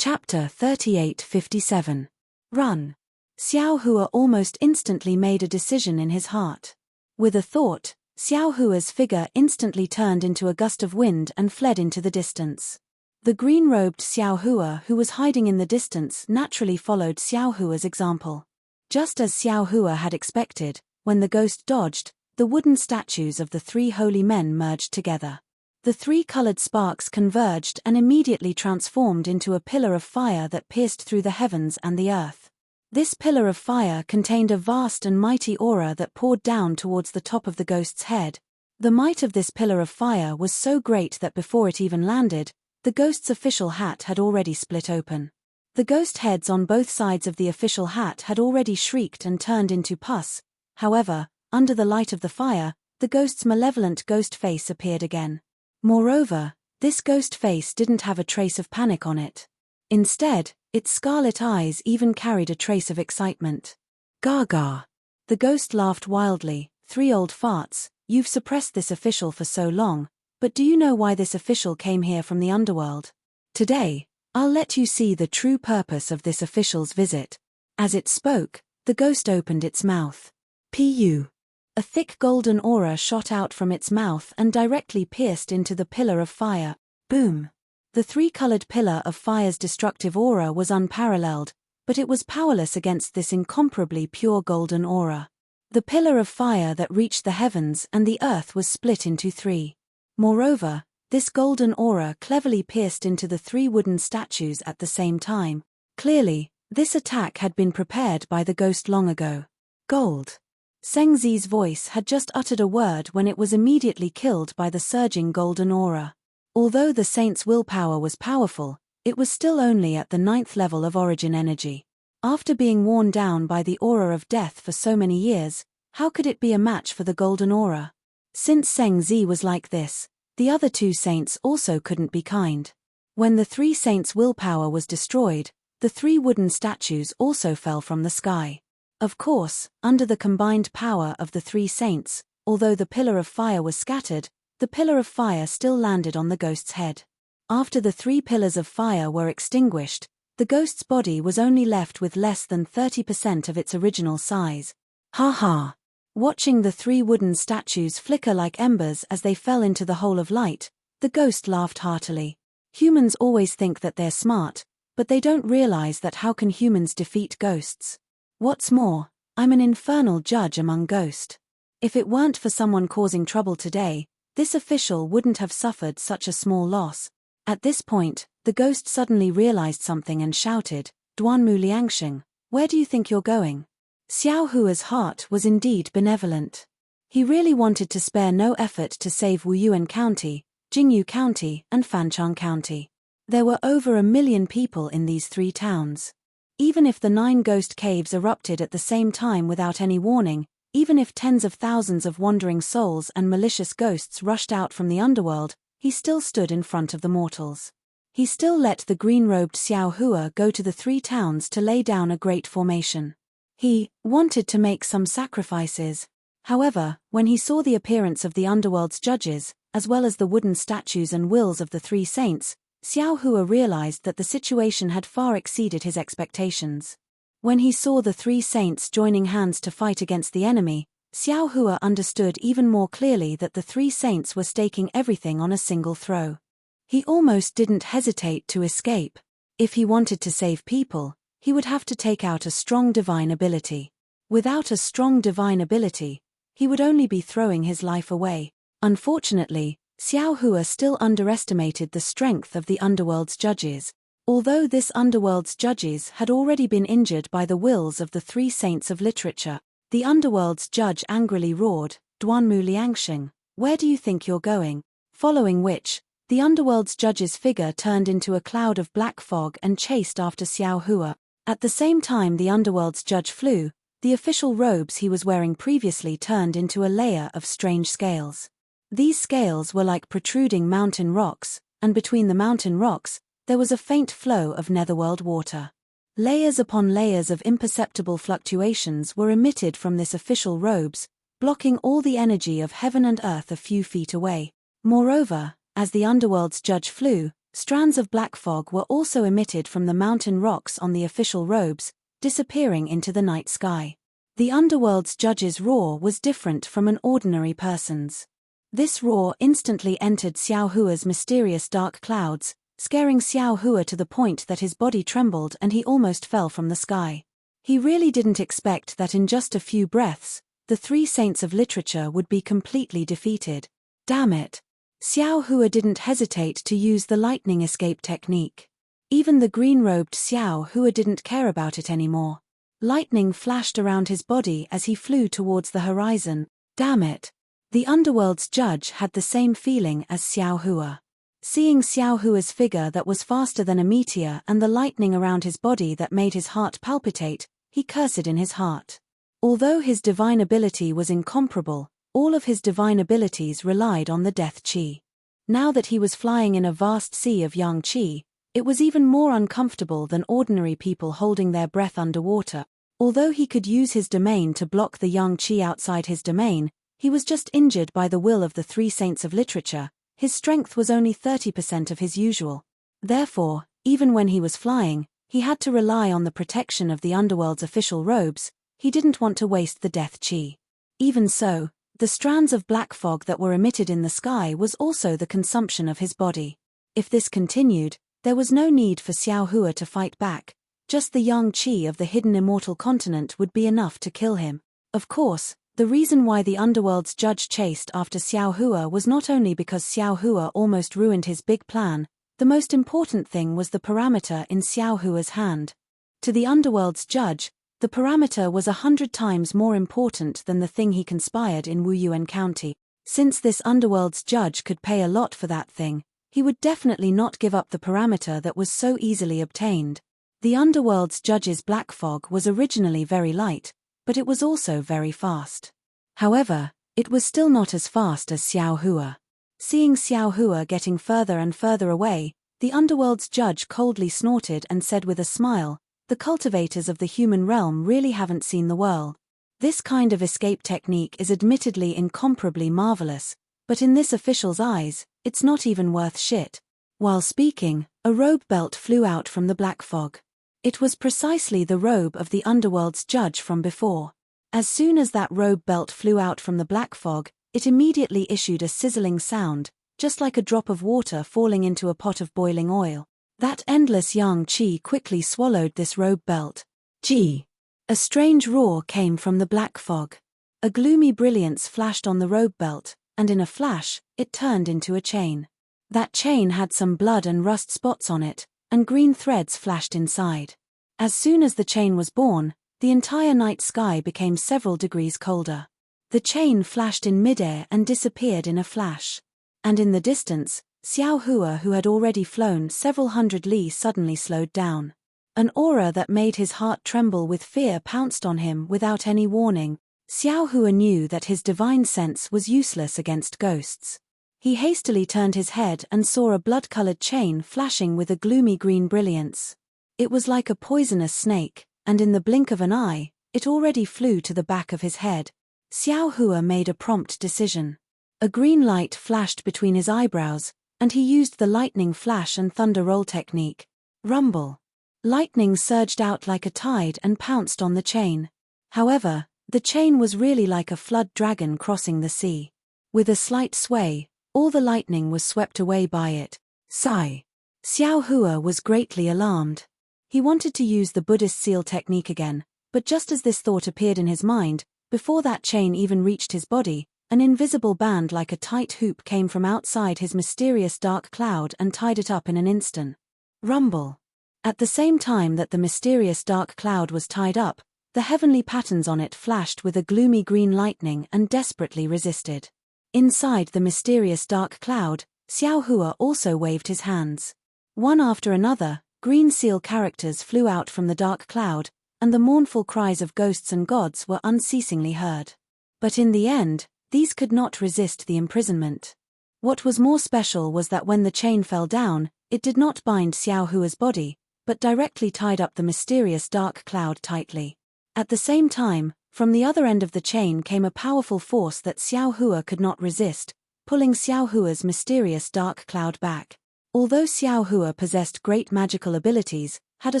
Chapter 38:57. Run. Xiao Hua almost instantly made a decision in his heart. With a thought, Xiao Hua's figure instantly turned into a gust of wind and fled into the distance. The green-robed Xiao Hua, who was hiding in the distance, naturally followed Xiao Hua's example. Just as Xiao Hua had expected, when the ghost dodged, the wooden statues of the three holy men merged together. The three colored sparks converged and immediately transformed into a pillar of fire that pierced through the heavens and the earth. This pillar of fire contained a vast and mighty aura that poured down towards the top of the ghost's head. The might of this pillar of fire was so great that before it even landed, the ghost's official hat had already split open. The ghost heads on both sides of the official hat had already shrieked and turned into pus. However, under the light of the fire, the ghost's malevolent ghost face appeared again. Moreover, this ghost face didn't have a trace of panic on it. Instead, its scarlet eyes even carried a trace of excitement. Gaga. The ghost laughed wildly. "3 old farts, you've suppressed this official for so long, but do you know why this official came here from the underworld? Today, I'll let you see the true purpose of this official's visit." As it spoke, the ghost opened its mouth. Pu. A thick golden aura shot out from its mouth and directly pierced into the pillar of fire. Boom. The three-colored pillar of fire's destructive aura was unparalleled, but it was powerless against this incomparably pure golden aura. The pillar of fire that reached the heavens and the earth was split into 3. Moreover, this golden aura cleverly pierced into the 3 wooden statues at the same time. Clearly, this attack had been prepared by the ghost long ago. Gold. Seng Zi's voice had just uttered a word when it was immediately killed by the surging golden aura. Although the saint's willpower was powerful, it was still only at the 9th level of origin energy. After being worn down by the aura of death for so many years, how could it be a match for the golden aura? Since Seng Zi was like this, the other 2 saints also couldn't be kind. When the 3 saints' willpower was destroyed, the 3 wooden statues also fell from the sky. Of course, under the combined power of the 3 saints, although the pillar of fire was scattered, the pillar of fire still landed on the ghost's head. After the 3 pillars of fire were extinguished, the ghost's body was only left with less than 30% of its original size. Ha ha! Watching the 3 wooden statues flicker like embers as they fell into the hole of light, the ghost laughed heartily. Humans always think that they're smart, but they don't realize that how can humans defeat ghosts? What's more, I'm an infernal judge among ghosts. If it weren't for someone causing trouble today, this official wouldn't have suffered such a small loss. At this point, the ghost suddenly realized something and shouted, "Duanmu Liangsheng, where do you think you're going?" Xiao Hua's heart was indeed benevolent. He really wanted to spare no effort to save Wuyuan County, Jingyu County, and Fancheng County. There were over 1 million people in these 3 towns. Even if the 9 ghost caves erupted at the same time without any warning, even if tens of thousands of wandering souls and malicious ghosts rushed out from the underworld, he still stood in front of the mortals. He still let the green-robed Xiao Hua go to the 3 towns to lay down a great formation. He wanted to make some sacrifices. However, when he saw the appearance of the underworld's judges, as well as the wooden statues and wills of the 3 saints, Xiao Hua realized that the situation had far exceeded his expectations. When he saw the 3 saints joining hands to fight against the enemy, Xiao Hua understood even more clearly that the 3 saints were staking everything on a single throw. He almost didn't hesitate to escape. If he wanted to save people, he would have to take out a strong divine ability. Without a strong divine ability, he would only be throwing his life away. Unfortunately, Xiao Hua still underestimated the strength of the underworld's judges. Although this underworld's judges had already been injured by the wills of the 3 saints of literature, the underworld's judge angrily roared, "Duanmu Liangsheng, where do you think you're going?" Following which, the underworld's judge's figure turned into a cloud of black fog and chased after Xiao Hua. At the same time the underworld's judge flew, the official robes he was wearing previously turned into a layer of strange scales. These scales were like protruding mountain rocks, and between the mountain rocks, there was a faint flow of netherworld water. Layers upon layers of imperceptible fluctuations were emitted from this official robes, blocking all the energy of heaven and earth a few feet away. Moreover, as the underworld's judge flew, Strands of black fog were also emitted from the mountain rocks on the official robes, disappearing into the night sky. The underworld's judge's roar was different from an ordinary person's. This roar instantly entered Xiao Hua's mysterious dark clouds, scaring Xiao Hua to the point that his body trembled and he almost fell from the sky. He really didn't expect that in just a few breaths, the three saints of literature would be completely defeated. Damn it! Xiao Hua didn't hesitate to use the lightning escape technique. Even the green-robed Xiao Hua didn't care about it anymore. Lightning flashed around his body as he flew towards the horizon. Damn it! The underworld's judge had the same feeling as Xiao Hua. Seeing Xiao Hua's figure that was faster than a meteor and the lightning around his body that made his heart palpitate, he cursed in his heart. Although his divine ability was incomparable, all of his divine abilities relied on the death chi. Now that he was flying in a vast sea of yang chi, it was even more uncomfortable than ordinary people holding their breath underwater. Although he could use his domain to block the yang chi outside his domain, he was just injured by the will of the three saints of literature. His strength was only 30% of his usual. Therefore, even when he was flying, he had to rely on the protection of the underworld's official robes. He didn't want to waste the death chi. Even so, the strands of black fog that were emitted in the sky was also the consumption of his body. If this continued, there was no need for Xiao Hua to fight back. Just the yang chi of the hidden immortal continent would be enough to kill him. Of course, the reason why the underworld's judge chased after Xiao Hua was not only because Xiao Hua almost ruined his big plan. The most important thing was the parameter in Xiao Hua's hand. To the underworld's judge, the parameter was 100 times more important than the thing he conspired in Wuyuan County. Since this underworld's judge could pay a lot for that thing, he would definitely not give up the parameter that was so easily obtained. The underworld's judge's black fog was originally very light, but it was also very fast. However, it was still not as fast as Xiao Hua. Seeing Xiao Hua getting further and further away, the underworld's judge coldly snorted and said with a smile, "The cultivators of the human realm really haven't seen the world. This kind of escape technique is admittedly incomparably marvelous, but in this official's eyes, it's not even worth shit." While speaking, a robe belt flew out from the black fog. It was precisely the robe of the underworld's judge from before. As soon as that robe belt flew out from the black fog, it immediately issued a sizzling sound, just like a drop of water falling into a pot of boiling oil. That endless yang chi quickly swallowed this robe belt. Gee! A strange roar came from the black fog. A gloomy brilliance flashed on the robe belt, and in a flash, it turned into a chain. That chain had some blood and rust spots on it, and green threads flashed inside. As soon as the chain was born, the entire night sky became several degrees colder. The chain flashed in midair and disappeared in a flash. And in the distance, Xiao Hua, who had already flown several hundred li, suddenly slowed down. An aura that made his heart tremble with fear pounced on him without any warning. Xiao Hua knew that his divine sense was useless against ghosts. He hastily turned his head and saw a blood-colored chain flashing with a gloomy green brilliance. It was like a poisonous snake, and in the blink of an eye, it already flew to the back of his head. Xiao Hua made a prompt decision. A green light flashed between his eyebrows, and he used the lightning flash and thunder roll technique. Rumble. Lightning surged out like a tide and pounced on the chain. However, the chain was really like a flood dragon crossing the sea. With a slight sway, all the lightning was swept away by it. Sigh. Xiao Hua was greatly alarmed. He wanted to use the Buddhist seal technique again, but just as this thought appeared in his mind, before that chain even reached his body, an invisible band like a tight hoop came from outside his mysterious dark cloud and tied it up in an instant. Rumble. At the same time that the mysterious dark cloud was tied up, the heavenly patterns on it flashed with a gloomy green lightning and desperately resisted. Inside the mysterious dark cloud, Xiao Hua also waved his hands. One after another, green seal characters flew out from the dark cloud, and the mournful cries of ghosts and gods were unceasingly heard. But in the end, these could not resist the imprisonment. What was more special was that when the chain fell down, it did not bind Xiao Hua's body, but directly tied up the mysterious dark cloud tightly. At the same time, from the other end of the chain came a powerful force that Xiao Hua could not resist, pulling Xiao Hua's mysterious dark cloud back. Although Xiao Hua possessed great magical abilities, had a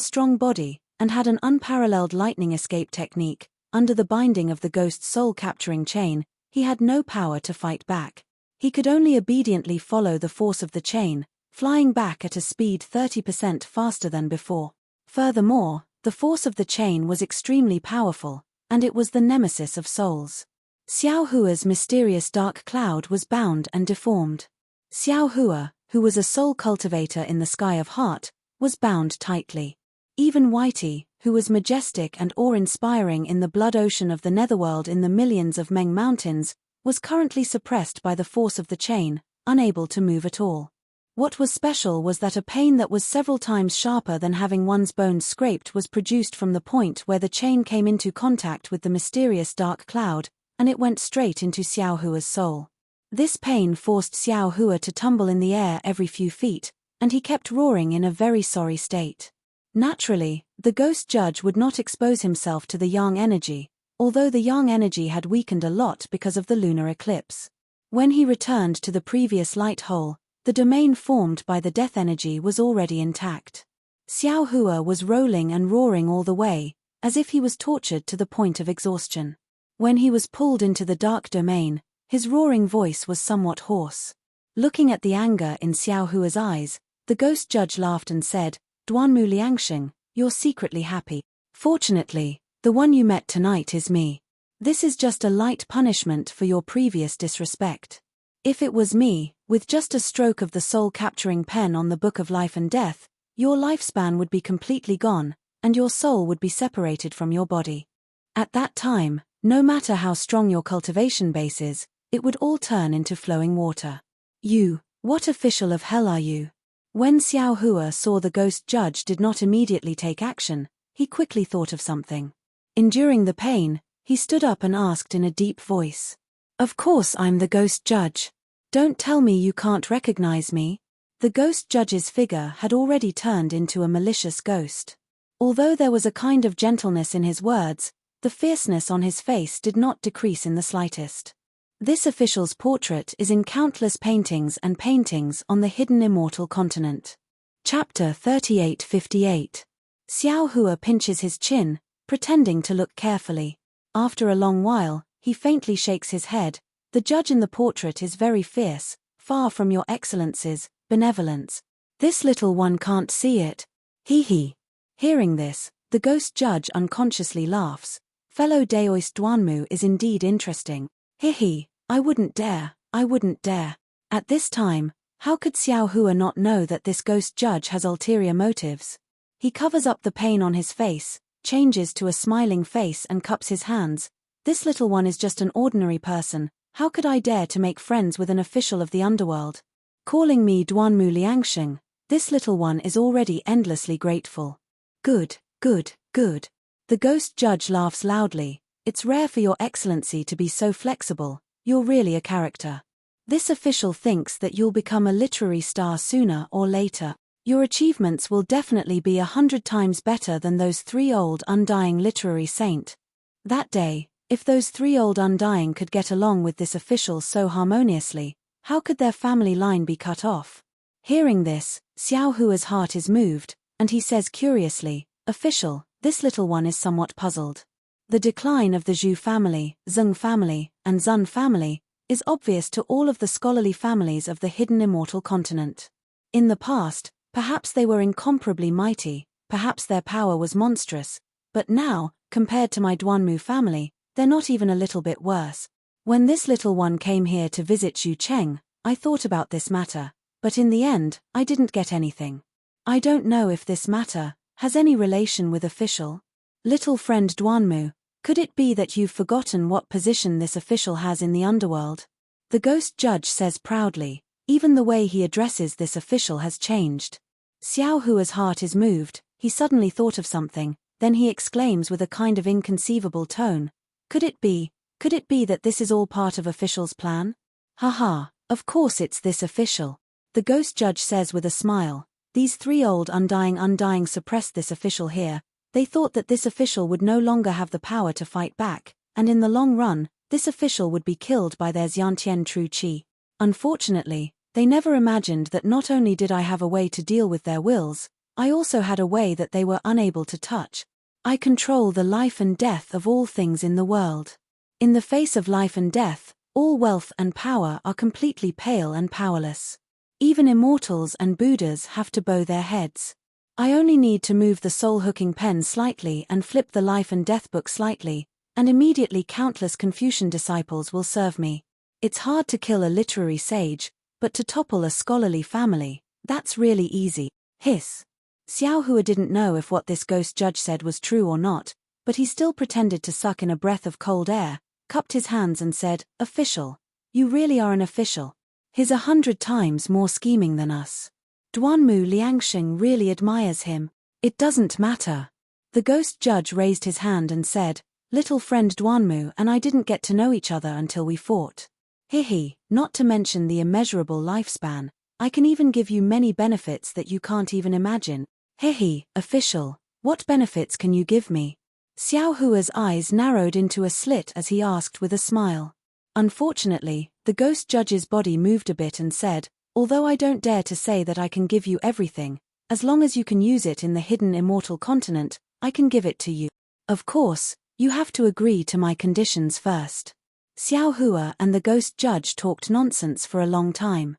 strong body, and had an unparalleled lightning escape technique, under the binding of the ghost's soul-capturing chain, he had no power to fight back. He could only obediently follow the force of the chain, flying back at a speed 30% faster than before. Furthermore, the force of the chain was extremely powerful, and it was the nemesis of souls. Xiao Hua's mysterious dark cloud was bound and deformed. Xiao Hua, who was a soul cultivator in the sky of heart, was bound tightly. Even Whitey, who was majestic and awe-inspiring in the blood ocean of the netherworld in the millions of Meng Mountains, was currently suppressed by the force of the chain, unable to move at all. What was special was that a pain that was several times sharper than having one's bones scraped was produced from the point where the chain came into contact with the mysterious dark cloud, and it went straight into Xiao Hua's soul. This pain forced Xiao Hua to tumble in the air every few feet, and he kept roaring in a very sorry state. Naturally, the ghost judge would not expose himself to the yang energy, although the yang energy had weakened a lot because of the lunar eclipse. When he returned to the previous light hole, the domain formed by the death energy was already intact. Xiao Hua was rolling and roaring all the way, as if he was tortured to the point of exhaustion. When he was pulled into the dark domain, his roaring voice was somewhat hoarse. Looking at the anger in Xiao Hua's eyes, the ghost judge laughed and said, "Duanmu Liangxing, you're secretly happy. Fortunately, the one you met tonight is me. This is just a light punishment for your previous disrespect. If it was me, with just a stroke of the soul-capturing pen on the Book of Life and Death, your lifespan would be completely gone, and your soul would be separated from your body. At that time, no matter how strong your cultivation base is, it would all turn into flowing water. What official of hell are you?" When Xiao Hua saw the ghost judge did not immediately take action, he quickly thought of something. Enduring the pain, he stood up and asked in a deep voice, "Of course I'm the ghost judge. Don't tell me you can't recognize me." The ghost judge's figure had already turned into a malicious ghost. Although there was a kind of gentleness in his words, the fierceness on his face did not decrease in the slightest. This official's portrait is in countless paintings on the hidden immortal continent. Chapter 3858. Xiao Hua pinches his chin, pretending to look carefully. After a long while, he faintly shakes his head. "The judge in the portrait is very fierce, far from your excellency's benevolence. This little one can't see it. He." Hearing this, the ghost judge unconsciously laughs. "Fellow Daoist Duanmu is indeed interesting. I wouldn't dare. At this time, how could Xiao Hua not know that this ghost judge has ulterior motives? He covers up the pain on his face, changes to a smiling face and cups his hands. "This little one is just an ordinary person. How could I dare to make friends with an official of the underworld? Calling me Duanmu Liangxing, this little one is already endlessly grateful." Good. The ghost judge laughs loudly. "It's rare for your excellency to be so flexible. You're really a character. This official thinks that you'll become a literary star sooner or later. Your achievements will definitely be 100 times better than those 3 old undying literary saint." That day, if those 3 old undying could get along with this official so harmoniously, how could their family line be cut off? Hearing this, Xiao Hua's heart is moved, and he says curiously, "Official, this little one is somewhat puzzled. The decline of the Zhu family, Zheng family, and Zun family is obvious to all of the scholarly families of the hidden immortal continent. In the past, perhaps they were incomparably mighty, perhaps their power was monstrous, but now, compared to my Duanmu family, they're not even a little bit worse. When this little one came here to visit Xu Cheng, I thought about this matter, but in the end, I didn't get anything. I don't know if this matter has any relation with official. Little friend Duanmu, could it be that you've forgotten what position this official has in the underworld?" The ghost judge says proudly. Even the way he addresses this official has changed. Xiao Hua's heart is moved. He suddenly thought of something, then he exclaims with a kind of inconceivable tone, Could it be that this is all part of official's plan? Haha, of course it's this official. The ghost judge says with a smile. These 3 old undying suppressed this official here. They thought that this official would no longer have the power to fight back, and in the long run, this official would be killed by their Xiantian true qi. Unfortunately, They never imagined that not only did I have a way to deal with their wills, I also had a way that they were unable to touch. I control the life and death of all things in the world. In the face of life and death, all wealth and power are completely pale and powerless. Even immortals and Buddhas have to bow their heads. I only need to move the soul-hooking pen slightly and flip the life and death book slightly, and immediately countless Confucian disciples will serve me. It's hard to kill a literary sage, but to topple a scholarly family, that's really easy. Hiss. Xiao Hua didn't know if what this ghost judge said was true or not, but he still pretended to suck in a breath of cold air, cupped his hands and said, "Official. You really are an official. He's 100 times more scheming than us. Duanmu Liangsheng really admires him. It doesn't matter." The ghost judge raised his hand and said, "Little friend Duanmu and I didn't get to know each other until we fought. Hihi, not to mention the immeasurable lifespan, I can even give you many benefits that you can't even imagine." Hihi, official, what benefits can you give me? Xiao Hua's eyes narrowed into a slit as he asked with a smile. Unfortunately, the ghost judge's body moved a bit and said, "Although I don't dare to say that I can give you everything, as long as you can use it in the hidden immortal continent, I can give it to you. Of course, you have to agree to my conditions first." Xiao Hua and the ghost judge talked nonsense for a long time.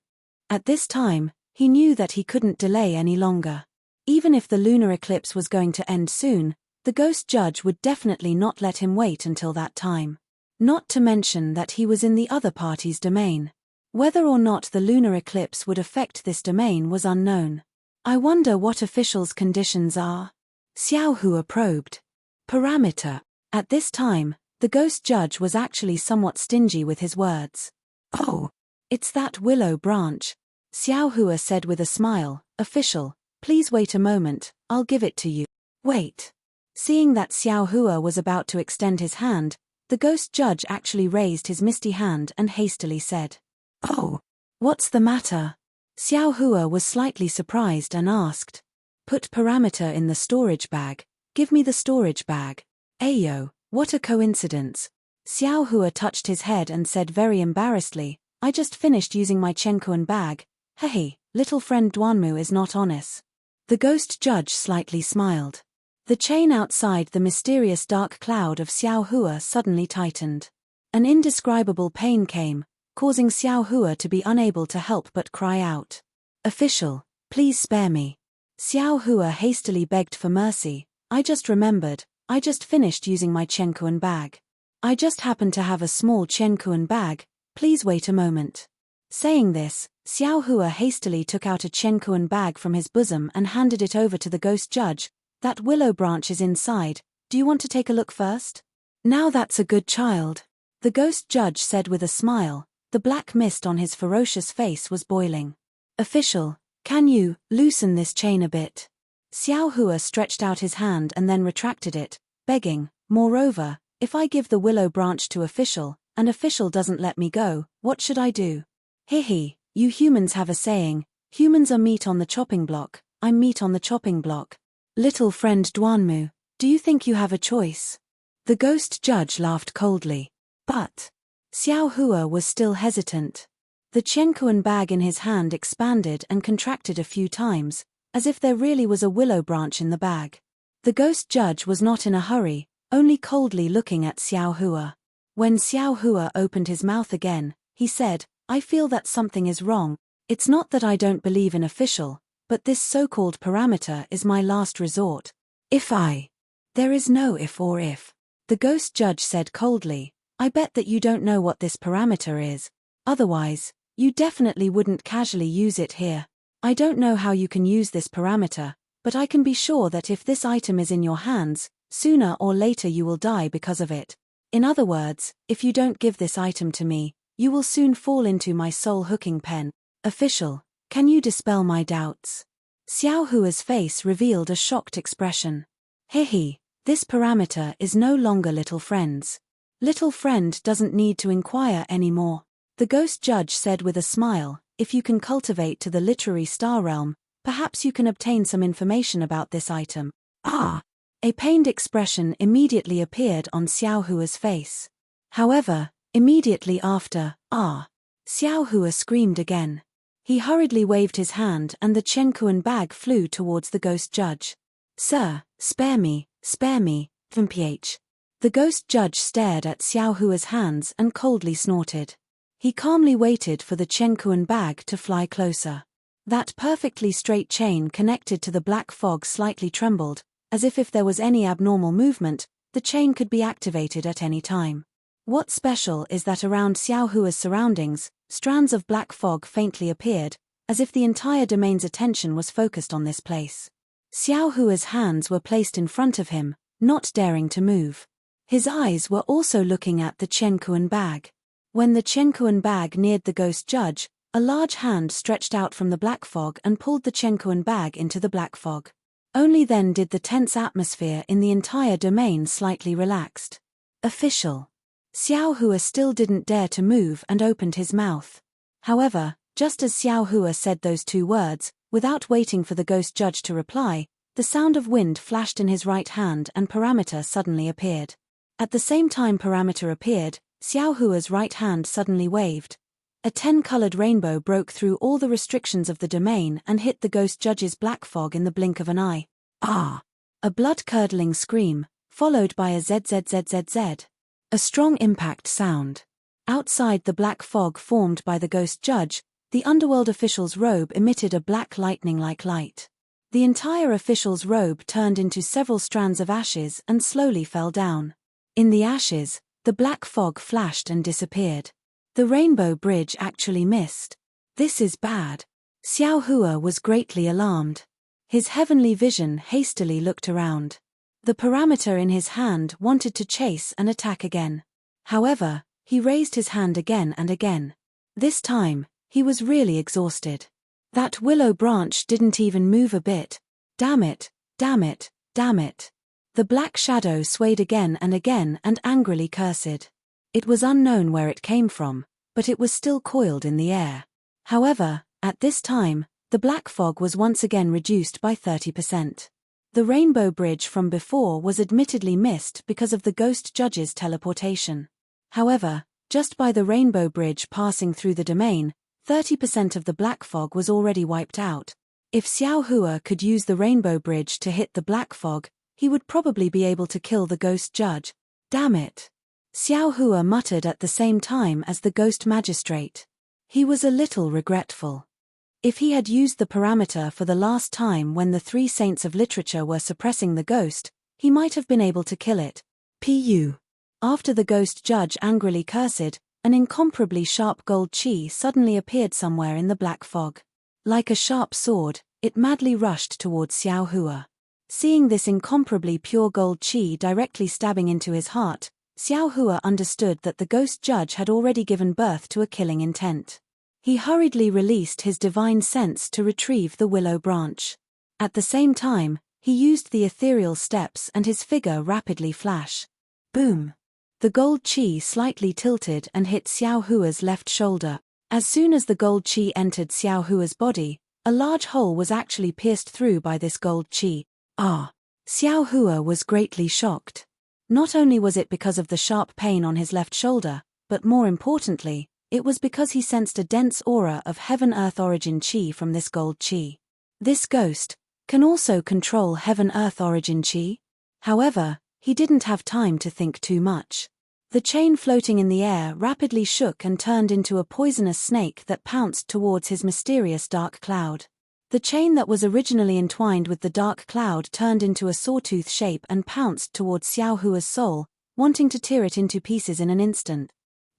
At this time, he knew that he couldn't delay any longer. Even if the lunar eclipse was going to end soon, the ghost judge would definitely not let him wait until that time. Not to mention that he was in the other party's domain. Whether or not the lunar eclipse would affect this domain was unknown. "I wonder what officials' conditions are?" Xiao Hua probed. Parameter. At this time, the ghost judge was actually somewhat stingy with his words. "Oh, it's that willow branch," Xiao Hua said with a smile. "Official, please wait a moment, I'll give it to you." "Wait." Seeing that Xiao Hua was about to extend his hand, the ghost judge actually raised his misty hand and hastily said, "Oh, what's the matter?" Xiao Hua was slightly surprised and asked, "Put parameter in the storage bag. Give me the storage bag." "Ayo, what a coincidence." Xiao Hua touched his head and said very embarrassedly, "I just finished using my Chenkuan bag. Hey, little friend Duanmu is not honest." The ghost judge slightly smiled. The chain outside the mysterious dark cloud of Xiao Hua suddenly tightened. An indescribable pain came, causing Xiao Hua to be unable to help but cry out. "Official, please spare me." Xiao Hua hastily begged for mercy. "I just remembered, I just finished using my Chenkuan bag. I just happen to have a small Chenkuan bag, please wait a moment." Saying this, Xiao Hua hastily took out a Chenkuan bag from his bosom and handed it over to the ghost judge. "That willow branch is inside, do you want to take a look first?" "Now that's a good child," the ghost judge said with a smile. The black mist on his ferocious face was boiling. "Official, can you loosen this chain a bit?" Xiao Hua stretched out his hand and then retracted it, begging, "Moreover, if I give the willow branch to official, and official doesn't let me go, what should I do?" "Hihi, you humans have a saying, humans are meat on the chopping block, I'm meat on the chopping block. Little friend Duanmu, do you think you have a choice?" The ghost judge laughed coldly. But Xiao Hua was still hesitant. The Chenkuan bag in his hand expanded and contracted a few times, as if there really was a willow branch in the bag. The ghost judge was not in a hurry, only coldly looking at Xiao Hua. When Xiao Hua opened his mouth again, he said, "I feel that something is wrong. It's not that I don't believe in official, but this so-called parameter is my last resort. There is no if or if." The ghost judge said coldly, "I bet that you don't know what this parameter is. Otherwise, you definitely wouldn't casually use it here. I don't know how you can use this parameter, but I can be sure that if this item is in your hands, sooner or later you will die because of it. In other words, if you don't give this item to me, you will soon fall into my soul-hooking pen. Official, can you dispel my doubts?" Xiao Hua's face revealed a shocked expression. "Hihi, this parameter is no longer little friend's. Little friend doesn't need to inquire anymore." The ghost judge said with a smile, "If you can cultivate to the literary star realm, perhaps you can obtain some information about this item." "Ah!" A pained expression immediately appeared on Xiao Hua's face. However, immediately after, "Ah!" Xiao Hua screamed again. He hurriedly waved his hand and the Chenkuan bag flew towards the ghost judge. "Sir, spare me, mph." The ghost judge stared at Xiao Hua's hands and coldly snorted. He calmly waited for the Chenkuan bag to fly closer. That perfectly straight chain connected to the black fog slightly trembled, as if there was any abnormal movement, the chain could be activated at any time. What's special is that around Xiao Hua's surroundings, strands of black fog faintly appeared, as if the entire domain's attention was focused on this place. Xiao Hua's hands were placed in front of him, not daring to move. His eyes were also looking at the Chenkuan bag. When the Chenkuan bag neared the ghost judge, a large hand stretched out from the black fog and pulled the Chenkuan bag into the black fog. Only then did the tense atmosphere in the entire domain slightly relaxed. Official. Xiao Hua still didn't dare to move and opened his mouth. However, just as Xiao Hua said those two words, without waiting for the ghost judge to reply, the sound of wind flashed in his right hand and parameter suddenly appeared. At the same time parameter appeared, Xiao Hua's right hand suddenly waved. A 10-colored rainbow broke through all the restrictions of the domain and hit the ghost judge's black fog in the blink of an eye. Ah! A blood-curdling scream, followed by a zzzzzz. A strong impact sound. Outside the black fog formed by the ghost judge, the underworld official's robe emitted a black lightning-like light. The entire official's robe turned into several strands of ashes and slowly fell down. In the ashes, the black fog flashed and disappeared. The rainbow bridge actually missed. This is bad. Xiao Hua was greatly alarmed. His heavenly vision hastily looked around. The parameter in his hand wanted to chase and attack again. However, he raised his hand again and again. This time, he was really exhausted. That willow branch didn't even move a bit. Damn it, damn it, damn it. The black shadow swayed again and angrily cursed. It was unknown where it came from, but it was still coiled in the air. However, at this time, the black fog was once again reduced by 30%. The rainbow bridge from before was admittedly missed because of the ghost judge's teleportation. However, just by the rainbow bridge passing through the domain, 30% of the black fog was already wiped out. If Xiao Hua could use the rainbow bridge to hit the black fog, he would probably be able to kill the ghost judge. Damn it! Xiao Hua muttered at the same time as the ghost magistrate. He was a little regretful. If he had used the parameter for the last time when the three saints of literature were suppressing the ghost, he might have been able to kill it. Pu. After the ghost judge angrily cursed, an incomparably sharp gold chi suddenly appeared somewhere in the black fog. Like a sharp sword, it madly rushed towards Xiao Hua. Seeing this incomparably pure gold chi directly stabbing into his heart, Xiao Hua understood that the ghost judge had already given birth to a killing intent. He hurriedly released his divine sense to retrieve the willow branch. At the same time, he used the ethereal steps and his figure rapidly flash. Boom! The gold chi slightly tilted and hit Xiao Hua's left shoulder. As soon as the gold chi entered Xiao Hua's body, a large hole was actually pierced through by this gold chi. Ah! Xiao Hua was greatly shocked. Not only was it because of the sharp pain on his left shoulder, but more importantly, it was because he sensed a dense aura of heaven-earth origin chi from this gold chi. This ghost can also control heaven-earth origin chi? However, he didn't have time to think too much. The chain floating in the air rapidly shook and turned into a poisonous snake that pounced towards his mysterious dark cloud. The chain that was originally entwined with the dark cloud turned into a sawtooth shape and pounced towards Xiao Hua's soul, wanting to tear it into pieces in an instant.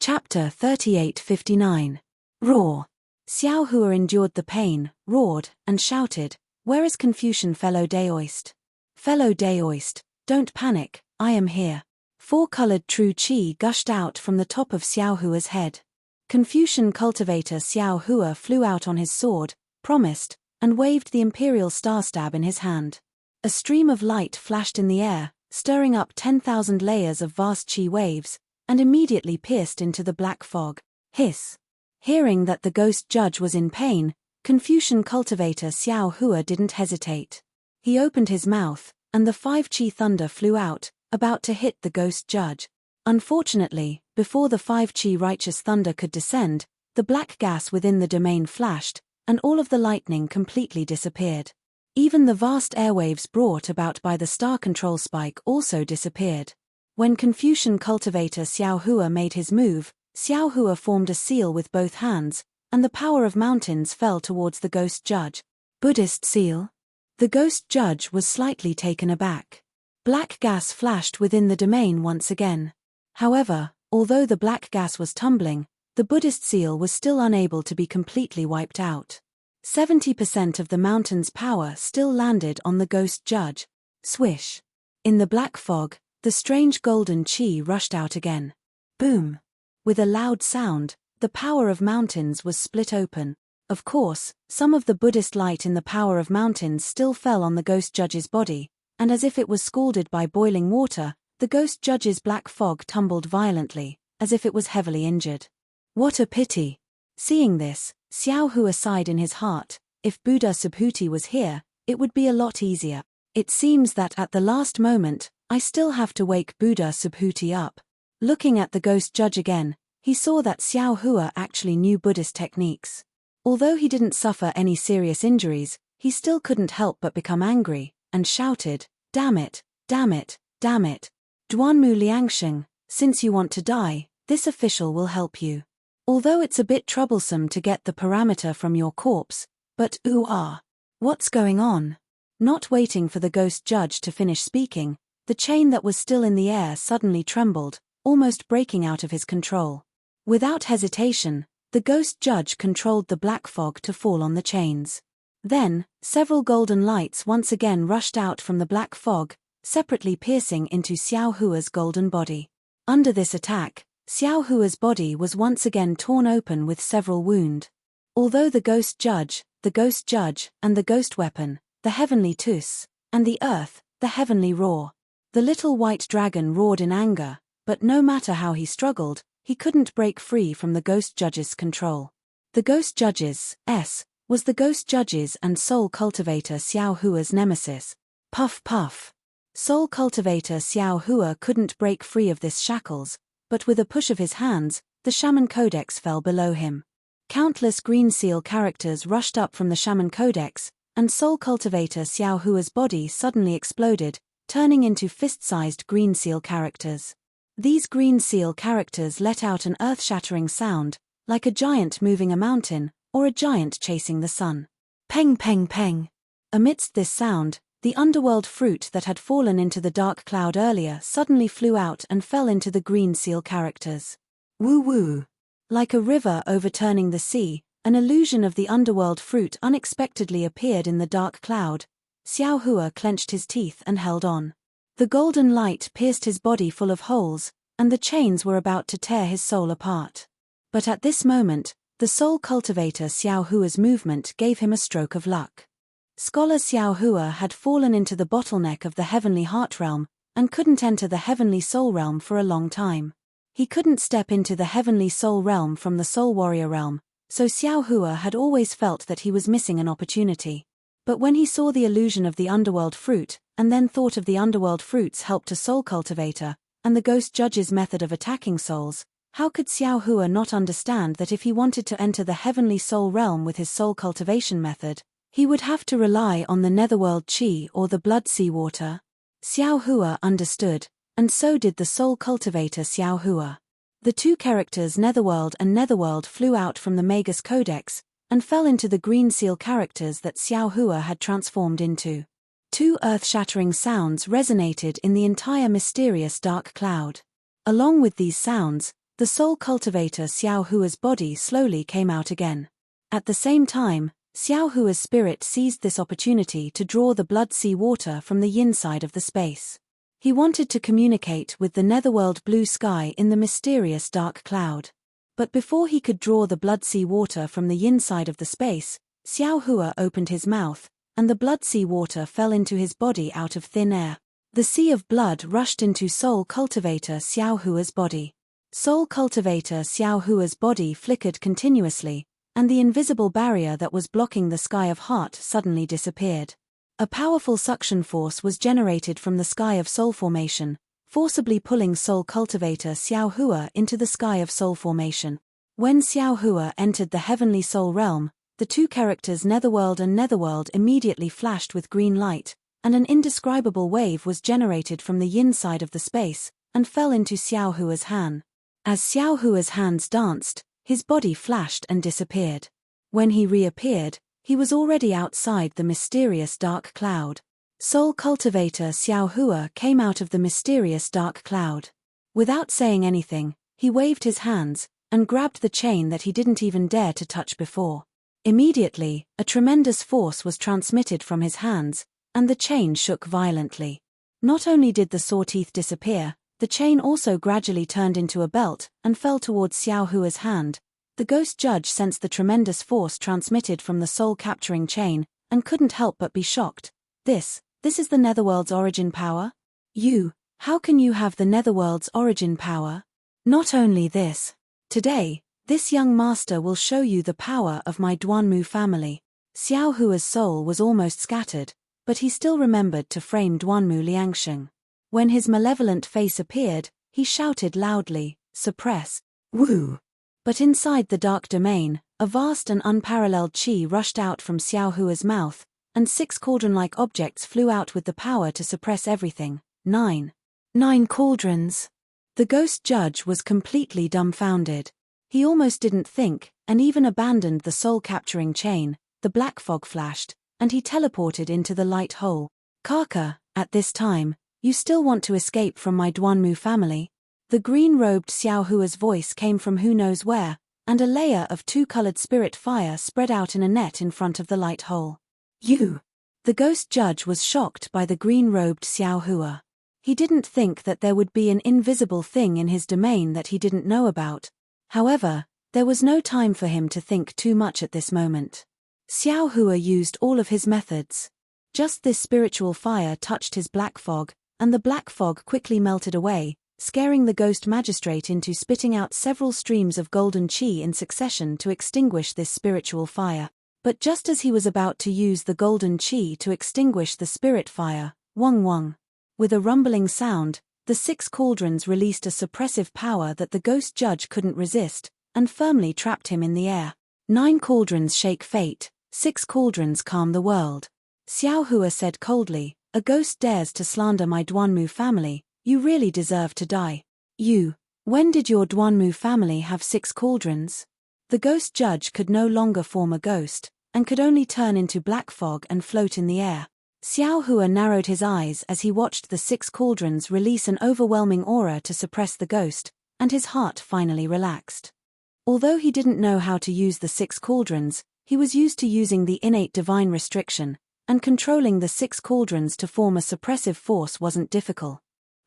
Chapter 38:59. Roar. Xiao Hua endured the pain, roared, and shouted, "Where is Confucian fellow Daoist? Fellow Daoist, don't panic, I am here." Four-colored true chi gushed out from the top of Xiao Hua's head. Confucian cultivator Xiao Hua flew out on his sword, promised, and waved the imperial star stab in his hand. A stream of light flashed in the air, stirring up 10,000 layers of vast chi waves, and immediately pierced into the black fog. Hiss! Hearing that the ghost judge was in pain, Confucian cultivator Xiao Hua didn't hesitate. He opened his mouth, and the 5 chi thunder flew out, about to hit the ghost judge. Unfortunately, before the 5 chi righteous thunder could descend, the black gas within the domain flashed, and all of the lightning completely disappeared. Even the vast airwaves brought about by the star control spike also disappeared. When Confucian cultivator Xiao Hua made his move, Xiao Hua formed a seal with both hands, and the power of mountains fell towards the ghost judge. Buddhist seal? The ghost judge was slightly taken aback. Black gas flashed within the domain once again. However, although the black gas was tumbling, the Buddhist seal was still unable to be completely wiped out. 70% of the mountain's power still landed on the ghost judge. Swish. In the black fog, the strange golden chi rushed out again. Boom. With a loud sound, the power of mountains was split open. Of course, some of the Buddhist light in the power of mountains still fell on the ghost judge's body, and as if it was scalded by boiling water, the ghost judge's black fog tumbled violently, as if it was heavily injured. What a pity! Seeing this, Xiao Hua sighed in his heart. If Buddha Subhuti was here, it would be a lot easier. It seems that at the last moment, I still have to wake Buddha Subhuti up. Looking at the ghost judge again, he saw that Xiao Hua actually knew Buddhist techniques. Although he didn't suffer any serious injuries, he still couldn't help but become angry, and shouted, "Damn it, damn it, damn it. Duanmu Liangsheng, since you want to die, this official will help you. Although it's a bit troublesome to get the parameter from your corpse, but what's going on?" Not waiting for the ghost judge to finish speaking, the chain that was still in the air suddenly trembled, almost breaking out of his control. Without hesitation, the ghost judge controlled the black fog to fall on the chains. Then, several golden lights once again rushed out from the black fog, separately piercing into Xiao Hua's golden body. Under this attack, Xiao Hua's body was once again torn open with several wounds. Although the ghost judge, and the ghost weapon, the heavenly tus, and the earth, the heavenly roar. The little white dragon roared in anger, but no matter how he struggled, he couldn't break free from the ghost judge's control. The ghost judge's was the ghost judge's and soul cultivator Xiao Hua's nemesis. Puff puff. Soul cultivator Xiao Hua couldn't break free of this shackles, but with a push of his hands, the shaman codex fell below him. Countless green seal characters rushed up from the shaman codex, and soul cultivator Xiao Hua's body suddenly exploded, turning into fist-sized green seal characters. These green seal characters let out an earth-shattering sound, like a giant moving a mountain, or a giant chasing the sun. Peng peng peng. Amidst this sound, the underworld fruit that had fallen into the dark cloud earlier suddenly flew out and fell into the green seal characters. Woo woo. Like a river overturning the sea, an illusion of the underworld fruit unexpectedly appeared in the dark cloud. Xiao Hua clenched his teeth and held on. The golden light pierced his body full of holes, and the chains were about to tear his soul apart. But at this moment, the soul cultivator Xiao Hua's movement gave him a stroke of luck. Scholar Xiao Hua had fallen into the bottleneck of the heavenly heart realm, and couldn't enter the heavenly soul realm for a long time. He couldn't step into the heavenly soul realm from the soul warrior realm, so Xiao Hua had always felt that he was missing an opportunity. But when he saw the illusion of the underworld fruit, and then thought of the underworld fruit's help to soul cultivator, and the ghost judge's method of attacking souls, how could Xiao Hua not understand that if he wanted to enter the heavenly soul realm with his soul cultivation method, he would have to rely on the netherworld chi or the blood sea water? Xiao Hua understood, and so did the soul cultivator Xiao Hua. The two characters Netherworld and Netherworld flew out from the Magus Codex, and fell into the green seal characters that Xiao Hua had transformed into. Two earth-shattering sounds resonated in the entire mysterious dark cloud. Along with these sounds, the soul cultivator Xiao Hua's body slowly came out again. At the same time, Xiao Hua's spirit seized this opportunity to draw the blood sea water from the yin side of the space. He wanted to communicate with the netherworld blue sky in the mysterious dark cloud. But before he could draw the blood sea water from the yin side of the space, Xiao Hua opened his mouth, and the blood sea water fell into his body out of thin air. The sea of blood rushed into soul cultivator Xiao Hua's body. Soul cultivator Xiao Hua's body flickered continuously, and the invisible barrier that was blocking the sky of heart suddenly disappeared. A powerful suction force was generated from the sky of soul formation, forcibly pulling soul cultivator Xiao Hua into the sky of soul formation. When Xiao Hua entered the heavenly soul realm, the two characters Netherworld and Netherworld immediately flashed with green light, and an indescribable wave was generated from the yin side of the space, and fell into Xiao Hua's hand. As Xiao Hua's hands danced, his body flashed and disappeared. When he reappeared, he was already outside the mysterious dark cloud. Soul cultivator Xiao Hua came out of the mysterious dark cloud. Without saying anything, he waved his hands, and grabbed the chain that he didn't even dare to touch before. Immediately, a tremendous force was transmitted from his hands, and the chain shook violently. Not only did the sawteeth disappear, the chain also gradually turned into a belt, and fell towards Xiao Hua's hand. The ghost judge sensed the tremendous force transmitted from the soul-capturing chain, and couldn't help but be shocked. This is the Netherworld's origin power? How can you have the Netherworld's origin power? Not only this. Today, this young master will show you the power of my Duanmu family. Xiao Hua's soul was almost scattered, but he still remembered to frame Duanmu Liangsheng. When his malevolent face appeared, he shouted loudly, "Suppress! Woo!" But inside the dark domain, a vast and unparalleled qi rushed out from Xiao Hua's mouth, and 6 cauldron-like objects flew out with the power to suppress everything. 9 cauldrons. The ghost judge was completely dumbfounded. He almost didn't think, and even abandoned the soul-capturing chain. The black fog flashed, and he teleported into the light hole. "Kaka, at this time, you still want to escape from my Duanmu family?" The green-robed Xiao Hua's voice came from who knows where, and a layer of 2-colored spirit fire spread out in a net in front of the light hole. "You!" The ghost judge was shocked by the green-robed Xiao Hua. He didn't think that there would be an invisible thing in his domain that he didn't know about. However, there was no time for him to think too much at this moment. Xiao Hua used all of his methods. Just this spiritual fire touched his black fog, and the black fog quickly melted away, scaring the ghost magistrate into spitting out several streams of golden qi in succession to extinguish this spiritual fire. But just as he was about to use the golden qi to extinguish the spirit fire, wong wong. With a rumbling sound, the 6 cauldrons released a suppressive power that the ghost judge couldn't resist, and firmly trapped him in the air. 9 cauldrons shake fate, 6 cauldrons calm the world. Xiao Hua said coldly, "A ghost dares to slander my Duanmu family, you really deserve to die." When did your Duanmu family have 6 cauldrons? The ghost judge could no longer form a ghost, and could only turn into black fog and float in the air. Xiao Hua narrowed his eyes as he watched the 6 cauldrons release an overwhelming aura to suppress the ghost, and his heart finally relaxed. Although he didn't know how to use the 6 cauldrons, he was used to using the innate divine restriction, and controlling the 6 cauldrons to form a suppressive force wasn't difficult.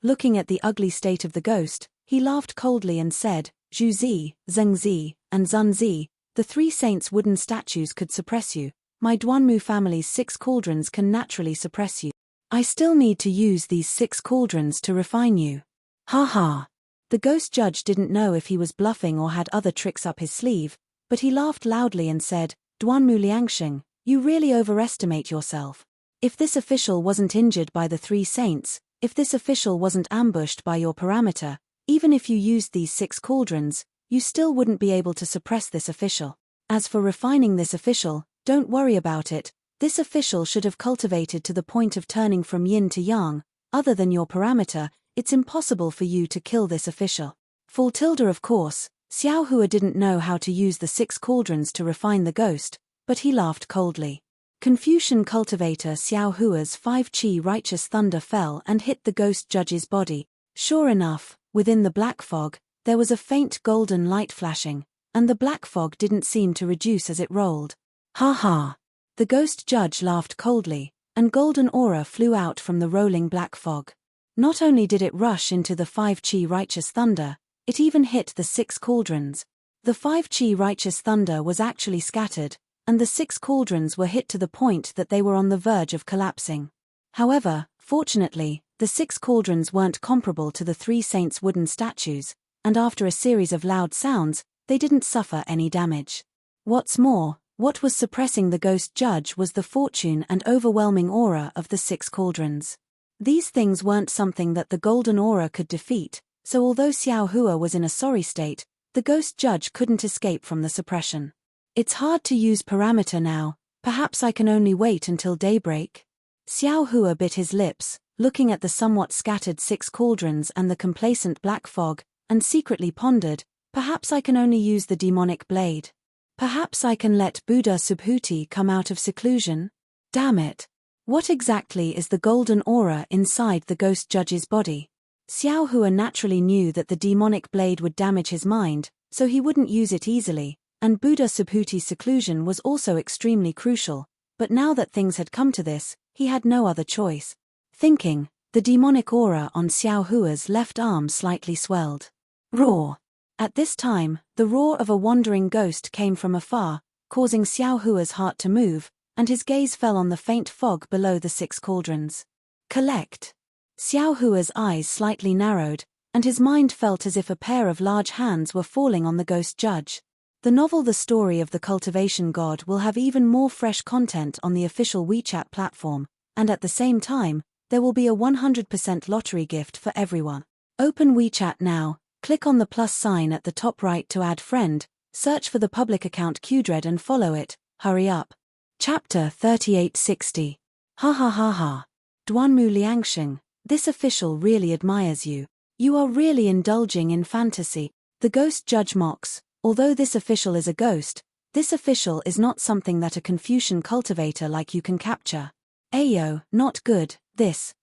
Looking at the ugly state of the ghost, he laughed coldly and said, "Zhu Zi, Zheng Zi, and Zun Zi, the 3 saints' wooden statues could suppress you. My Duanmu family's 6 cauldrons can naturally suppress you. I still need to use these 6 cauldrons to refine you." Ha ha. The ghost judge didn't know if he was bluffing or had other tricks up his sleeve, but he laughed loudly and said, "Duanmu Liangsheng, you really overestimate yourself. If this official wasn't injured by the 3 saints, if this official wasn't ambushed by your parameter, even if you used these 6 cauldrons, you still wouldn't be able to suppress this official. As for refining this official, don't worry about it. This official should have cultivated to the point of turning from yin to yang. Other than your parameter, it's impossible for you to kill this official." Full tilde of course, Xiao Hua didn't know how to use the 6 cauldrons to refine the ghost, but he laughed coldly. Confucian cultivator Xiao Hua's 5 qi righteous thunder fell and hit the ghost judge's body. Sure enough, within the black fog, there was a faint golden light flashing, and the black fog didn't seem to reduce as it rolled. Ha ha. The ghost judge laughed coldly, and golden aura flew out from the rolling black fog. Not only did it rush into the 5 qi righteous thunder, it even hit the 6 cauldrons. The 5 qi righteous thunder was actually scattered, and the 6 cauldrons were hit to the point that they were on the verge of collapsing. However, fortunately, the 6 cauldrons weren't comparable to the 3 saints' wooden statues, and after a series of loud sounds, they didn't suffer any damage. What's more, what was suppressing the ghost judge was the fortune and overwhelming aura of the 6 cauldrons. These things weren't something that the golden aura could defeat, so although Xiao Hua was in a sorry state, the ghost judge couldn't escape from the suppression. It's hard to use parameter now, perhaps I can only wait until daybreak. Xiao Hua bit his lips, looking at the somewhat scattered 6 cauldrons and the complacent black fog, and secretly pondered, perhaps I can only use the demonic blade. Perhaps I can let Buddha Subhuti come out of seclusion? Damn it. What exactly is the golden aura inside the ghost judge's body? Xiao Hua naturally knew that the demonic blade would damage his mind, so he wouldn't use it easily, and Buddha Subhuti's seclusion was also extremely crucial, but now that things had come to this, he had no other choice. Thinking, the demonic aura on Xiao Hua's left arm slightly swelled. Roar! At this time, the roar of a wandering ghost came from afar, causing Xiao Hua's heart to move, and his gaze fell on the faint fog below the 6 cauldrons. Collect! Xiao Hua's eyes slightly narrowed, and his mind felt as if a pair of large hands were falling on the ghost judge. The novel The Story of the Cultivation God will have even more fresh content on the official WeChat platform, and at the same time, there will be a 100% lottery gift for everyone. Open WeChat now, click on the plus sign at the top right to add friend, search for the public account Qdred and follow it, hurry up. Chapter 3860. Ha ha ha ha. Duanmu Liangsheng, this official really admires you. You are really indulging in fantasy. The ghost judge mocks, although this official is a ghost, this official is not something that a Confucian cultivator like you can capture. Ayo, not good, this.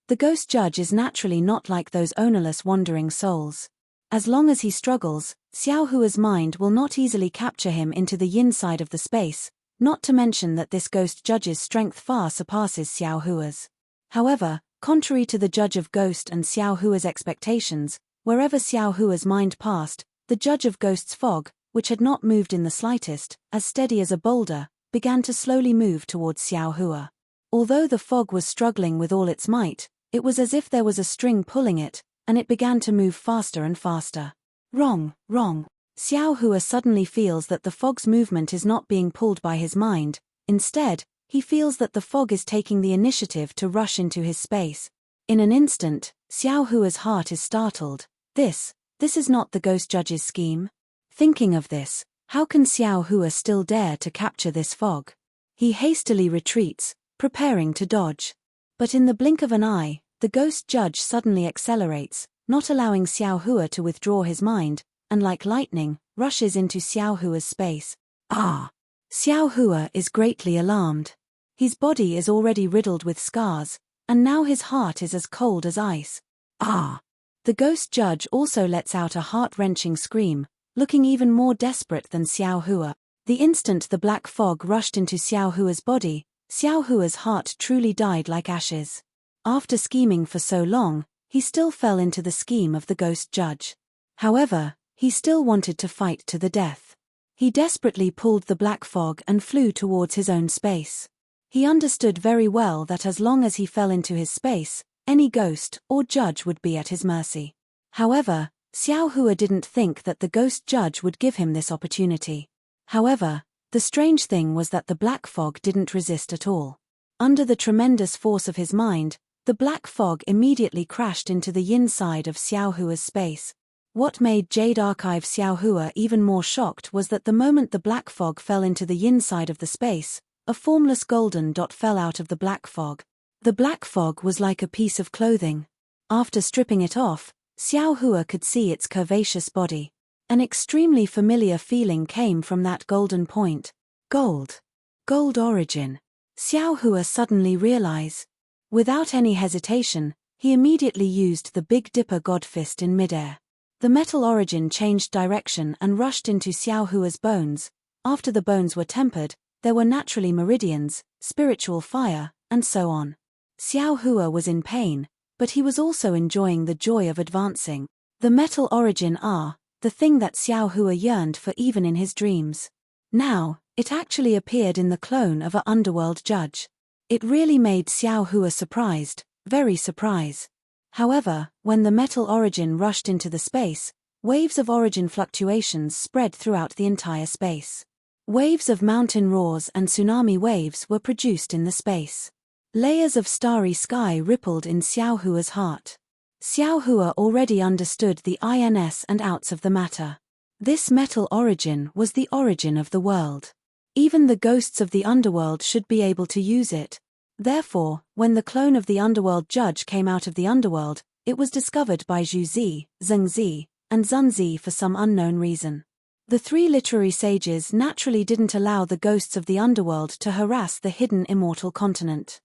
The ghost judge is naturally not like those ownerless wandering souls. As long as he struggles, Xiao Hua's mind will not easily capture him into the yin side of the space, not to mention that this ghost judge's strength far surpasses Xiao Hua's. However, contrary to the judge of ghost and Xiao Hua's expectations, wherever Xiao Hua's mind passed, the judge of ghost's fog, which had not moved in the slightest, as steady as a boulder, began to slowly move towards Xiao Hua. Although the fog was struggling with all its might, it was as if there was a string pulling it, and it began to move faster and faster. Wrong. Xiao Hua suddenly feels that the fog's movement is not being pulled by his mind, instead, he feels that the fog is taking the initiative to rush into his space. In an instant, Xiao Hua's heart is startled. This is not the ghost judge's scheme. Thinking of this, how can Xiao Hua still dare to capture this fog? He hastily retreats, preparing to dodge. But in the blink of an eye, the ghost judge suddenly accelerates, not allowing Xiao Hua to withdraw his mind, and like lightning, rushes into Xiao Hua's space. Ah! Xiao Hua is greatly alarmed. His body is already riddled with scars, and now his heart is as cold as ice. Ah! The ghost judge also lets out a heart-wrenching scream, looking even more desperate than Xiao Hua. The instant the black fog rushed into Xiao Hua's body, Xiao Hua's heart truly died like ashes. After scheming for so long, he still fell into the scheme of the ghost judge. However, he still wanted to fight to the death. He desperately pulled the black fog and flew towards his own space. He understood very well that as long as he fell into his space, any ghost or judge would be at his mercy. However, Xiao Hua didn't think that the ghost judge would give him this opportunity. However, the strange thing was that the black fog didn't resist at all. Under the tremendous force of his mind, the black fog immediately crashed into the yin side of Xiao Hua's space. What made Jade Archive Xiao Hua even more shocked was that the moment the black fog fell into the yin side of the space, a formless golden dot fell out of the black fog. The black fog was like a piece of clothing. After stripping it off, Xiao Hua could see its curvaceous body. An extremely familiar feeling came from that golden point. Gold origin. Xiao Hua suddenly realized. Without any hesitation, he immediately used the Big Dipper God Fist in midair. The metal origin changed direction and rushed into Xiao Hua's bones. After the bones were tempered, there were naturally meridians, spiritual fire, and so on. Xiao Hua was in pain, but he was also enjoying the joy of advancing. The metal origin the thing that Xiao Hua yearned for even in his dreams. Now, it actually appeared in the clone of an underworld judge. It really made Xiao Hua surprised, very surprised. However, when the metal origin rushed into the space, waves of origin fluctuations spread throughout the entire space. Waves of mountain roars and tsunami waves were produced in the space. Layers of starry sky rippled in Xiao Hua's heart. Xiao Hua already understood the ins and outs of the matter. This metal origin was the origin of the world. Even the ghosts of the underworld should be able to use it. Therefore, when the clone of the underworld judge came out of the underworld, it was discovered by Zhu Zi, Zheng Zi, and Zun Zi for some unknown reason. The three literary sages naturally didn't allow the ghosts of the underworld to harass the hidden immortal continent.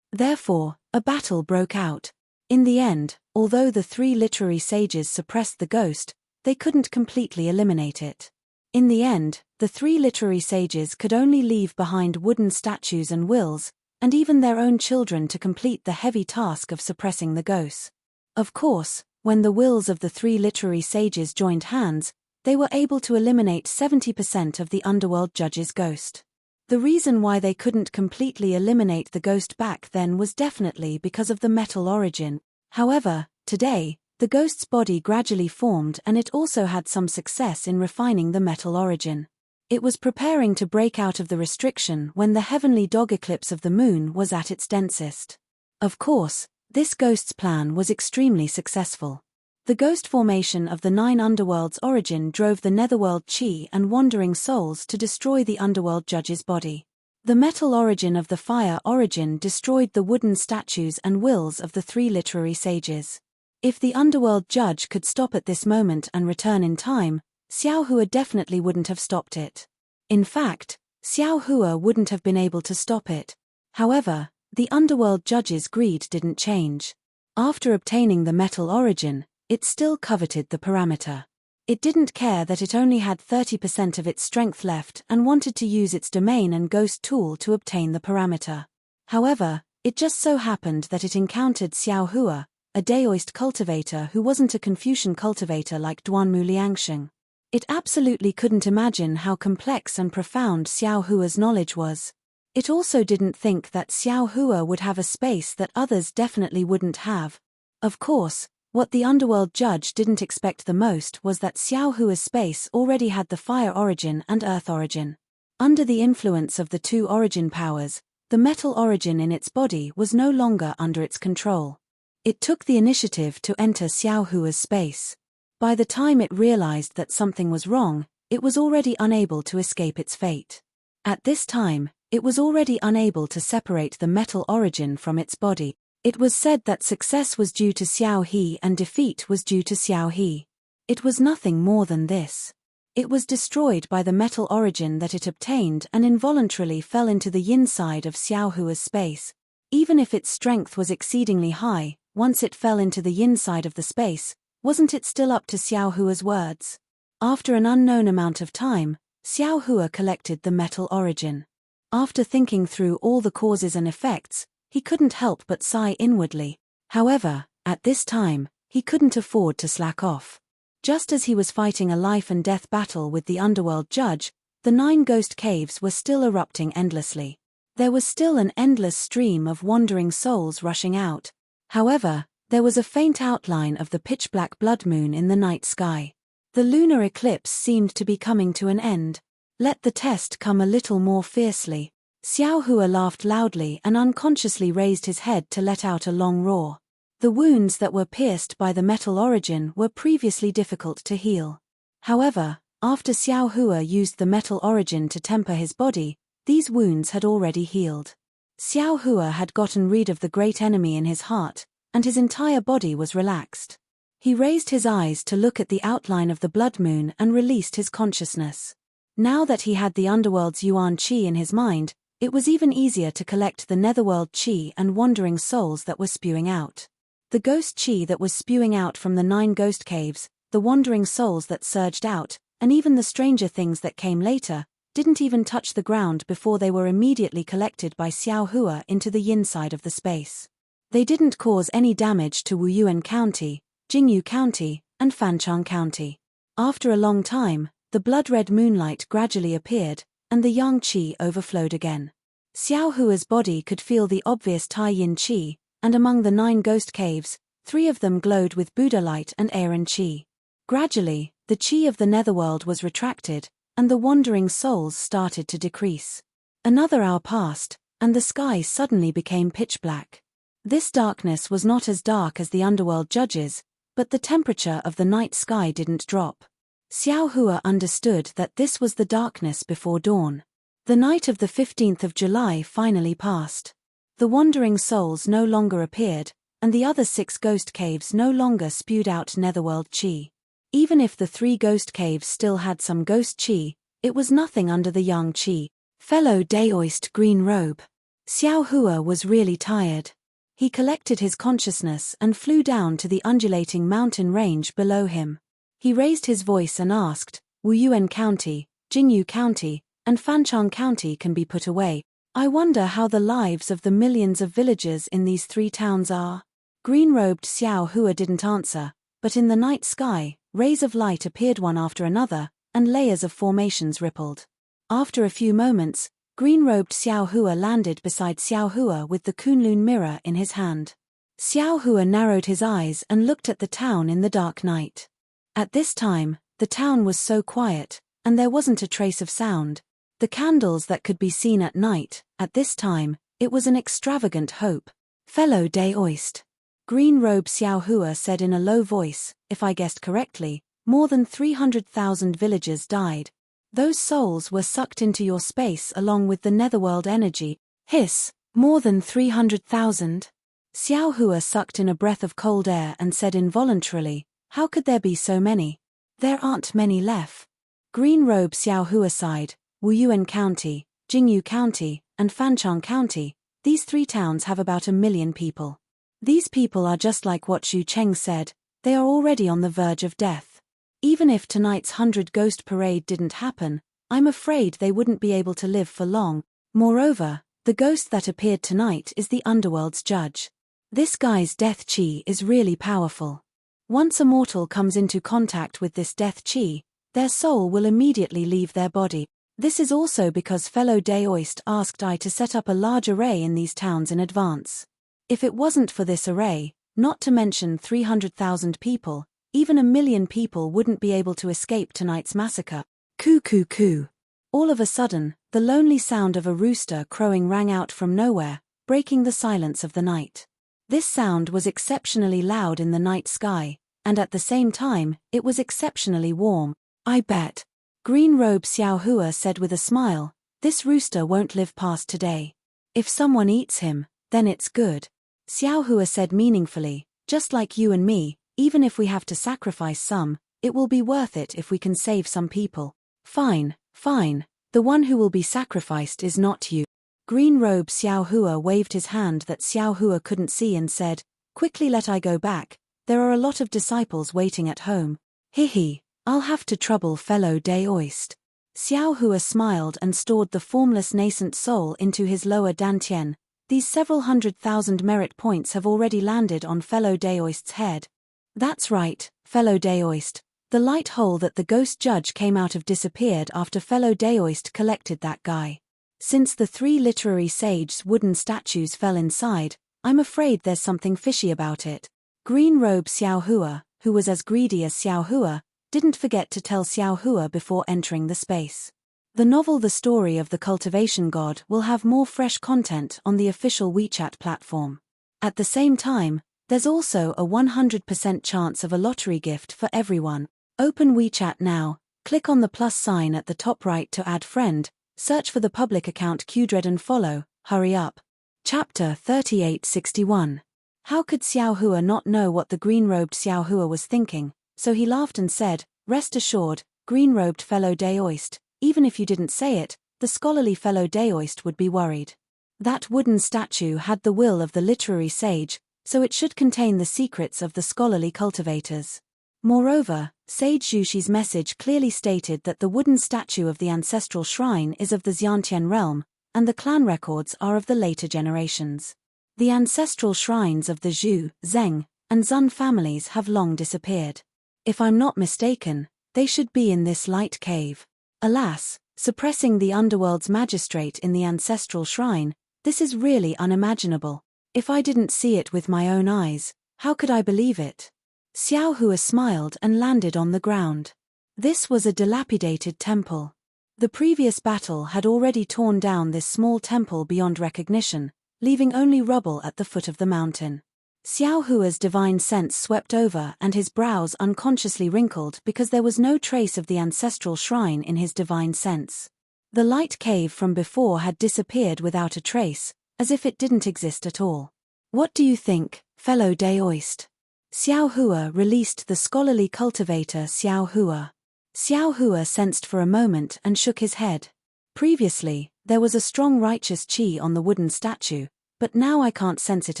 Therefore, a battle broke out. In the end, although the three literary sages suppressed the ghost, they couldn't completely eliminate it. In the end, the three literary sages could only leave behind wooden statues and wills, and even their own children to complete the heavy task of suppressing the ghosts. Of course, when the wills of the three literary sages joined hands, they were able to eliminate 70% of the underworld judge's ghost. The reason why they couldn't completely eliminate the ghost back then was definitely because of the metal origin. However, today, the ghost's body gradually formed and it also had some success in refining the metal origin. It was preparing to break out of the restriction when the heavenly dog eclipse of the moon was at its densest. Of course, this ghost's plan was extremely successful. The ghost formation of the 9 underworlds origin drove the netherworld chi and wandering souls to destroy the underworld judge's body. The metal origin of the fire origin destroyed the wooden statues and wills of the three literary sages. If the underworld judge could stop at this moment and return in time, Xiao Hua definitely wouldn't have stopped it. In fact, Xiao Hua wouldn't have been able to stop it. However, the underworld judge's greed didn't change. After obtaining the metal origin, it still coveted the parameter. It didn't care that it only had 30% of its strength left and wanted to use its domain and ghost tool to obtain the parameter. However, it just so happened that it encountered Xiao Hua, a Daoist cultivator who wasn't a Confucian cultivator like Duanmu Liangsheng. It absolutely couldn't imagine how complex and profound Xiao Hua's knowledge was. It also didn't think that Xiao Hua would have a space that others definitely wouldn't have. Of course, what the underworld judge didn't expect the most was that Xiao Hua's space already had the fire origin and earth origin. Under the influence of the two origin powers, the metal origin in its body was no longer under its control. It took the initiative to enter Xiao Hua's space. By the time it realized that something was wrong, it was already unable to escape its fate. At this time, it was already unable to separate the metal origin from its body. It was said that success was due to Xiao He and defeat was due to Xiao He. It was nothing more than this. It was destroyed by the metal origin that it obtained and involuntarily fell into the yin side of Xiao Hua's space. Even if its strength was exceedingly high, once it fell into the yin side of the space, wasn't it still up to Xiao Hua's words? After an unknown amount of time, Xiao Hua collected the metal origin. After thinking through all the causes and effects, he couldn't help but sigh inwardly. However, at this time, he couldn't afford to slack off. Just as he was fighting a life and death battle with the underworld judge, the 9 ghost caves were still erupting endlessly. There was still an endless stream of wandering souls rushing out. However, there was a faint outline of the pitch-black blood moon in the night sky. The lunar eclipse seemed to be coming to an end. Let the test come a little more fiercely. Xiao Hua laughed loudly and unconsciously raised his head to let out a long roar. The wounds that were pierced by the metal origin were previously difficult to heal. However, after Xiao Hua used the metal origin to temper his body, these wounds had already healed. Xiao Hua had gotten rid of the great enemy in his heart, and his entire body was relaxed. He raised his eyes to look at the outline of the blood moon and released his consciousness. Now that he had the underworld's Yuan Qi in his mind, it was even easier to collect the netherworld Qi and wandering souls that were spewing out. The ghost Qi that was spewing out from the 9 ghost caves, the wandering souls that surged out, and even the stranger things that came later, didn't even touch the ground before they were immediately collected by Xiao Hua into the yin side of the space. They didn't cause any damage to Wuyuan County, Jingyu County, and Fanchang County. After a long time, the blood-red moonlight gradually appeared, and the yang qi overflowed again. Xiao Hua's body could feel the obvious Tai-yin qi, and among the 9 ghost caves, 3 of them glowed with Buddha light and Aaron qi. Gradually, the qi of the netherworld was retracted, and the wandering souls started to decrease. Another hour passed, and the sky suddenly became pitch black. This darkness was not as dark as the underworld judges, but the temperature of the night sky didn't drop. Xiao Hua understood that this was the darkness before dawn. The night of the 15th of July finally passed. The wandering souls no longer appeared, and the other 6 ghost caves no longer spewed out netherworld chi. Even if the 3 ghost caves still had some ghost chi, it was nothing under the yang chi. Fellow Daoist Green Robe. Xiao Hua was really tired. He collected his consciousness and flew down to the undulating mountain range below him. He raised his voice and asked, Wuyuan County, Jingyu County, and Fanchang County can be put away. I wonder how the lives of the millions of villagers in these 3 towns are. Green-robed Xiao Hua didn't answer, but in the night sky, rays of light appeared one after another, and layers of formations rippled. After a few moments, green-robed Xiao Hua landed beside Xiao Hua with the Kunlun mirror in his hand. Xiao Hua narrowed his eyes and looked at the town in the dark night. At this time, the town was so quiet, and there wasn't a trace of sound. The candles that could be seen at night, at this time, it was an extravagant hope. Fellow Daoist. Green-robe Xiao Hua said in a low voice, if I guessed correctly, more than 300,000 villagers died. Those souls were sucked into your space along with the netherworld energy. Hiss, more than 300,000? Xiao Hua sucked in a breath of cold air and said involuntarily, how could there be so many? There aren't many left. Green-robe Xiao Hua sighed, Wuyuan County, Jingyu County, and Fanchang County, these 3 towns have about 1 million people. These people are just like what Xu Cheng said, they are already on the verge of death. Even if tonight's 100 Ghost Parade didn't happen, I'm afraid they wouldn't be able to live for long. Moreover, the ghost that appeared tonight is the underworld's judge. This guy's death chi is really powerful. Once a mortal comes into contact with this death chi, their soul will immediately leave their body. This is also because fellow Daoist asked I to set up a large array in these towns in advance. If it wasn't for this array, not to mention 300,000 people, even 1 million people wouldn't be able to escape tonight's massacre. Coo coo coo. All of a sudden, the lonely sound of a rooster crowing rang out from nowhere, breaking the silence of the night. This sound was exceptionally loud in the night sky, and at the same time, it was exceptionally warm. I bet. Green-robe Xiao Hua said with a smile, this rooster won't live past today. If someone eats him, then it's good. Xiao Hua said meaningfully, just like you and me, even if we have to sacrifice some, it will be worth it if we can save some people. Fine, fine, the one who will be sacrificed is not you. Green-robe Xiao Hua waved his hand that Xiao Hua couldn't see and said, quickly let I go back, there are a lot of disciples waiting at home. Hihi, I'll have to trouble fellow Daoist. Xiao Hua smiled and stored the formless nascent soul into his lower dantian. These several 100,000 merit points have already landed on fellow Daoist's head. That's right, fellow Daoist. The light hole that the ghost judge came out of disappeared after fellow Daoist collected that guy. Since the 3 literary sages' wooden statues fell inside, I'm afraid there's something fishy about it. Green-robe Xiao Hua, who was as greedy as Xiao Hua, didn't forget to tell Xiao Hua before entering the space. The novel The Story of the Cultivation God will have more fresh content on the official WeChat platform. At the same time, there's also a 100% chance of a lottery gift for everyone. Open WeChat now, click on the plus sign at the top right to add friend, search for the public account Qdred and follow, hurry up. Chapter 3861. How could Xiao Hua not know what the green-robed Xiao Hua was thinking, so he laughed and said, rest assured, green-robed fellow Daoist, even if you didn't say it, the scholarly fellow Daoist would be worried. That wooden statue had the will of the literary sage, so it should contain the secrets of the scholarly cultivators. Moreover, Sage Zhuxi's message clearly stated that the wooden statue of the ancestral shrine is of the Xiantian realm, and the clan records are of the later generations. The ancestral shrines of the Zhu, Zheng, and Zun families have long disappeared. If I'm not mistaken, they should be in this light cave. Alas, suppressing the underworld's magistrate in the ancestral shrine, this is really unimaginable. If I didn't see it with my own eyes, how could I believe it? Xiao Hua smiled and landed on the ground. This was a dilapidated temple. The previous battle had already torn down this small temple beyond recognition, leaving only rubble at the foot of the mountain. Xiao Hua's divine sense swept over and his brows unconsciously wrinkled because there was no trace of the ancestral shrine in his divine sense. The light cave from before had disappeared without a trace, as if it didn't exist at all. What do you think, fellow Daoist? Xiao Hua released the scholarly cultivator Xiao Hua. Xiao Hua sensed for a moment and shook his head. Previously, there was a strong righteous qi on the wooden statue, but now I can't sense it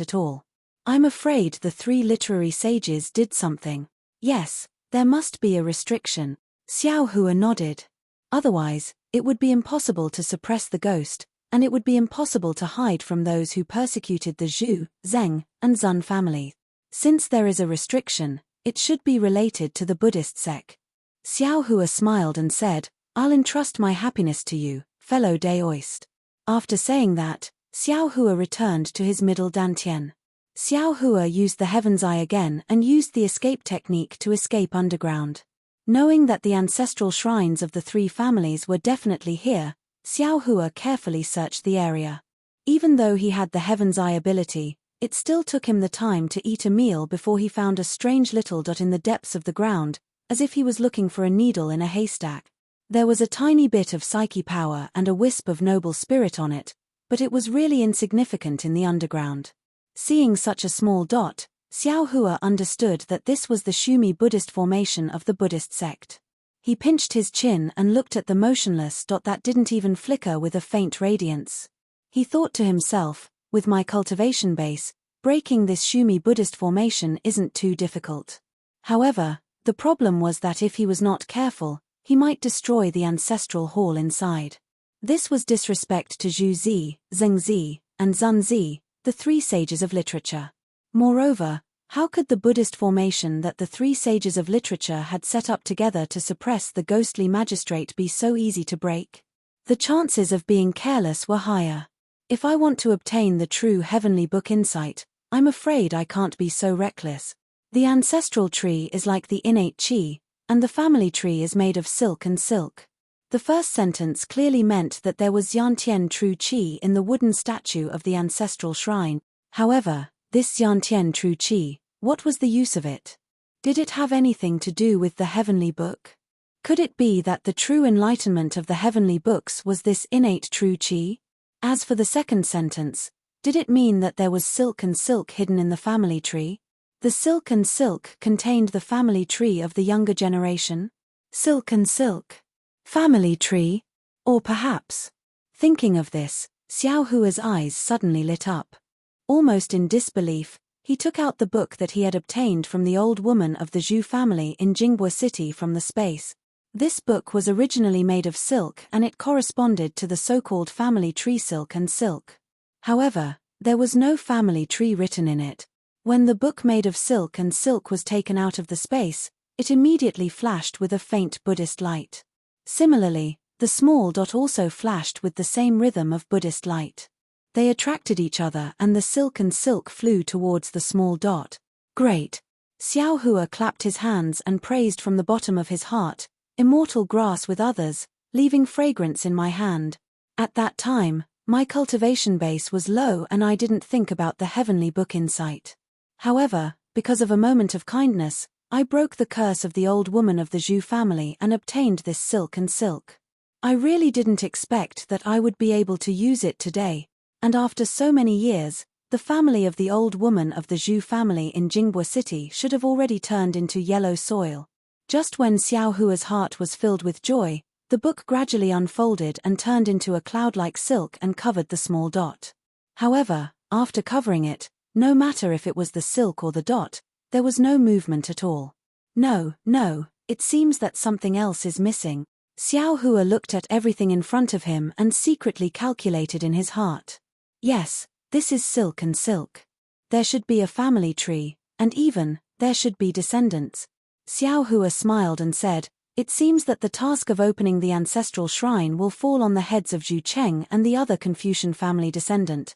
at all. I'm afraid the 3 literary sages did something. Yes, there must be a restriction. Xiao Hua nodded. Otherwise, it would be impossible to suppress the ghost, and it would be impossible to hide from those who persecuted the Zhu, Zheng, and Zun family. Since there is a restriction, it should be related to the Buddhist sect. Xiao Hua smiled and said, I'll entrust my happiness to you, fellow Daoist. After saying that, Xiao Hua returned to his middle dantian. Xiao Hua used the Heaven's Eye again and used the escape technique to escape underground. Knowing that the ancestral shrines of the 3 families were definitely here, Xiao Hua carefully searched the area. Even though he had the Heaven's Eye ability, it still took him the time to eat a meal before he found a strange little dot in the depths of the ground, as if he was looking for a needle in a haystack. There was a tiny bit of psyche power and a wisp of noble spirit on it, but it was really insignificant in the underground. Seeing such a small dot, Xiao Hua understood that this was the Shumi Buddhist formation of the Buddhist sect. He pinched his chin and looked at the motionless dot that didn't even flicker with a faint radiance. He thought to himself, with my cultivation base, breaking this Shumi Buddhist formation isn't too difficult. However, the problem was that if he was not careful, he might destroy the ancestral hall inside. This was disrespect to Zhu Zi, Zheng Zi, and Zun Zi, the 3 sages of literature. Moreover, how could the Buddhist formation that the 3 sages of literature had set up together to suppress the ghostly magistrate be so easy to break? The chances of being careless were higher. If I want to obtain the true heavenly book insight, I'm afraid I can't be so reckless. The ancestral tree is like the innate qi, and the family tree is made of silk and silk. The first sentence clearly meant that there was Yantian true qi in the wooden statue of the ancestral shrine. However, this Yantian true qi, what was the use of it? Did it have anything to do with the heavenly book? Could it be that the true enlightenment of the heavenly books was this innate true qi? As for the second sentence, did it mean that there was silk and silk hidden in the family tree? The silk and silk contained the family tree of the younger generation? Silk and silk. Family tree? Or perhaps. Thinking of this, Xiao Hua's eyes suddenly lit up. Almost in disbelief, he took out the book that he had obtained from the old woman of the Zhu family in Jinghua City from the space. This book was originally made of silk and it corresponded to the so-called family tree silk and silk. However, there was no family tree written in it. When the book made of silk and silk was taken out of the space, it immediately flashed with a faint Buddhist light. Similarly, the small dot also flashed with the same rhythm of Buddhist light. They attracted each other and the silk and silk flew towards the small dot. Great! Xiao Hua clapped his hands and praised from the bottom of his heart, immortal grass with others, leaving fragrance in my hand. At that time, my cultivation base was low and I didn't think about the heavenly book insight. However, because of a moment of kindness, I broke the curse of the old woman of the Zhu family and obtained this silk and silk. I really didn't expect that I would be able to use it today, and after so many years, the family of the old woman of the Zhu family in Jinghua City should have already turned into yellow soil. Just when Xiao Hua's heart was filled with joy, the book gradually unfolded and turned into a cloud-like silk and covered the small dot. However, after covering it, no matter if it was the silk or the dot, there was no movement at all. No, it seems that something else is missing. Xiao Hua looked at everything in front of him and secretly calculated in his heart. Yes, this is silk and silk. There should be a family tree, and even, there should be descendants. Xiao Hua smiled and said, it seems that the task of opening the ancestral shrine will fall on the heads of Zhu Cheng and the other Confucian family descendant.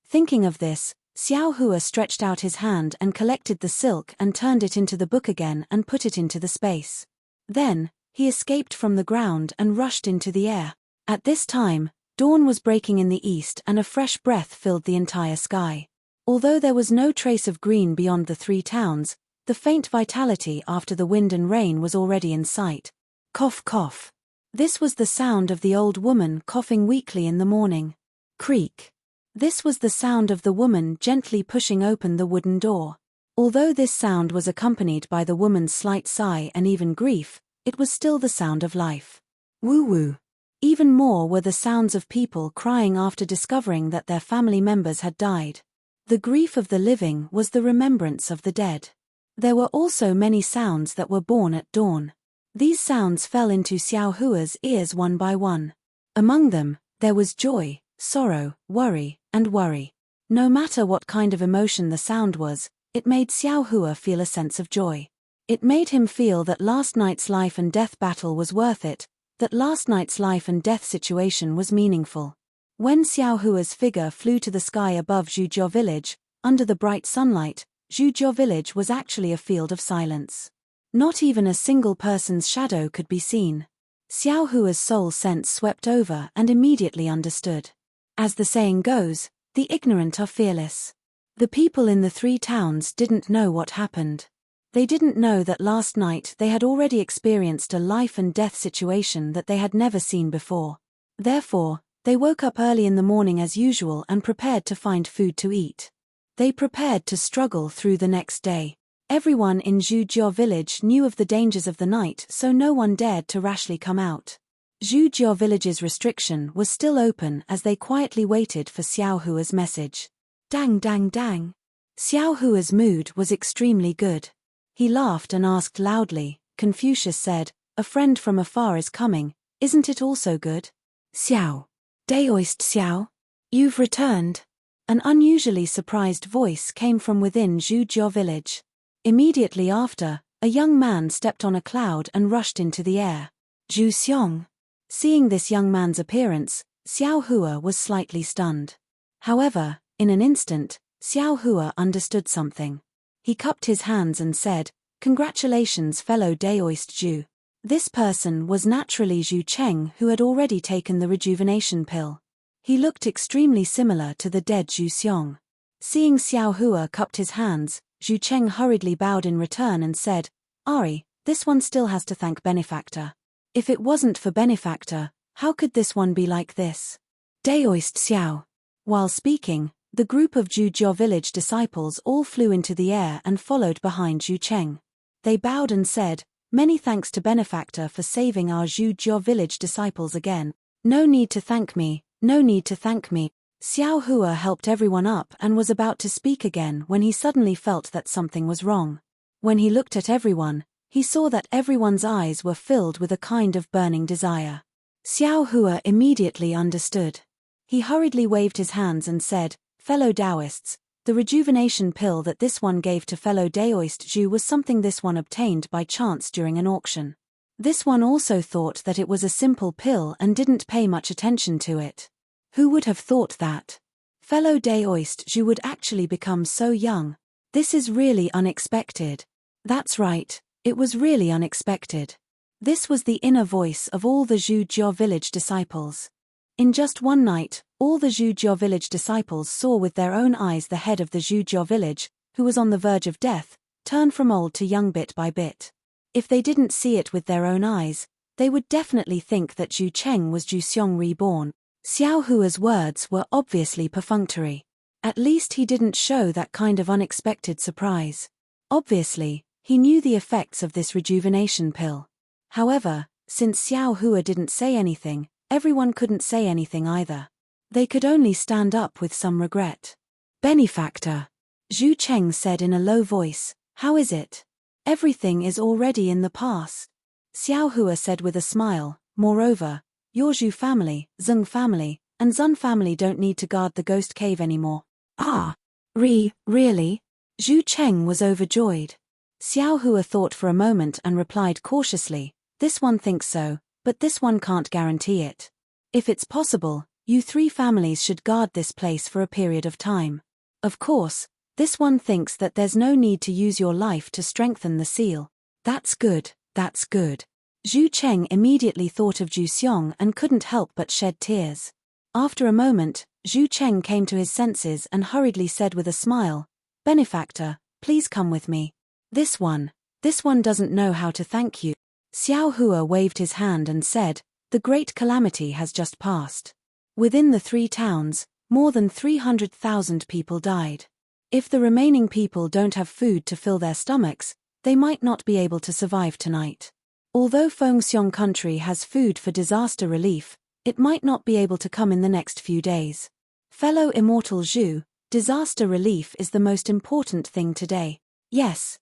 Thinking of this, Xiao Hua stretched out his hand and collected the silk and turned it into the book again and put it into the space. Then, he escaped from the ground and rushed into the air. At this time, dawn was breaking in the east and a fresh breath filled the entire sky. Although there was no trace of green beyond the 3 towns, the faint vitality after the wind and rain was already in sight. Cough, cough. This was the sound of the old woman coughing weakly in the morning. Creak. This was the sound of the woman gently pushing open the wooden door. Although this sound was accompanied by the woman's slight sigh and even grief, it was still the sound of life. Woo-woo. Even more were the sounds of people crying after discovering that their family members had died. The grief of the living was the remembrance of the dead. There were also many sounds that were born at dawn. These sounds fell into Xiao Hua's ears one by one. Among them, there was joy, sorrow, worry, and worry. No matter what kind of emotion the sound was, it made Xiao Hua feel a sense of joy. It made him feel that last night's life and death battle was worth it, that last night's life and death situation was meaningful. When Xiao Hua's figure flew to the sky above Zhujiao village, under the bright sunlight, Zhujiao village was actually a field of silence. Not even a single person's shadow could be seen. Xiao Hua's soul sense swept over and immediately understood. As the saying goes, the ignorant are fearless. The people in the 3 towns didn't know what happened. They didn't know that last night they had already experienced a life and death situation that they had never seen before. Therefore, they woke up early in the morning as usual and prepared to find food to eat. They prepared to struggle through the next day. Everyone in Zhujiao village knew of the dangers of the night, so no one dared to rashly come out. Zhujiao village's restriction was still open as they quietly waited for Xiao Hua's message. Dang dang dang. Xiao Hua's mood was extremely good. He laughed and asked loudly. Confucius said, "A friend from afar is coming, isn't it also good?" Xiao. Daoist Xiao? You've returned. An unusually surprised voice came from within Zhujiao village. Immediately after, a young man stepped on a cloud and rushed into the air. Zhu Xiong. Seeing this young man's appearance, Xiao Hua was slightly stunned. However, in an instant, Xiao Hua understood something. He cupped his hands and said, "Congratulations, fellow Daoist Zhu." This person was naturally Zhu Cheng, who had already taken the rejuvenation pill. He looked extremely similar to the dead Zhu Xiong. Seeing Xiao Hua cupped his hands, Zhu Cheng hurriedly bowed in return and said, "Ari, this one still has to thank Benefactor. If it wasn't for Benefactor, how could this one be like this?" Daoist Xiao. While speaking, the group of Zhujiao village disciples all flew into the air and followed behind Zhu Cheng. They bowed and said, "Many thanks to Benefactor for saving our Zhujiao village disciples again. No need to thank me, no need to thank me." Xiao Hua helped everyone up and was about to speak again when he suddenly felt that something was wrong. When he looked at everyone, he saw that everyone's eyes were filled with a kind of burning desire. Xiao Hua immediately understood. He hurriedly waved his hands and said, "Fellow Taoists, the rejuvenation pill that this one gave to fellow Daoist Zhu was something this one obtained by chance during an auction. This one also thought that it was a simple pill and didn't pay much attention to it. Who would have thought that? Fellow Daoist Zhu would actually become so young. This is really unexpected." That's right, it was really unexpected. This was the inner voice of all the Zhujiao village disciples. In just one night, all the Zhujiao village disciples saw with their own eyes the head of the Zhujiao village, who was on the verge of death, turn from old to young bit by bit. If they didn't see it with their own eyes, they would definitely think that Zhu Cheng was Zhu Xiong reborn. Xiao Hua's words were obviously perfunctory. At least he didn't show that kind of unexpected surprise. Obviously, he knew the effects of this rejuvenation pill. However, since Xiao Hua didn't say anything, everyone couldn't say anything either. They could only stand up with some regret. "Benefactor," Zhu Cheng said in a low voice, "how is it? Everything is already in the past." Xiao Hua said with a smile, "Moreover, your Zhu family, Zeng family, and Zun family don't need to guard the ghost cave anymore." "Ah, really?" Zhu Cheng was overjoyed. Xiao Hua thought for a moment and replied cautiously, "This one thinks so, but this one can't guarantee it. If it's possible, you 3 families should guard this place for a period of time. Of course, this one thinks that there's no need to use your life to strengthen the seal." That's good, that's good." Zhu Cheng immediately thought of Zhu Xiong and couldn't help but shed tears. After a moment, Zhu Cheng came to his senses and hurriedly said with a smile, "Benefactor, please come with me. This one doesn't know how to thank you." Xiao Hua waved his hand and said, "The great calamity has just passed. Within the 3 towns, more than 300,000 people died. If the remaining people don't have food to fill their stomachs, they might not be able to survive tonight. Although Fengxiong country has food for disaster relief, it might not be able to come in the next few days. Fellow immortal Zhu, disaster relief is the most important thing today." Yes,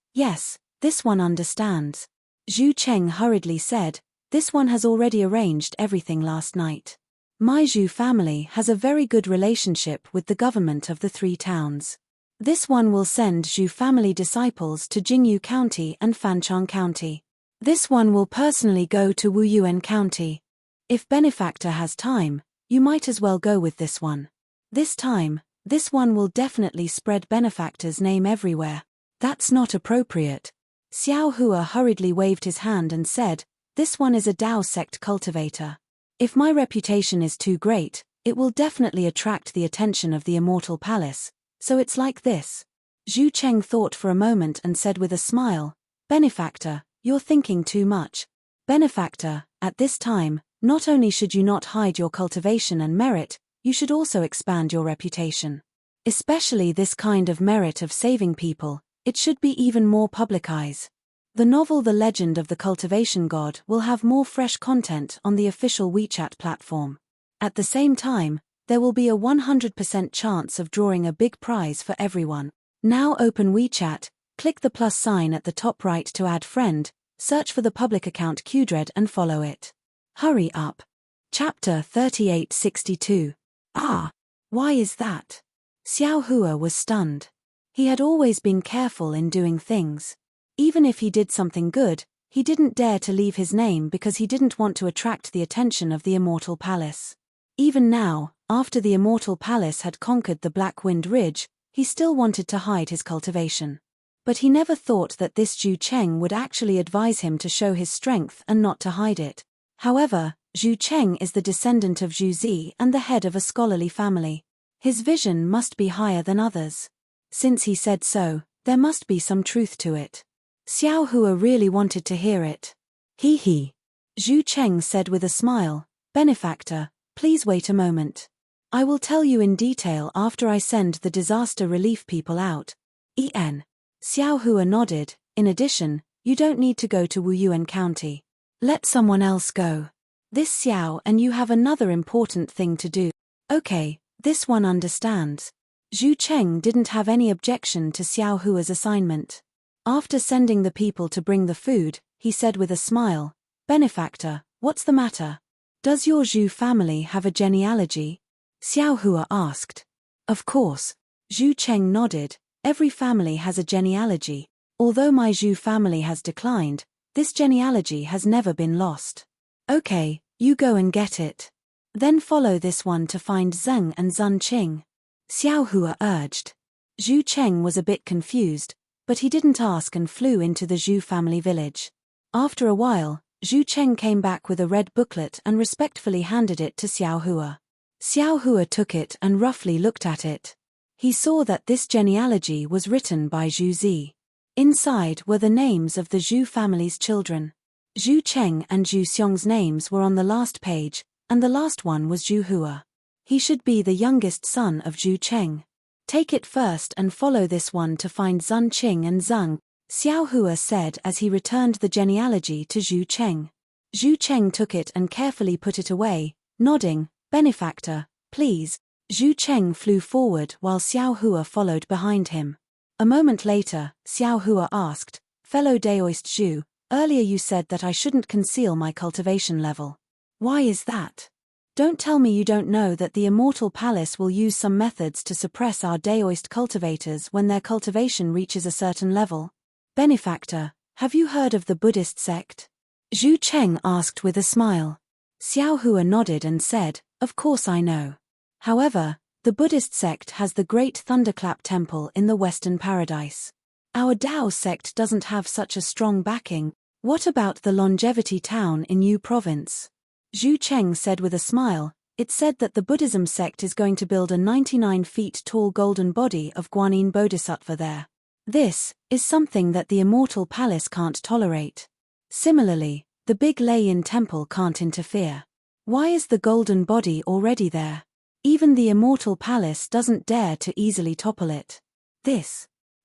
this one understands." Zhu Cheng hurriedly said, "This one has already arranged everything last night. My Zhu family has a very good relationship with the government of the 3 towns. This one will send Zhu family disciples to Jingyu County and Fanchang County. This one will personally go to Wuyuan County. If Benefactor has time, you might as well go with this one. This time, this one will definitely spread Benefactor's name everywhere." "That's not appropriate." Xiao Hua hurriedly waved his hand and said, "This one is a Dao sect cultivator. If my reputation is too great, it will definitely attract the attention of the Immortal Palace, so it's like this." Zhu Cheng thought for a moment and said with a smile, "Benefactor, you're thinking too much. Benefactor, at this time, not only should you not hide your cultivation and merit, you should also expand your reputation. Especially this kind of merit of saving people, it should be even more publicized. The novel The Legend of the Cultivation God will have more fresh content on the official WeChat platform. At the same time, there will be a 100% chance of drawing a big prize for everyone. Now open WeChat, click the plus sign at the top right to add friend, search for the public account Qdred and follow it. Hurry up." Chapter 3862. "Ah, why is that?" Xiao Hua was stunned. He had always been careful in doing things. Even if he did something good, he didn't dare to leave his name because he didn't want to attract the attention of the Immortal Palace. Even now, after the Immortal Palace had conquered the Black Wind Ridge, he still wanted to hide his cultivation. But he never thought that this Zhu Cheng would actually advise him to show his strength and not to hide it. However, Zhu Cheng is the descendant of Zhu Zi and the head of a scholarly family. His vision must be higher than others. Since he said so, there must be some truth to it. Xiao Hua really wanted to hear it. He. Zhu Cheng said with a smile, "Benefactor, please wait a moment. I will tell you in detail after I send the disaster relief people out." Xiao Hua nodded. "In addition, you don't need to go to Wuyuan County. Let someone else go. This Xiao and you have another important thing to do." "Okay, this one understands." Zhu Cheng didn't have any objection to Xiao Hua's assignment. After sending the people to bring the food, he said with a smile, "Benefactor, what's the matter? Does your Zhu family have a genealogy?" Xiao Hua asked. "Of course." Zhu Cheng nodded. "Every family has a genealogy. Although my Zhu family has declined, this genealogy has never been lost." "Okay, you go and get it. Then follow this one to find Zheng and Zun Qing," Xiao Hua urged. Zhu Cheng was a bit confused, but he didn't ask and flew into the Zhu family village. After a while, Zhu Cheng came back with a red booklet and respectfully handed it to Xiao Hua. Xiao Hua took it and roughly looked at it. He saw that this genealogy was written by Zhu Zi. Inside were the names of the Zhu family's children. Zhu Cheng and Zhu Xiong's names were on the last page, and the last one was Zhu Hua. He should be the youngest son of Zhu Cheng. "Take it first and follow this one to find Zun Qing and Zheng," Xiao Hua said as he returned the genealogy to Zhu Cheng. Zhu Cheng took it and carefully put it away, nodding, "Benefactor, please." Zhu Cheng flew forward while Xiao Hua followed behind him. A moment later, Xiao Hua asked, "Fellow Daoist Zhu, earlier you said that I shouldn't conceal my cultivation level. Why is that? Don't tell me you don't know that the Immortal Palace will use some methods to suppress our Daoist cultivators when their cultivation reaches a certain level." "Benefactor, have you heard of the Buddhist sect?" Zhu Cheng asked with a smile. Xiao Hua nodded and said, "Of course I know. However, the Buddhist sect has the Great Thunderclap Temple in the Western Paradise. Our Dao sect doesn't have such a strong backing. What about the Longevity Town in Yu Province?" Zhu Cheng said with a smile, It said that the Buddhism sect is going to build a 99 feet tall golden body of Guanyin Bodhisattva there. This is something that the Immortal Palace can't tolerate. Similarly, the big Lei-Yin temple can't interfere. Why is the golden body already there? Even the Immortal Palace doesn't dare to easily topple it.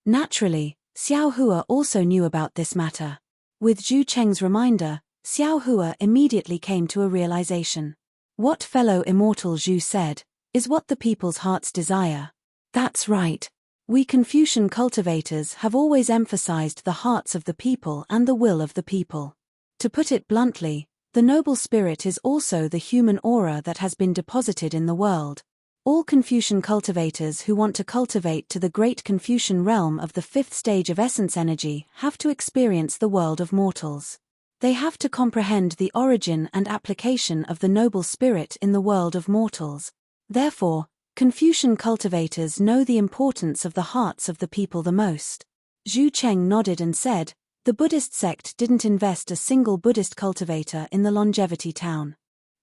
Naturally, Xiao Hua also knew about this matter. With Zhu Cheng's reminder, Xiao Hua immediately came to a realization. What fellow immortal Zhu said, is what the people's hearts desire. That's right. We Confucian cultivators have always emphasized the hearts of the people and the will of the people. To put it bluntly, the noble spirit is also the human aura that has been deposited in the world. All Confucian cultivators who want to cultivate to the great Confucian realm of the fifth stage of essence energy have to experience the world of mortals. They have to comprehend the origin and application of the noble spirit in the world of mortals. Therefore, Confucian cultivators know the importance of the hearts of the people the most. Zhu Cheng nodded and said, the Buddhist sect didn't invest a single Buddhist cultivator in the longevity town.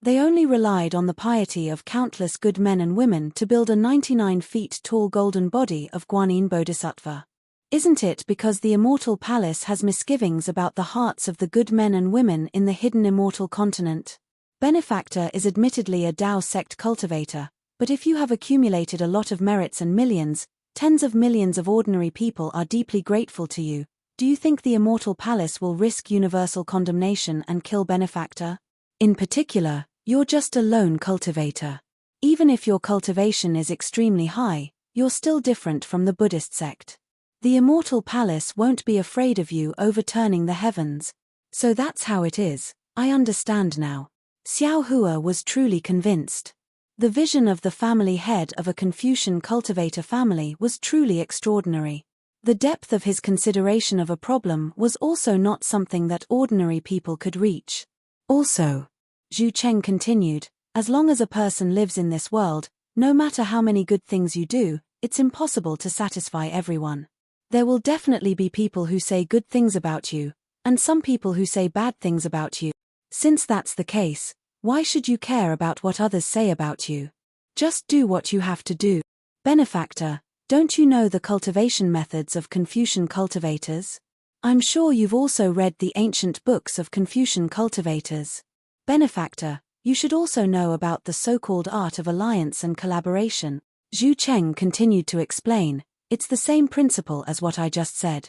They only relied on the piety of countless good men and women to build a 99 feet tall golden body of Guanyin Bodhisattva. Isn't it because the Immortal Palace has misgivings about the hearts of the good men and women in the hidden immortal continent? Benefactor is admittedly a Tao sect cultivator, but if you have accumulated a lot of merits and millions, tens of millions of ordinary people are deeply grateful to you, do you think the Immortal Palace will risk universal condemnation and kill Benefactor? In particular, you're just a lone cultivator. Even if your cultivation is extremely high, you're still different from the Buddhist sect. The Immortal Palace won't be afraid of you overturning the heavens. So that's how it is, I understand now. Xiao Hua was truly convinced. The vision of the family head of a Confucian cultivator family was truly extraordinary. The depth of his consideration of a problem was also not something that ordinary people could reach. Also, Zhu Cheng continued, as long as a person lives in this world, no matter how many good things you do, it's impossible to satisfy everyone. There will definitely be people who say good things about you, and some people who say bad things about you. Since that's the case, why should you care about what others say about you? Just do what you have to do. Benefactor, don't you know the cultivation methods of Confucian cultivators? I'm sure you've also read the ancient books of Confucian cultivators. Benefactor, you should also know about the so-called art of alliance and collaboration. Zhu Cheng continued to explain, it's the same principle as what I just said.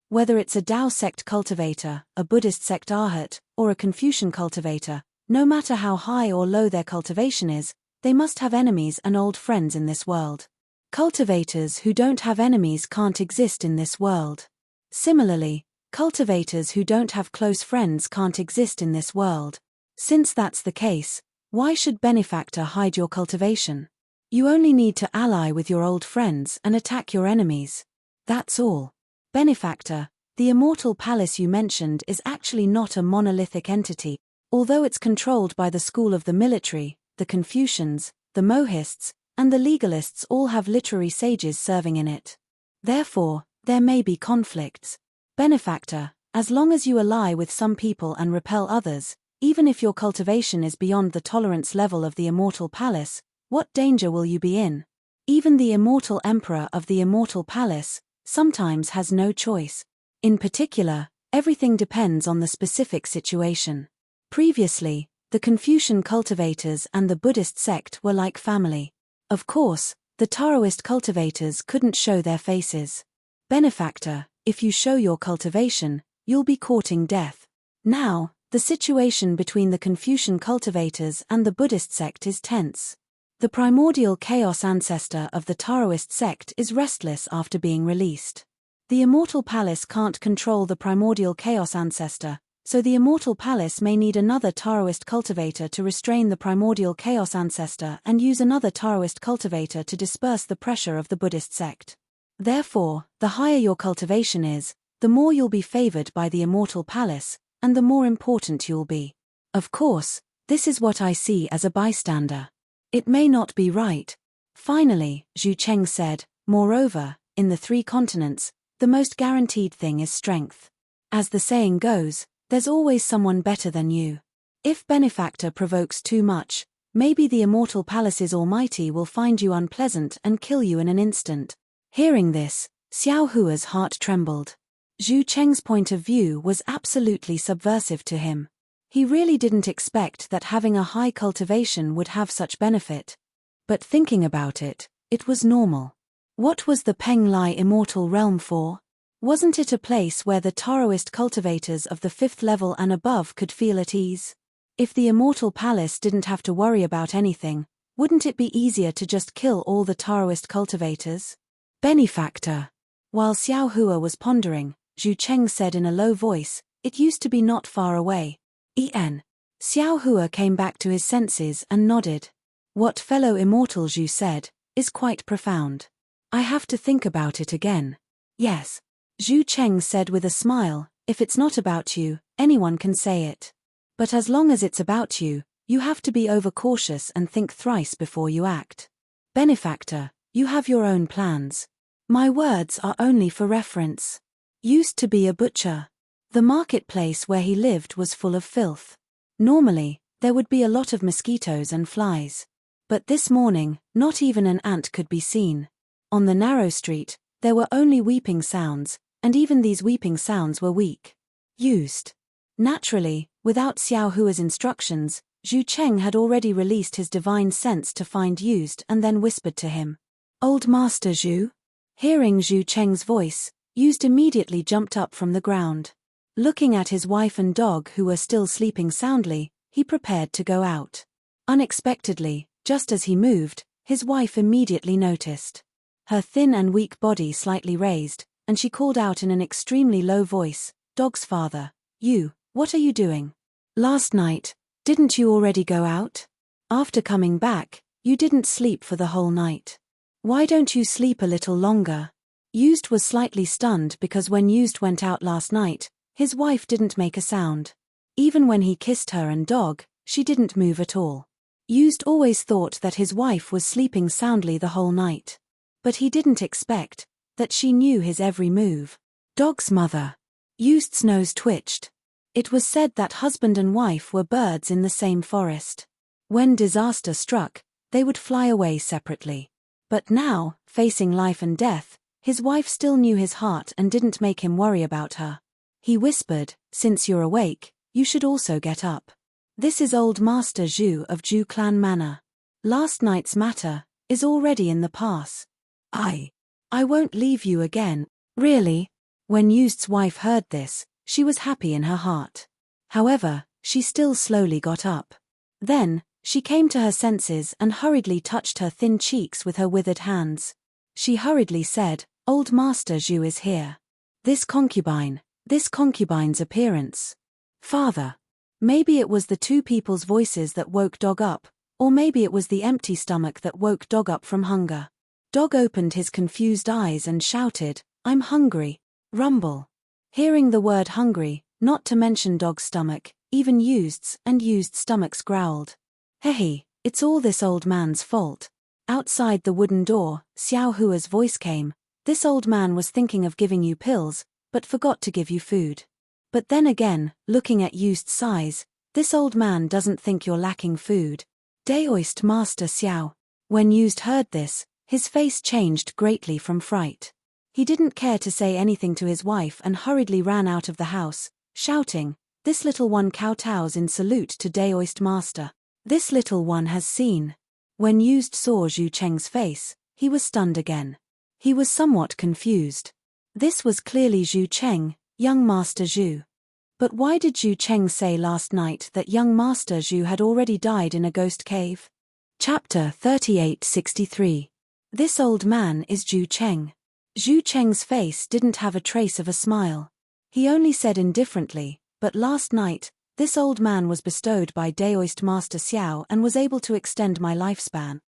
Whether it's a Tao sect cultivator, a Buddhist sect arhat, or a Confucian cultivator, no matter how high or low their cultivation is, they must have enemies and old friends in this world. Cultivators who don't have enemies can't exist in this world. Similarly, cultivators who don't have close friends can't exist in this world. Since that's the case, why should Benefactor hide your cultivation? You only need to ally with your old friends and attack your enemies. That's all. Benefactor, the Immortal Palace you mentioned is actually not a monolithic entity, although it's controlled by the school of the military, the Confucians, the Mohists, and the legalists all have literary sages serving in it. Therefore, there may be conflicts. Benefactor, as long as you ally with some people and repel others, even if your cultivation is beyond the tolerance level of the Immortal Palace, what danger will you be in? Even the immortal emperor of the Immortal Palace sometimes has no choice. In particular, everything depends on the specific situation. Previously, the Confucian cultivators and the Buddhist sect were like family. Of course, the Taoist cultivators couldn't show their faces. Benefactor, if you show your cultivation, you'll be courting death. Now, the situation between the Confucian cultivators and the Buddhist sect is tense. The primordial chaos ancestor of the Taoist sect is restless after being released. The Immortal Palace can't control the primordial chaos ancestor, so the Immortal Palace may need another Taoist cultivator to restrain the primordial chaos ancestor and use another Taoist cultivator to disperse the pressure of the Buddhist sect. Therefore, the higher your cultivation is, the more you'll be favored by the Immortal Palace, and the more important you'll be. Of course, this is what I see as a bystander. It may not be right. Finally, Zhu Cheng said, moreover, in the 3 continents, the most guaranteed thing is strength. As the saying goes, there's always someone better than you. If Benefactor provokes too much, Maybe the immortal palace's almighty will find you unpleasant and kill you in an instant. Hearing this, Xiao Hua's heart trembled. Zhu Cheng's point of view was absolutely subversive to him. He really didn't expect that having a high cultivation would have such benefit. But thinking about it, it was normal. What was the Penglai immortal realm for? Wasn't it a place where the Taoist cultivators of the 5th level and above could feel at ease? If the immortal palace didn't have to worry about anything, wouldn't it be easier to just kill all the Taoist cultivators? Benefactor. While Xiao Hua was pondering, Zhu Cheng said in a low voice, "It used to be not far away." Xiao Hua came back to his senses and nodded. What fellow immortal Zhu said is quite profound. I have to think about it again. Yes. Zhu Cheng said with a smile, if it's not about you, anyone can say it. But as long as it's about you, you have to be overcautious and think thrice before you act. Benefactor, you have your own plans. My words are only for reference. Used to be a butcher. The marketplace where he lived was full of filth. Normally, there would be a lot of mosquitoes and flies. But this morning, not even an ant could be seen. On the narrow street, there were only weeping sounds, and even these weeping sounds were weak. Used. Naturally, without Xiao Hua's instructions, Zhu Cheng had already released his divine sense to find Used and then whispered to him. Old Master Zhu? Hearing Zhu Cheng's voice, Used immediately jumped up from the ground. Looking at his wife and dog who were still sleeping soundly, he prepared to go out. Unexpectedly, just as he moved, his wife immediately noticed. Her thin and weak body slightly raised, and she called out in an extremely low voice, "Dog's father, what are you doing? Last night, didn't you already go out? After coming back, you didn't sleep for the whole night. Why don't you sleep a little longer?" Used was slightly stunned because when Used went out last night, his wife didn't make a sound. Even when he kissed her and dog, she didn't move at all. Used always thought that his wife was sleeping soundly the whole night. But he didn't expect that she knew his every move. Dog's mother. Used's nose twitched. It was said that husband and wife were birds in the same forest. When disaster struck, they would fly away separately. But now, facing life and death, his wife still knew his heart and didn't make him worry about her. He whispered, "Since you're awake, you should also get up. This is old Master Zhu of Zhu Clan Manor. Last night's matter is already in the past. I won't leave you again." Really? When Used's wife heard this, she was happy in her heart. However, she still slowly got up. Then, she came to her senses and hurriedly touched her thin cheeks with her withered hands. She hurriedly said, "Old Master Zhu is here. This concubine's appearance. Father." Maybe it was the two people's voices that woke Dog up, or maybe it was the empty stomach that woke Dog up from hunger. Dog opened his confused eyes and shouted, "I'm hungry." Rumble. Hearing the word hungry, not to mention Dog's stomach, even Used's stomachs growled. "Hey, it's all this old man's fault." Outside the wooden door, Xiao Hua's voice came, "This old man was thinking of giving you pills, but forgot to give you food. But then again, looking at Used's size, this old man doesn't think you're lacking food." Daoist Master Xiao. When Used heard this, his face changed greatly from fright. He didn't care to say anything to his wife and hurriedly ran out of the house, shouting, "This little one kowtows in salute to Daoist Master. This little one has seen." When Used saw Zhu Cheng's face, he was stunned again. He was somewhat confused. This was clearly Zhu Cheng, young Master Zhu. But why did Zhu Cheng say last night that young Master Zhu had already died in a ghost cave? Chapter 3863. This old man is Zhu Cheng. Zhu Cheng's face didn't have a trace of a smile. He only said indifferently, "But last night, this old man was bestowed by Daoist Master Xiao and was able to extend my lifespan."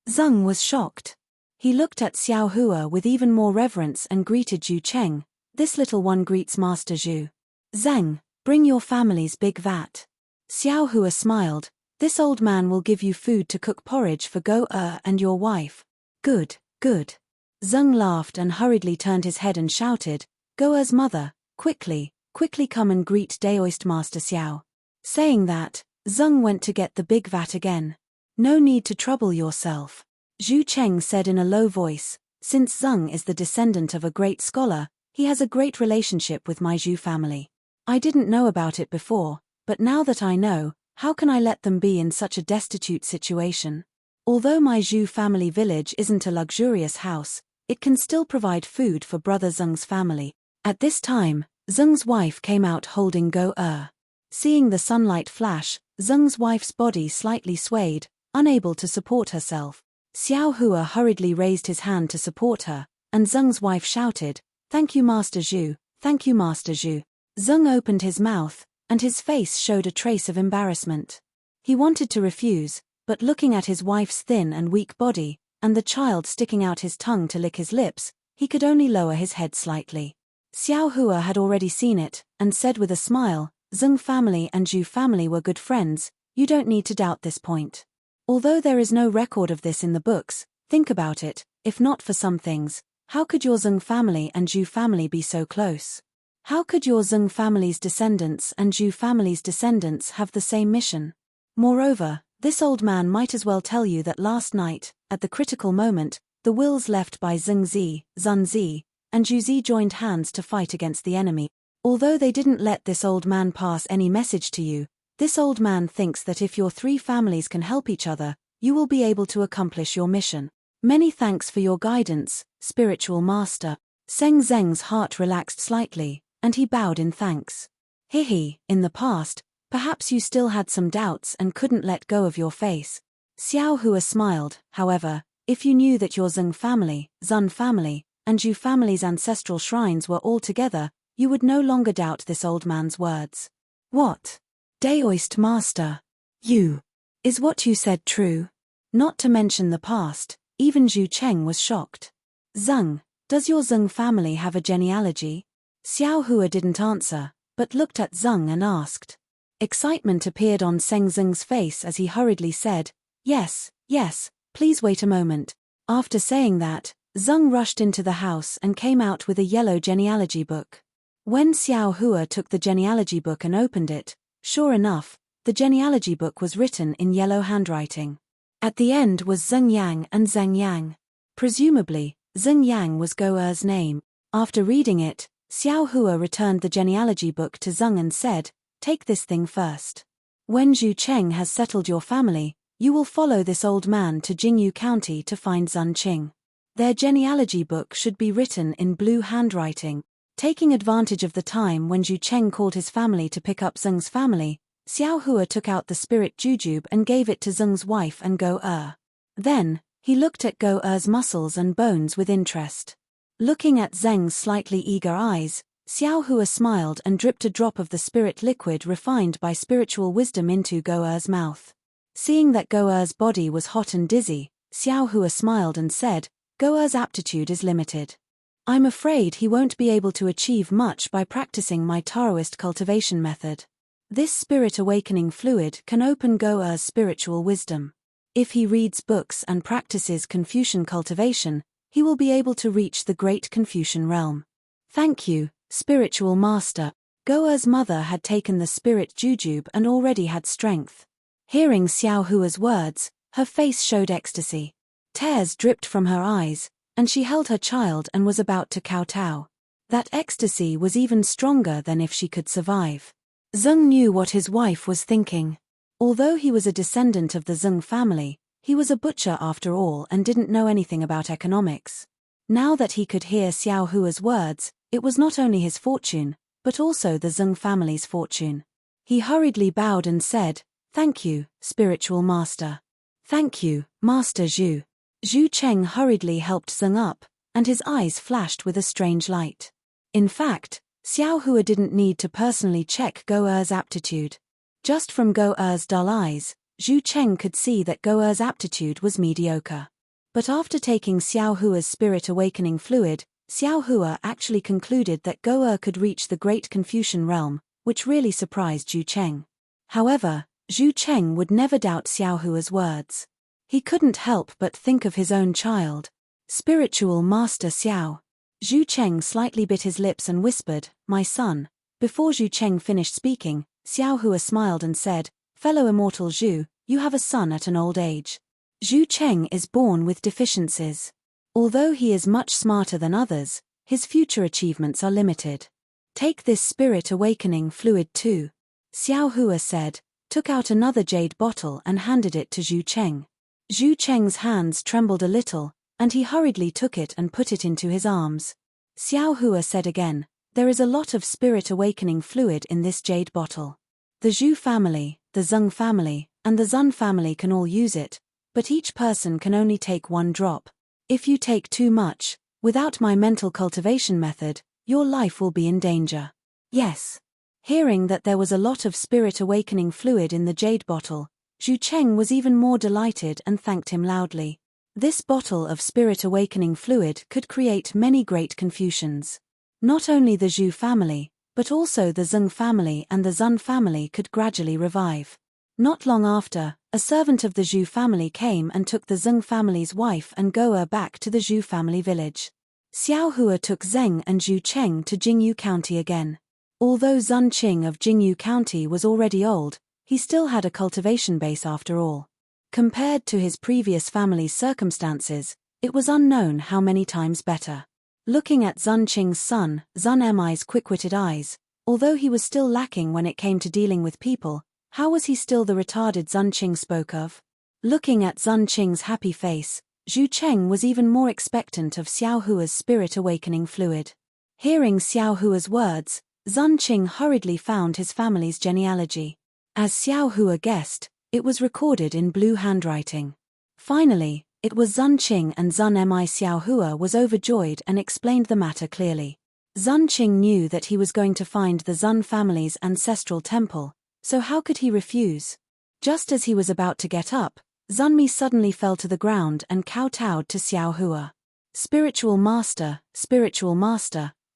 Zeng was shocked. He looked at Xiao Hua with even more reverence and greeted Zhu Cheng, "This little one greets Master Zhu. Zeng, bring your family's big vat." Xiao Hua smiled, "This old man will give you food to cook porridge for Go-er and your wife." Good. Zeng laughed and hurriedly turned his head and shouted, "Go-er's mother, quickly come and greet Daoist Master Xiao." Saying that, Zeng went to get the big vat again. No need to trouble yourself, Zhu Cheng said in a low voice. Since Zeng is the descendant of a great scholar, he has a great relationship with my Zhu family. I didn't know about it before, but now that I know, how can I let them be in such a destitute situation? Although my Zhu family village isn't a luxurious house, it can still provide food for brother Zeng's family. At this time, Zeng's wife came out holding Go-er. Seeing the sunlight flash, Zeng's wife's body slightly swayed, unable to support herself. Xiao Hua hurriedly raised his hand to support her, and Zeng's wife shouted, "Thank you, Master Zhu, thank you, Master Zhu." Zeng opened his mouth, and his face showed a trace of embarrassment. He wanted to refuse, but looking at his wife's thin and weak body, and the child sticking out his tongue to lick his lips, he could only lower his head slightly. Xiao Hua had already seen it, and said with a smile, "Zeng family and Zhu family were good friends, you don't need to doubt this point. Although there is no record of this in the books, think about it, if not for some things, how could your Zeng family and Zhu family be so close? How could your Zeng family's descendants and Zhu family's descendants have the same mission? Moreover, this old man might as well tell you that last night, at the critical moment, the wills left by Zeng Zi, Zun Zi, and Zhu Zi joined hands to fight against the enemy. Although they didn't let this old man pass any message to you, this old man thinks that if your three families can help each other, you will be able to accomplish your mission. Many thanks for your guidance, spiritual master." Zeng's heart relaxed slightly, and he bowed in thanks. "Hihi, in the past, perhaps you still had some doubts and couldn't let go of your face." Xiao Hua smiled. "However, if you knew that your Zeng family, Zun family, and Zhu family's ancestral shrines were all together, you would no longer doubt this old man's words." "What? Daoist master? Is what you said true?" Not to mention the past, even Zhu Cheng was shocked. "Zeng, does your Zeng family have a genealogy?" Xiao Hua didn't answer, but looked at Zeng and asked. Excitement appeared on Zeng's face as he hurriedly said, yes, please wait a moment." After saying that, Zeng rushed into the house and came out with a yellow genealogy book. When Xiao Hua took the genealogy book and opened it, sure enough, the genealogy book was written in yellow handwriting. At the end was Zeng Yang and Zeng Yang. Presumably, Zeng Yang was Go-er's name. After reading it, Xiao Hua returned the genealogy book to Zeng and said, "Take this thing first. When Zhu Cheng has settled your family, you will follow this old man to Jingyu County to find Zun Qing. Their genealogy book should be written in blue handwriting." Taking advantage of the time when Zhu Cheng called his family to pick up Zeng's family, Xiao Hua took out the spirit jujube and gave it to Zeng's wife and Go-er. Then, he looked at Go-er's muscles and bones with interest. Looking at Zeng's slightly eager eyes, Xiao Hua smiled and dripped a drop of the spirit liquid refined by spiritual wisdom into Go-er's mouth. Seeing that Go-er's body was hot and dizzy, Xiao Hua smiled and said, "Go-er's aptitude is limited. I'm afraid he won't be able to achieve much by practicing my Taoist cultivation method. This spirit awakening fluid can open Go-er's spiritual wisdom. If he reads books and practices Confucian cultivation, he will be able to reach the great Confucian realm." "Thank you, spiritual master." Go-er's mother had taken the spirit jujube and already had strength. Hearing Xiao Hua's words, her face showed ecstasy. Tears dripped from her eyes, and she held her child and was about to kowtow. That ecstasy was even stronger than if she could survive. Zeng knew what his wife was thinking. Although he was a descendant of the Zeng family, he was a butcher after all and didn't know anything about economics. Now that he could hear Xiao Hua's words, it was not only his fortune, but also the Zeng family's fortune. He hurriedly bowed and said, "Thank you, spiritual master." "Thank you, Master Zhu." Zhu Cheng hurriedly helped Zeng up, and his eyes flashed with a strange light. In fact, Xiao Hua didn't need to personally check Go-er's aptitude. Just from Go-er's dull eyes, Zhu Cheng could see that Go-er's aptitude was mediocre. But after taking Xiao Hua's spirit awakening fluid, Xiao Hua actually concluded that Go-er could reach the great Confucian realm, which really surprised Zhu Cheng. However, Zhu Cheng would never doubt Xiao Hua's words. He couldn't help but think of his own child. "Spiritual Master Xiao." Zhu Cheng slightly bit his lips and whispered, "My son." Before Zhu Cheng finished speaking, Xiao Hua smiled and said, Fellow immortal Zhu, you have a son at an old age. Zhu Cheng is born with deficiencies. Although he is much smarter than others, his future achievements are limited. Take this spirit awakening fluid too. Xiao Hua said, took out another jade bottle and handed it to Zhu Cheng. Zhu Cheng's hands trembled a little, and he hurriedly took it and put it into his arms. Xiao Hua said again, there is a lot of spirit awakening fluid in this jade bottle. The Zhu family, the Zeng family, and the Zun family can all use it, but each person can only take 1 drop. If you take too much, without my mental cultivation method, your life will be in danger. Yes. Hearing that there was a lot of spirit awakening fluid in the jade bottle, Zhu Cheng was even more delighted and thanked him loudly. This bottle of spirit awakening fluid could create many great confusions. Not only the Zhu family, but also the Zeng family and the Zun family could gradually revive. Not long after, a servant of the Zhu family came and took the Zeng family's wife and Goa back to the Zhu family village. Xiao Hua took Zeng and Zhu Cheng to Jingyu County again. Although Zun Qing of Jingyu County was already old, he still had a cultivation base after all. Compared to his previous family's circumstances, it was unknown how many times better. Looking at Zun Qing's son, Zun Mi's quick-witted eyes, although he was still lacking when it came to dealing with people, how was he still the retarded Zun Qing spoke of? Looking at Zun Qing's happy face, Zhu Cheng was even more expectant of Xiao Hua's spirit awakening fluid. Hearing Xiao Hua's words, Zun Qing hurriedly found his family's genealogy. As Xiao Hua guessed, it was recorded in blue handwriting. Finally, it was Zun Qing and Zun Mi. Xiao Hua was overjoyed and explained the matter clearly. Zun Qing knew that he was going to find the Zun family's ancestral temple, so how could he refuse? Just as he was about to get up, Zun Mi suddenly fell to the ground and kowtowed to Xiao Hua. Spiritual Master,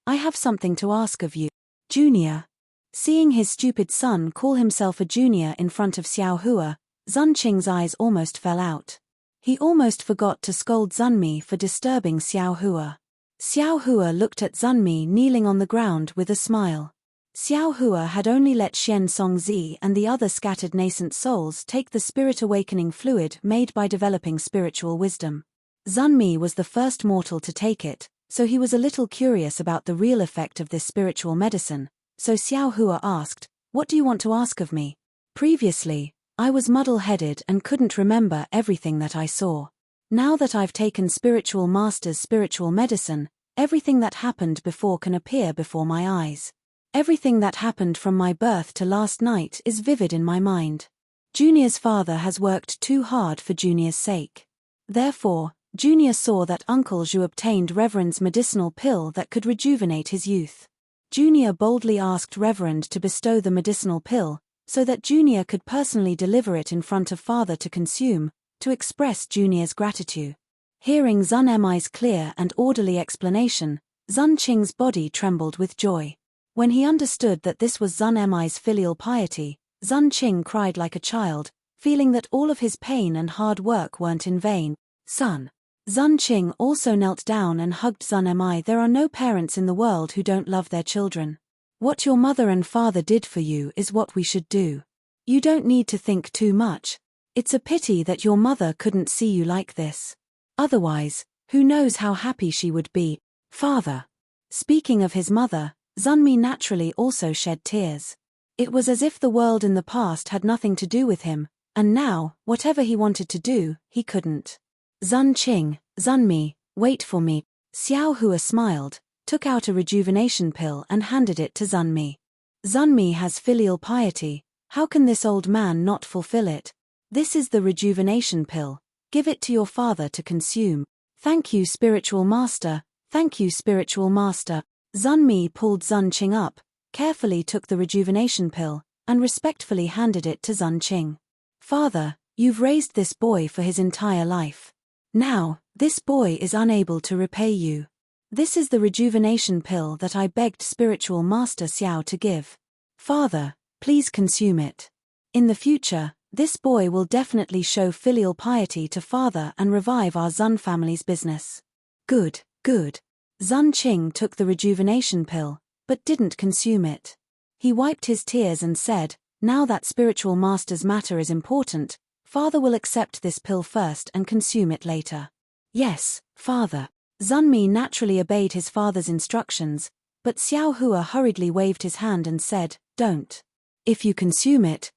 I have something to ask of you. Junior. Seeing his stupid son call himself a junior in front of Xiao Hua, Zun Qing's eyes almost fell out. He almost forgot to scold Zun Mi for disturbing Xiao Hua. Xiao Hua looked at Zun Mi kneeling on the ground with a smile. Xiao Hua had only let Xian Songzi and the other scattered nascent souls take the spirit awakening fluid made by developing spiritual wisdom. Zun Mi was the first mortal to take it, so he was a little curious about the real effect of this spiritual medicine, so Xiao Hua asked, "What do you want to ask of me?" Previously, I was muddle-headed and couldn't remember everything that I saw. Now that I've taken Spiritual Master's spiritual medicine, everything that happened before can appear before my eyes. Everything that happened from my birth to last night is vivid in my mind. Junior's father has worked too hard for Junior's sake. Therefore, Junior saw that Uncle Zhu obtained Reverend's medicinal pill that could rejuvenate his youth. Junior boldly asked Reverend to bestow the medicinal pill, so that Junior could personally deliver it in front of Father to consume, to express Junior's gratitude. Hearing Zun Mi's clear and orderly explanation, Zun Qing's body trembled with joy. When he understood that this was Zun Mi's filial piety, Zun Qing cried like a child, feeling that all of his pain and hard work weren't in vain. Son. Zun Qing also knelt down and hugged Zun Mi. There are no parents in the world who don't love their children. What your mother and father did for you is what we should do. You don't need to think too much. It's a pity that your mother couldn't see you like this. Otherwise, who knows how happy she would be. Father. Speaking of his mother, Zun Mi naturally also shed tears. It was as if the world in the past had nothing to do with him, and now, whatever he wanted to do, he couldn't. Zun Qing, Zun Mi, wait for me. Xiao Hua smiled, took out a rejuvenation pill and handed it to Zun Mi. Zun Mi has filial piety, how can this old man not fulfill it? This is the rejuvenation pill, give it to your father to consume. Thank you, Spiritual Master, thank you, Spiritual Master. Zun Mi pulled Zun Qing up, carefully took the rejuvenation pill, and respectfully handed it to Zun Qing. Father, you've raised this boy for his entire life. Now, this boy is unable to repay you. This is the rejuvenation pill that I begged Spiritual Master Xiao to give. Father, please consume it. In the future, this boy will definitely show filial piety to Father and revive our Zun family's business. Good, good. Zun Qing took the rejuvenation pill, but didn't consume it. He wiped his tears and said, Now that spiritual master's matter is important, father will accept this pill first and consume it later. Yes, father. Zunmi naturally obeyed his father's instructions, but Xiao Hua hurriedly waved his hand and said, "Don't. If you consume it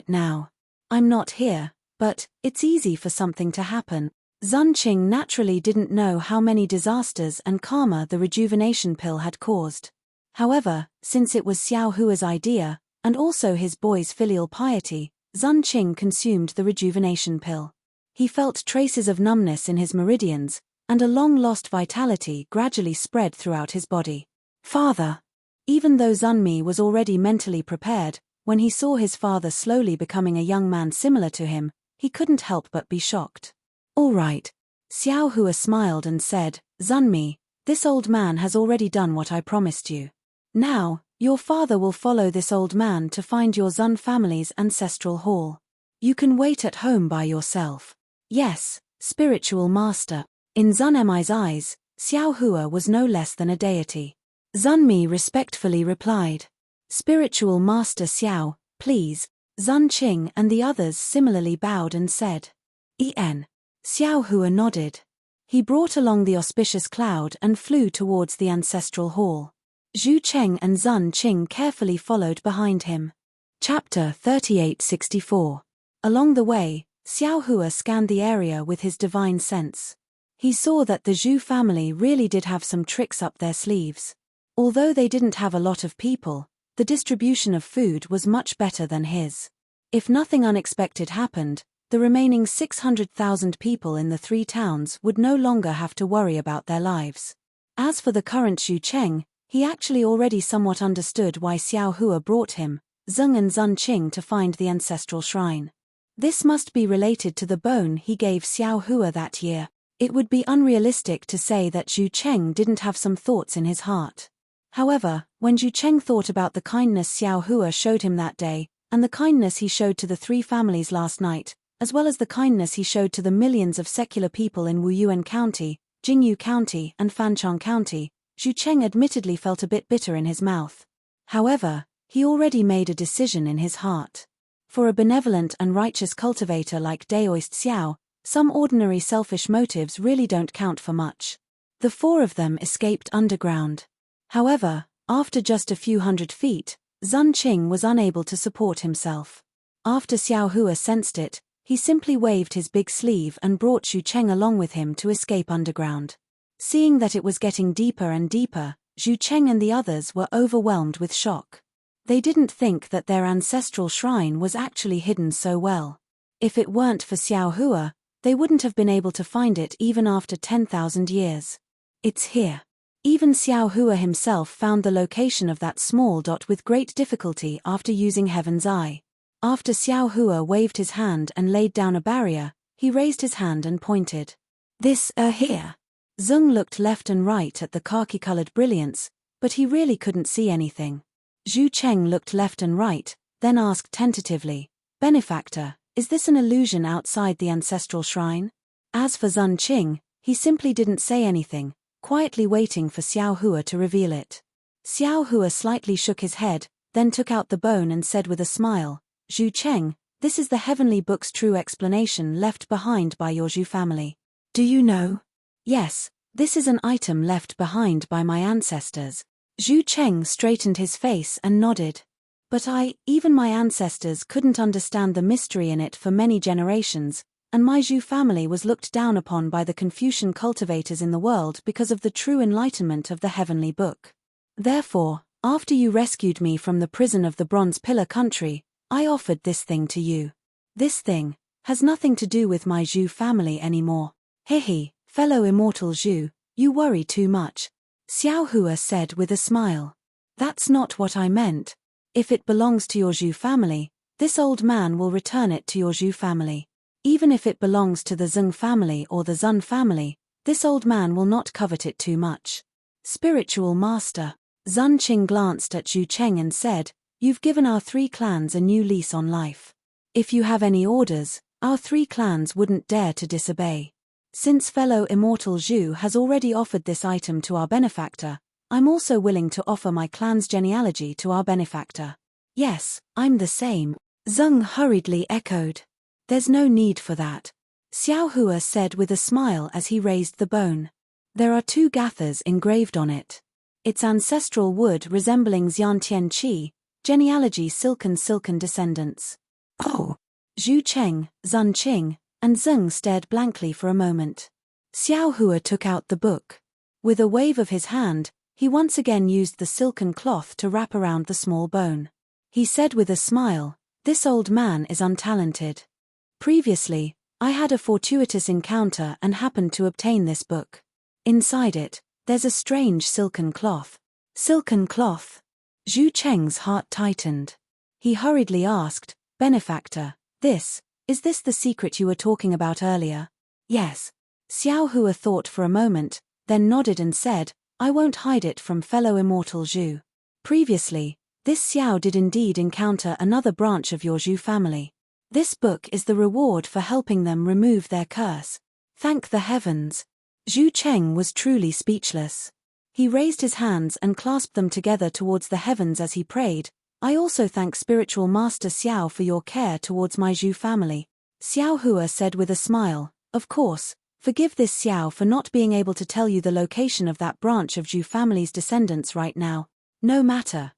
now. I'm not here, but it's easy for something to happen." Zun Qing naturally didn't know how many disasters and karma the rejuvenation pill had caused. However, since it was Xiao Hua's idea, and also his boy's filial piety, Zun Qing consumed the rejuvenation pill. He felt traces of numbness in his meridians, and a long-lost vitality gradually spread throughout his body. Father! Even though Zunmi was already mentally prepared, when he saw his father slowly becoming a young man similar to him, he couldn't help but be shocked. All right. Xiao Hua smiled and said, "Zunmi, this old man has already done what I promised you. Now, your father will follow this old man to find your Zun family's ancestral hall. You can wait at home by yourself." Yes, spiritual master. In Zunmi's eyes, Xiao Hua was no less than a deity. Zunmi respectfully replied, "Spiritual master Xiao, please." Zun Qing and the others similarly bowed and said, "En." Xiao Hua nodded. He brought along the auspicious cloud and flew towards the ancestral hall. Zhu Cheng and Zun Qing carefully followed behind him. Chapter 3864. Along the way, Xiao Hua scanned the area with his divine sense. He saw that the Zhu family really did have some tricks up their sleeves. Although they didn't have a lot of people, the distribution of food was much better than his. If nothing unexpected happened, the remaining 600,000 people in the 3 towns would no longer have to worry about their lives. As for the current Zhu Cheng, he actually already somewhat understood why Xiao Hua brought him, Zeng and Zun Qing to find the ancestral shrine. This must be related to the bone he gave Xiao Hua that year. It would be unrealistic to say that Zhu Cheng didn't have some thoughts in his heart. However, when Zhu Cheng thought about the kindness Xiao Hua showed him that day, and the kindness he showed to the 3 families last night, as well as the kindness he showed to the millions of secular people in Wuyuan County, Jingyu County and Fancheng County, Zhu Cheng admittedly felt a bit bitter in his mouth. However, he already made a decision in his heart. For a benevolent and righteous cultivator like Daoist Xiao, some ordinary selfish motives really don't count for much. The 4 of them escaped underground. However, after just a few hundred feet, Zun Qing was unable to support himself. After Xiao Hua sensed it, he simply waved his big sleeve and brought Zhu Cheng along with him to escape underground. Seeing that it was getting deeper and deeper, Zhu Cheng and the others were overwhelmed with shock. They didn't think that their ancestral shrine was actually hidden so well. If it weren't for Xiao Hua, they wouldn't have been able to find it even after 10,000 years. It's here. Even Xiao Hua himself found the location of that small dot with great difficulty after using Heaven's Eye. After Xiao Hua waved his hand and laid down a barrier, he raised his hand and pointed. "This, here." Zeng looked left and right at the khaki-colored brilliance, but he really couldn't see anything. Zhu Cheng looked left and right, then asked tentatively, "Benefactor, is this an illusion outside the ancestral shrine?" As for Zun Qing, he simply didn't say anything, quietly waiting for Xiao Hua to reveal it. Xiao Hua slightly shook his head, then took out the bone and said with a smile, "Zhu Cheng, this is the heavenly book's true explanation left behind by your Zhu family. Do you know?" "Yes, this is an item left behind by my ancestors." Zhu Cheng straightened his face and nodded. "But even my ancestors couldn't understand the mystery in it for many generations, and my Zhu family was looked down upon by the Confucian cultivators in the world because of the true enlightenment of the heavenly book. Therefore, after you rescued me from the prison of the Bronze Pillar country, I offered this thing to you. This thing has nothing to do with my Zhu family anymore." "Hehe, fellow immortal Zhu, you worry too much," Xiao Hua said with a smile. "That's not what I meant. If it belongs to your Zhu family, this old man will return it to your Zhu family. Even if it belongs to the Zeng family or the Zun family, this old man will not covet it too much." Spiritual master. Zun Qing glanced at Zhu Cheng and said, "You've given our 3 clans a new lease on life. If you have any orders, our 3 clans wouldn't dare to disobey. Since fellow immortal Zhu has already offered this item to our benefactor, I'm also willing to offer my clan's genealogy to our benefactor." Yes, I'm the same, Zeng hurriedly echoed. There's no need for that, Xiao Hua said with a smile as he raised the bone. There are 2 gathers engraved on it. Its ancestral wood resembling Xiantian Qi, genealogy silken descendants. Oh! Zhu Cheng, Zun Qing, and Zeng stared blankly for a moment. Xiao Hua took out the book. With a wave of his hand, he once again used the silken cloth to wrap around the small bone. He said with a smile, "This old man is untalented. Previously, I had a fortuitous encounter and happened to obtain this book. Inside it, there's a strange silken cloth." Silken cloth? Zhu Cheng's heart tightened. He hurriedly asked, "Benefactor, is this the secret you were talking about earlier?" "Yes." Xiao Hua thought for a moment, then nodded and said, "I won't hide it from fellow immortal Zhu. Previously, this Xiao did indeed encounter another branch of your Zhu family. This book is the reward for helping them remove their curse. Thank the heavens." Zhu Cheng was truly speechless. He raised his hands and clasped them together towards the heavens as he prayed, "I also thank Spiritual Master Xiao for your care towards my Zhu family." Xiao Hua said with a smile, "Of course, forgive this Xiao for not being able to tell you the location of that branch of Zhu family's descendants right now." No matter.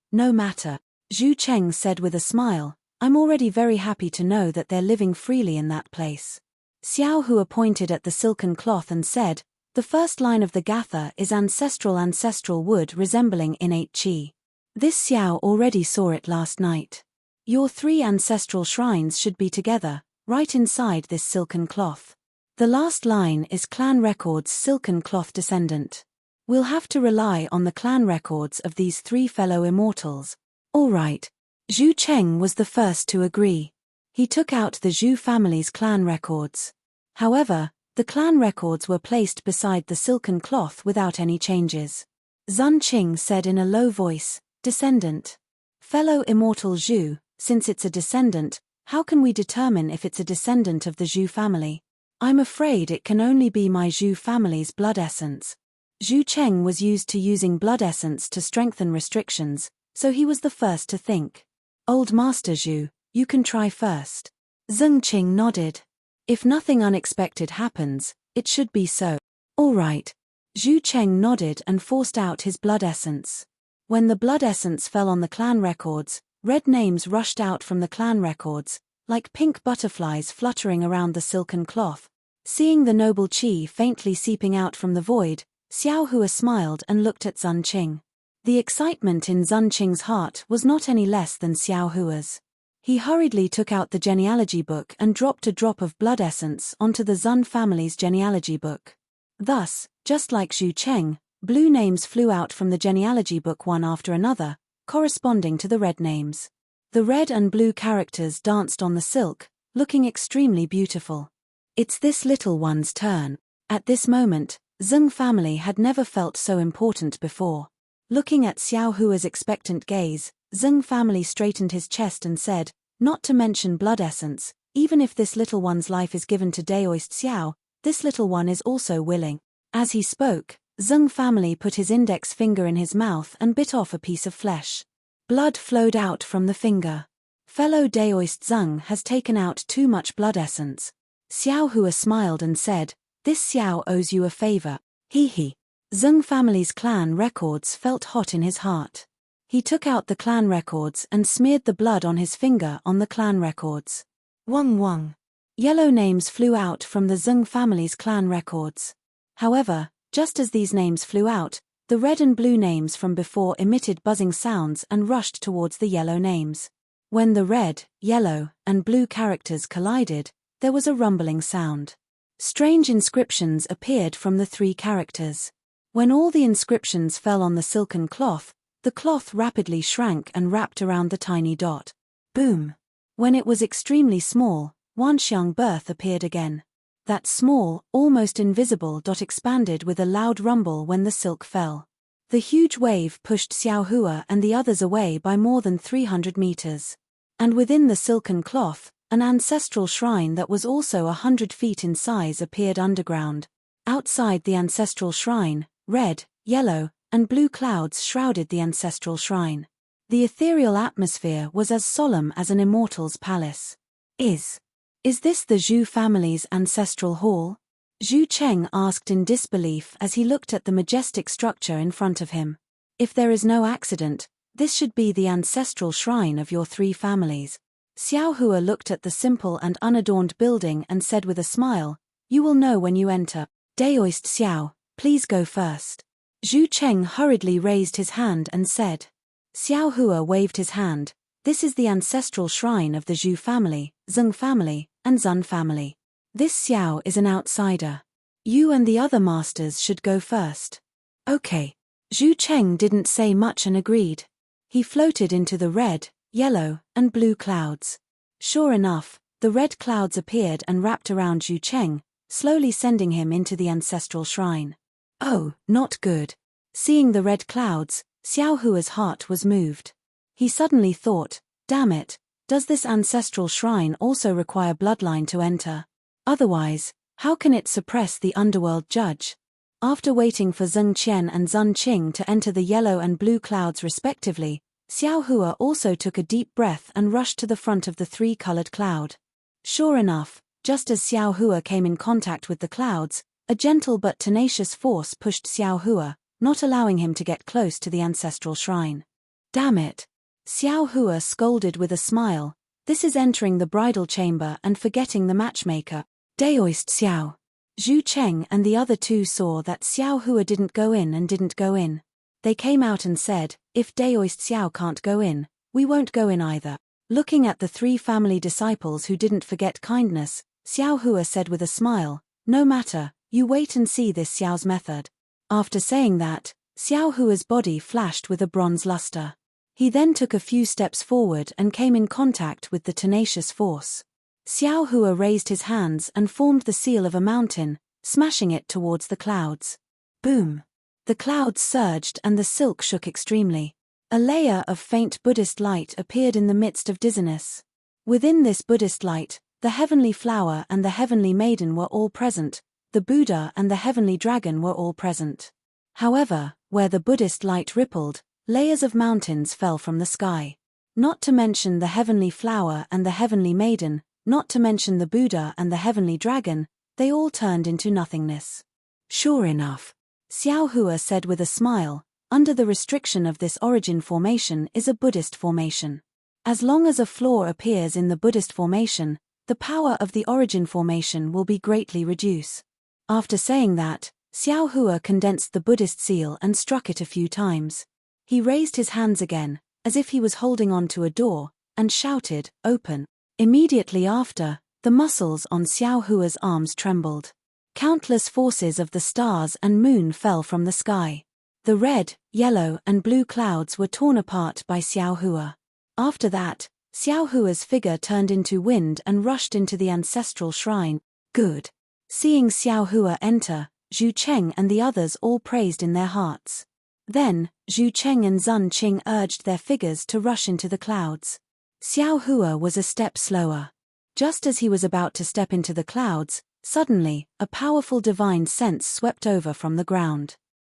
Zhu Cheng said with a smile, "I'm already very happy to know that they're living freely in that place." Xiao Hua pointed at the silken cloth and said, "The first line of the gatha is ancestral wood resembling innate qi. This Xiao already saw it last night. Your 3 ancestral shrines should be together, right inside this silken cloth. The last line is clan records silken cloth descendant. We'll have to rely on the clan records of these 3 fellow immortals." "All right." Zhu Cheng was the first to agree. He took out the Zhu family's clan records. However, the clan records were placed beside the silken cloth without any changes. Zun Qing said in a low voice, "Descendant. Fellow immortal Zhu, since it's a descendant, how can we determine if it's a descendant of the Zhu family? I'm afraid it can only be my Zhu family's blood essence." Zhu Cheng was used to using blood essence to strengthen restrictions, so he was the first to think. "Old Master Zhu, you can try first." Zeng Qing nodded. "If nothing unexpected happens, it should be so." "All right." Zhu Cheng nodded and forced out his blood essence. When the blood essence fell on the clan records, red names rushed out from the clan records, like pink butterflies fluttering around the silken cloth. Seeing the noble qi faintly seeping out from the void, Xiao Hua smiled and looked at Zun Qing. The excitement in Zun Qing's heart was not any less than Xiao Hua's. He hurriedly took out the genealogy book and dropped a drop of blood essence onto the Zun family's genealogy book. Thus, just like Zhu Cheng, blue names flew out from the genealogy book one after another, corresponding to the red names. The red and blue characters danced on the silk, looking extremely beautiful. It's this little one's turn. At this moment, Zeng family had never felt so important before. Looking at Xiao Hua's expectant gaze, Zeng family straightened his chest and said, "Not to mention blood essence, even if this little one's life is given to Daoist Xiao, this little one is also willing." As he spoke, Zeng family put his index finger in his mouth and bit off a piece of flesh. Blood flowed out from the finger. Fellow Daoist Zeng has taken out too much blood essence. Xiao Hua smiled and said, "This Xiao owes you a favor." He. Zeng family's clan records felt hot in his heart. He took out the clan records and smeared the blood on his finger on the clan records. Wang. Yellow names flew out from the Zeng family's clan records. However, just as these names flew out, the red and blue names from before emitted buzzing sounds and rushed towards the yellow names. When the red, yellow, and blue characters collided, there was a rumbling sound. Strange inscriptions appeared from the 3 characters. When all the inscriptions fell on the silken cloth, the cloth rapidly shrank and wrapped around the tiny dot. Boom! When it was extremely small, Wanxiang birth appeared again. That small, almost invisible dot expanded with a loud rumble when the silk fell. The huge wave pushed Xiao Hua and the others away by more than 300 meters. And within the silken cloth, an ancestral shrine that was also 100 feet in size appeared underground. Outside the ancestral shrine, red, yellow, and blue clouds shrouded the ancestral shrine. The ethereal atmosphere was as solemn as an immortal's palace. Is this the Zhu family's ancestral hall? Zhu Cheng asked in disbelief as he looked at the majestic structure in front of him. If there is no accident, this should be the ancestral shrine of your three families. Xiao Hua looked at the simple and unadorned building and said with a smile, "You will know when you enter. Daoist Xiao, please go first." Zhu Cheng hurriedly raised his hand and said. Xiao Hua waved his hand. "This is the ancestral shrine of the Zhu family, Zeng family, and Zun family. This Xiao is an outsider. You and the other masters should go first." "Okay." Zhu Cheng didn't say much and agreed. He floated into the red, yellow, and blue clouds. Sure enough, the red clouds appeared and wrapped around Zhu Cheng, slowly sending him into the ancestral shrine. Oh, not good. Seeing the red clouds, Xiao Hua's heart was moved. He suddenly thought, damn it, does this ancestral shrine also require bloodline to enter? Otherwise, how can it suppress the underworld judge? After waiting for Zeng Qian and Zun Qing to enter the yellow and blue clouds respectively, Xiao Hua also took a deep breath and rushed to the front of the three-colored cloud. Sure enough, just as Xiao Hua came in contact with the clouds, a gentle but tenacious force pushed Xiao Hua, not allowing him to get close to the ancestral shrine. Damn it! Xiao Hua scolded with a smile. This is entering the bridal chamber and forgetting the matchmaker. Daoist Xiao. Zhu Cheng and the other two saw that Xiao Hua didn't go in and didn't go in. They came out and said, if Daoist Xiao can't go in, we won't go in either. Looking at the three family disciples who didn't forget kindness, Xiao Hua said with a smile, no matter, you wait and see this Xiao's method. After saying that, Xiao Hua's body flashed with a bronze luster. He then took a few steps forward and came in contact with the tenacious force. Xiao Hua raised his hands and formed the seal of a mountain, smashing it towards the clouds. Boom! The clouds surged and the silk shook extremely. A layer of faint Buddhist light appeared in the midst of dizziness. Within this Buddhist light, the heavenly flower and the heavenly maiden were all present, the Buddha and the heavenly dragon were all present. However, where the Buddhist light rippled, layers of mountains fell from the sky. Not to mention the heavenly flower and the heavenly maiden, not to mention the Buddha and the heavenly dragon, they all turned into nothingness. Sure enough, Xiao Hua said with a smile, under the restriction of this origin formation is a Buddhist formation. As long as a flaw appears in the Buddhist formation, the power of the origin formation will be greatly reduced. After saying that, Xiao Hua condensed the Buddhist seal and struck it a few times. He raised his hands again, as if he was holding on to a door, and shouted, open. Immediately after, the muscles on Xiao Hua's arms trembled. Countless forces of the stars and moon fell from the sky. The red, yellow, and blue clouds were torn apart by Xiao Hua. After that, Xiao Hua's figure turned into wind and rushed into the ancestral shrine. Good. Seeing Xiao Hua enter, Zhu Cheng and the others all praised in their hearts. Then, Zhu Cheng and Zun Qing urged their figures to rush into the clouds. Xiao Hua was a step slower. Just as he was about to step into the clouds, suddenly, a powerful divine sense swept over from the ground.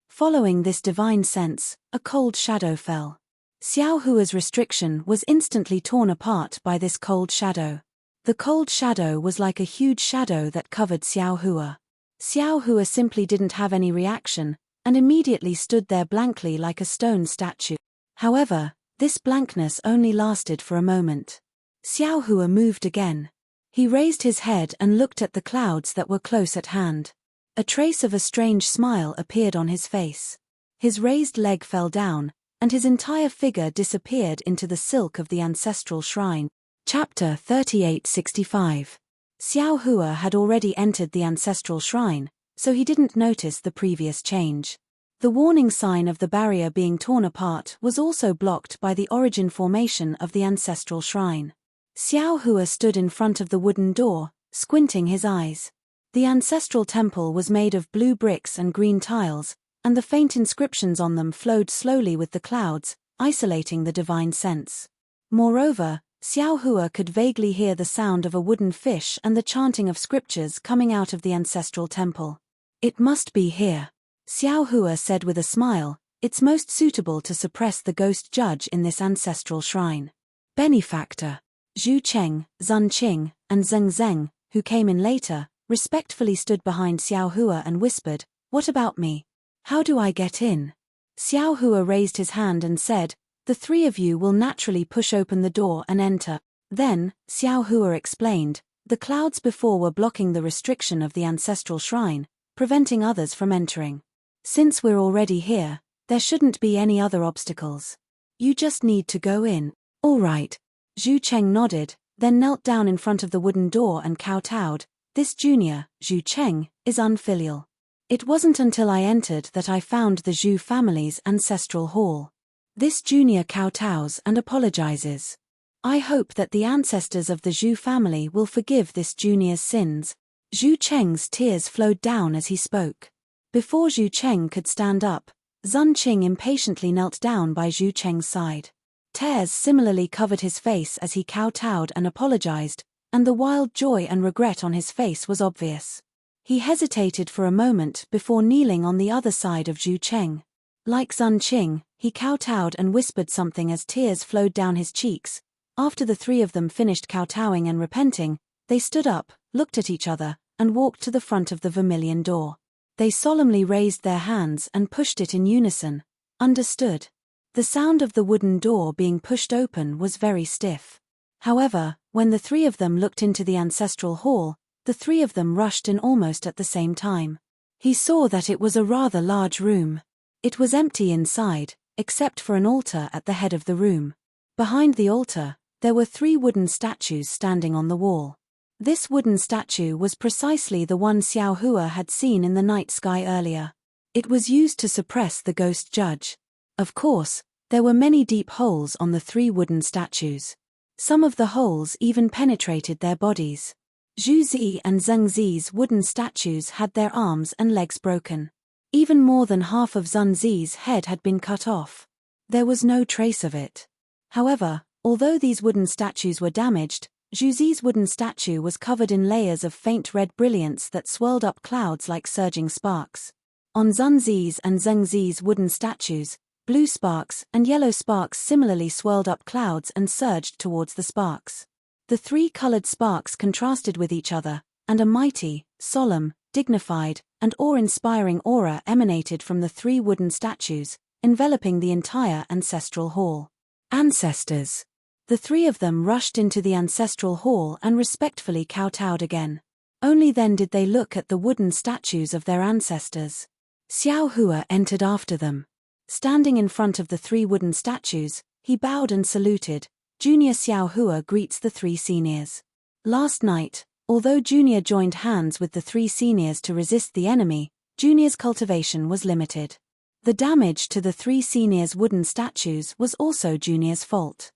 Following this divine sense, a cold shadow fell. Xiao Hua's restriction was instantly torn apart by this cold shadow. The cold shadow was like a huge shadow that covered Xiao Hua. Xiao Hua simply didn't have any reaction, and immediately stood there blankly like a stone statue. However, this blankness only lasted for a moment. Xiao Hua moved again. He raised his head and looked at the clouds that were close at hand. A trace of a strange smile appeared on his face. His raised leg fell down, and his entire figure disappeared into the silk of the ancestral shrine. Chapter 3865. Xiao Hua had already entered the ancestral shrine, so he didn't notice the previous change. The warning sign of the barrier being torn apart was also blocked by the origin formation of the ancestral shrine. Xiao Hua stood in front of the wooden door, squinting his eyes. The ancestral temple was made of blue bricks and green tiles, and the faint inscriptions on them flowed slowly with the clouds, isolating the divine sense. Moreover, Xiao Hua could vaguely hear the sound of a wooden fish and the chanting of scriptures coming out of the ancestral temple. It must be here. Xiao Hua said with a smile, It's most suitable to suppress the ghost judge in this ancestral shrine. Benefactor. Zhu Cheng, Zun Qing, and Zheng Zheng, who came in later, respectfully stood behind Xiao Hua and whispered, "What about me? How do I get in?" Xiao Hua raised his hand and said, "The three of you will naturally push open the door and enter." Then, Xiao Hua explained, "The clouds before were blocking the restriction of the ancestral shrine, preventing others from entering. Since we're already here, there shouldn't be any other obstacles. You just need to go in." "All right." Zhu Cheng nodded, then knelt down in front of the wooden door and kowtowed. "This junior, Zhu Cheng, is unfilial. It wasn't until I entered that I found the Zhu family's ancestral hall. This junior kowtows and apologizes. I hope that the ancestors of the Zhu family will forgive this junior's sins." Zhu Cheng's tears flowed down as he spoke. Before Zhu Cheng could stand up, Zun Qing impatiently knelt down by Zhu Cheng's side. Tears similarly covered his face as he kowtowed and apologized, and the wild joy and regret on his face was obvious. He hesitated for a moment before kneeling on the other side of Zhu Cheng. Like Zun Qing, he kowtowed and whispered something as tears flowed down his cheeks. After the three of them finished kowtowing and repenting, they stood up, looked at each other, and walked to the front of the vermilion door. They solemnly raised their hands and pushed it in unison. "Understood." The sound of the wooden door being pushed open was very stiff. However, when the three of them looked into the ancestral hall, the three of them rushed in almost at the same time. He saw that it was a rather large room. It was empty inside, except for an altar at the head of the room. Behind the altar, there were three wooden statues standing on the wall. This wooden statue was precisely the one Xiao Hua had seen in the night sky earlier. It was used to suppress the ghost judge. Of course, there were many deep holes on the three wooden statues. Some of the holes even penetrated their bodies. Zhu Zi and Zheng Zi's wooden statues had their arms and legs broken. Even more than half of Zun Zi's head had been cut off. There was no trace of it. However, although these wooden statues were damaged, Zhu Zi's wooden statue was covered in layers of faint red brilliance that swirled up clouds like surging sparks. On Zun Zi's and Zheng Zi's wooden statues, blue sparks and yellow sparks similarly swirled up clouds and surged towards the sparks. The three colored sparks contrasted with each other, and a mighty, solemn, dignified, and awe-inspiring aura emanated from the three wooden statues, enveloping the entire ancestral hall. Ancestors. The three of them rushed into the ancestral hall and respectfully kowtowed again. Only then did they look at the wooden statues of their ancestors. Xiao Hua entered after them. Standing in front of the three wooden statues, he bowed and saluted. Junior Xiao Hua greets the three seniors. Last night, although Junior joined hands with the three seniors to resist the enemy, Junior's cultivation was limited. The damage to the three seniors' wooden statues was also Junior's fault.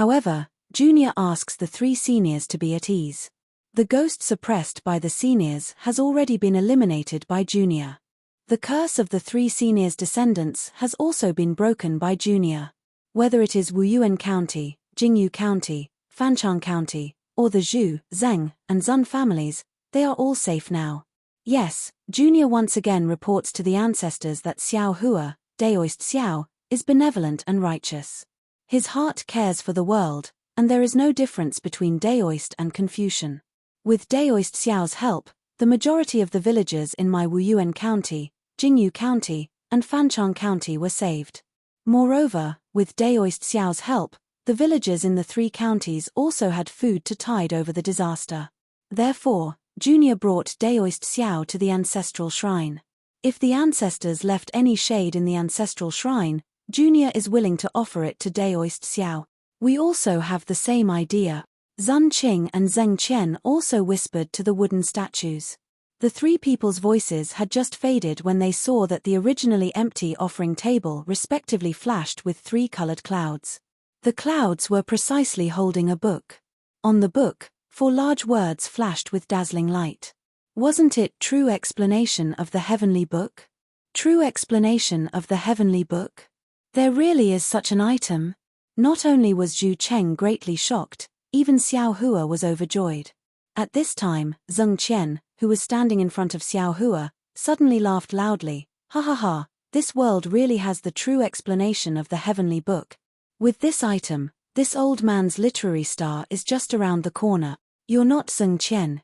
However, Junior asks the three seniors to be at ease. The ghost suppressed by the seniors has already been eliminated by Junior. The curse of the three seniors' descendants has also been broken by Junior. Whether it is Wuyuan County, Jingyu County, Fanchang County, or the Zhu, Zheng, and Zun families, they are all safe now. Yes, Junior once again reports to the ancestors that Xiao Hua, Daoist Xiao, is benevolent and righteous. His heart cares for the world, and there is no difference between Daoist and Confucian. With Daoist Xiao's help, the majority of the villagers in my Wuyuan County, Jingyu County, and Fanchang County were saved. Moreover, with Daoist Xiao's help, the villagers in the three counties also had food to tide over the disaster. Therefore, Junior brought Daoist Xiao to the ancestral shrine. If the ancestors left any shade in the ancestral shrine, Junior is willing to offer it to Daoist Xiao. We also have the same idea. Zun Qing and Zheng Qian also whispered to the wooden statues. The three people's voices had just faded when they saw that the originally empty offering table respectively flashed with three colored clouds. The clouds were precisely holding a book. On the book, 4 large words flashed with dazzling light. Wasn't it True Explanation of the Heavenly Book? True Explanation of the Heavenly Book? There really is such an item? Not only was Zhu Cheng greatly shocked, even Xiao Hua was overjoyed. At this time, Zheng Qian, who was standing in front of Xiao Hua, suddenly laughed loudly. "Ha ha ha, This world really has the true explanation of the heavenly book. With this item, this old man's literary star is just around the corner. You're not Zheng Qian,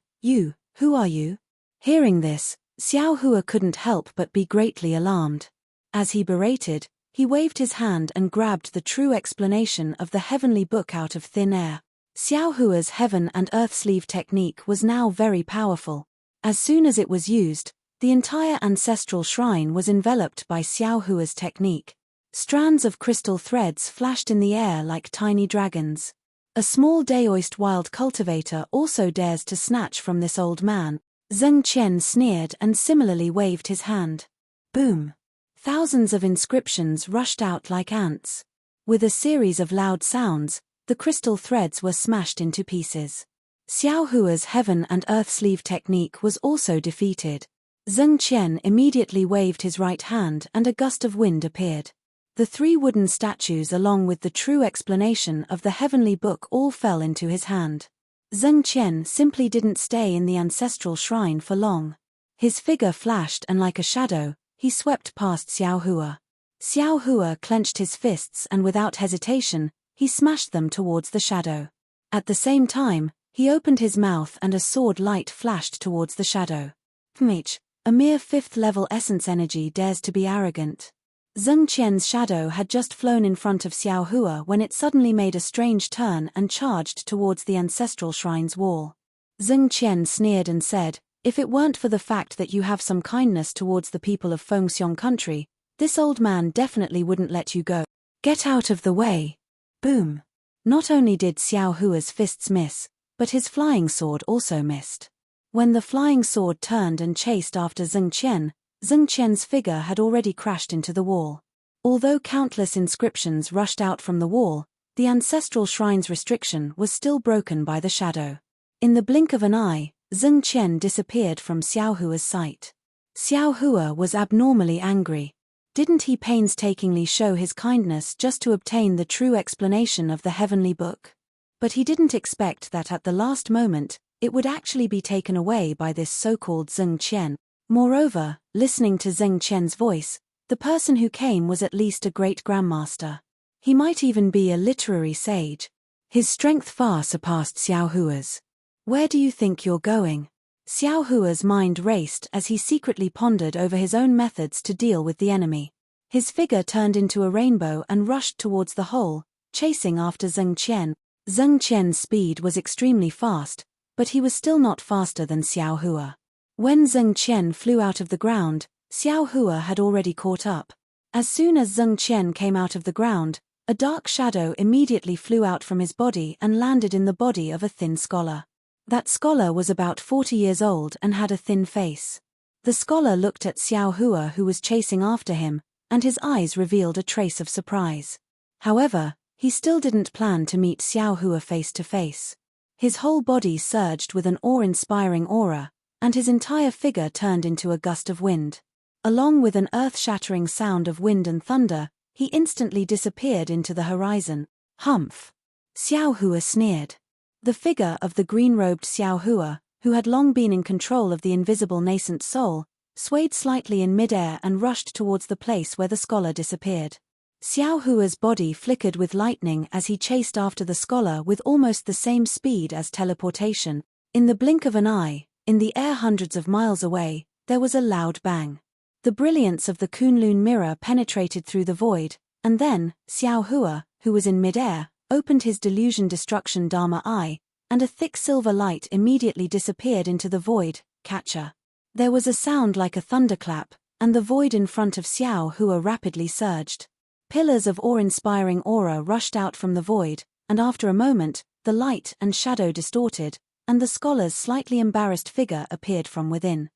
who are you? Hearing this, Xiao Hua couldn't help but be greatly alarmed. As he berated, he waved his hand and grabbed the true explanation of the heavenly book out of thin air. Xiao Hua's heaven and earth sleeve technique was now very powerful. As soon as it was used, the entire ancestral shrine was enveloped by Xiao Hua's technique. Strands of crystal threads flashed in the air like tiny dragons. A small Daoist wild cultivator also dares to snatch from this old man. Zheng Qian sneered and similarly waved his hand. Boom! Thousands of inscriptions rushed out like ants. With a series of loud sounds, the crystal threads were smashed into pieces. Xiao Hua's heaven and earth sleeve technique was also defeated. Zheng Qian immediately waved his right hand and a gust of wind appeared. The 3 wooden statues along with the true explanation of the heavenly book all fell into his hand. Zheng Qian simply didn't stay in the ancestral shrine for long. His figure flashed and like a shadow, he swept past Xiao Hua. Xiao Hua clenched his fists and without hesitation, he smashed them towards the shadow. At the same time, he opened his mouth and a sword light flashed towards the shadow. A mere 5th-level essence energy dares to be arrogant. Zheng Qian's shadow had just flown in front of Xiao Hua when it suddenly made a strange turn and charged towards the ancestral shrine's wall. Zheng Qian sneered and said, "If it weren't for the fact that you have some kindness towards the people of Fengxiong country, this old man definitely wouldn't let you go. Get out of the way." Boom! Not only did Xiao Hua's fists miss, but his flying sword also missed. When the flying sword turned and chased after Zheng Qian's figure had already crashed into the wall. Although countless inscriptions rushed out from the wall, the ancestral shrine's restriction was still broken by the shadow. In the blink of an eye, Zheng Qian disappeared from Xiao Hua's sight. Xiao Hua was abnormally angry. Didn't he painstakingly show his kindness just to obtain the true explanation of the heavenly book? But he didn't expect that at the last moment, it would actually be taken away by this so-called Zheng Qian. Moreover, listening to Zheng Qian's voice, the person who came was at least a great grandmaster. He might even be a literary sage. His strength far surpassed Xiao Hua's. Where do you think you're going? Xiao Hua's mind raced as he secretly pondered over his own methods to deal with the enemy. His figure turned into a rainbow and rushed towards the hole, chasing after Zheng Qian. Zheng Qian's speed was extremely fast, but he was still not faster than Xiao Hua. When Zheng Qian flew out of the ground, Xiao Hua had already caught up. As soon as Zheng Qian came out of the ground, a dark shadow immediately flew out from his body and landed in the body of a thin scholar. That scholar was about 40 years old and had a thin face. The scholar looked at Xiao Hua who was chasing after him, and his eyes revealed a trace of surprise. However, he still didn't plan to meet Xiao Hua face to face. His whole body surged with an awe-inspiring aura, and his entire figure turned into a gust of wind. Along with an earth-shattering sound of wind and thunder, he instantly disappeared into the horizon. Humph! Xiao Hua sneered. The figure of the green-robed Xiao Hua, who had long been in control of the invisible nascent soul, swayed slightly in midair and rushed towards the place where the scholar disappeared. Xiao Hua's body flickered with lightning as he chased after the scholar with almost the same speed as teleportation. In the blink of an eye, in the air hundreds of miles away, there was a loud bang. The brilliance of the Kunlun mirror penetrated through the void, and then, Xiao Hua, who was in midair, opened his delusion destruction Dharma eye, and a thick silver light immediately disappeared into the void. Catcher. There was a sound like a thunderclap, and the void in front of Xiao Hua rapidly surged. Pillars of awe-inspiring aura rushed out from the void, and after a moment, the light and shadow distorted, and the scholar's slightly embarrassed figure appeared from within.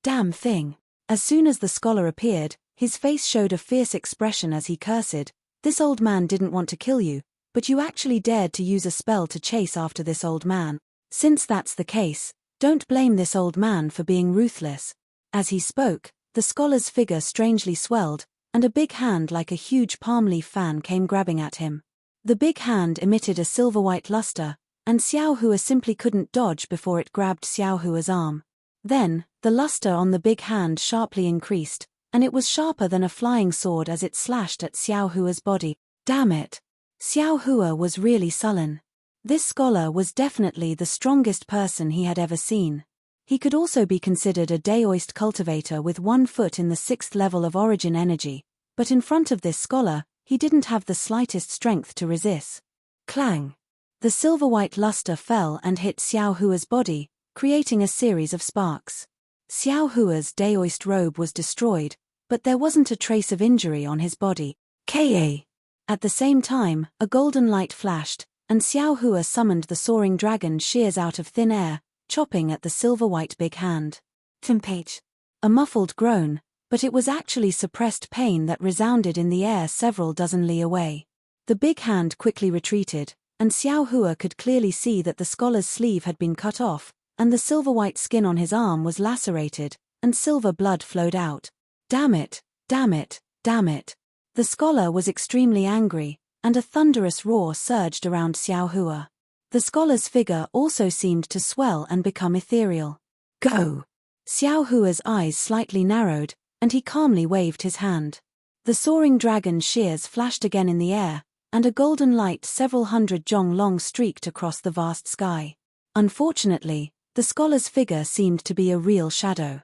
Damn thing! As soon as the scholar appeared, his face showed a fierce expression as he cursed, "This old man didn't want to kill you, but you actually dared to use a spell to chase after this old man. Since that's the case, don't blame this old man for being ruthless." As he spoke, the scholar's figure strangely swelled, and a big hand like a huge palm leaf fan came grabbing at him. The big hand emitted a silver-white luster, and Xiao Hua simply couldn't dodge before it grabbed Xiao Hua's arm. Then, the luster on the big hand sharply increased, and it was sharper than a flying sword as it slashed at Xiao Hua's body. Damn it! Xiao Hua was really sullen. This scholar was definitely the strongest person he had ever seen. He could also be considered a Daoist cultivator with 1 foot in the 6th level of origin energy, but in front of this scholar, he didn't have the slightest strength to resist. Clang! The silver-white luster fell and hit Xiao Hua's body, creating a series of sparks. Xiao Hua's Daoist robe was destroyed, but there wasn't a trace of injury on his body. Ka! At the same time, a golden light flashed, and Xiao Hua summoned the soaring dragon shears out of thin air, chopping at the silver-white big hand. Tempage. A muffled groan, but it was actually suppressed pain that resounded in the air several dozen li away. The big hand quickly retreated, and Xiao Hua could clearly see that the scholar's sleeve had been cut off, and the silver-white skin on his arm was lacerated, and silver blood flowed out. Damn it, damn it, damn it. The scholar was extremely angry, and a thunderous roar surged around Xiao Hua. The scholar's figure also seemed to swell and become ethereal. Go! Xiao Hua's eyes slightly narrowed, and he calmly waved his hand. The soaring dragon shears flashed again in the air, and a golden light several hundred zhong long streaked across the vast sky. Unfortunately, the scholar's figure seemed to be a real shadow.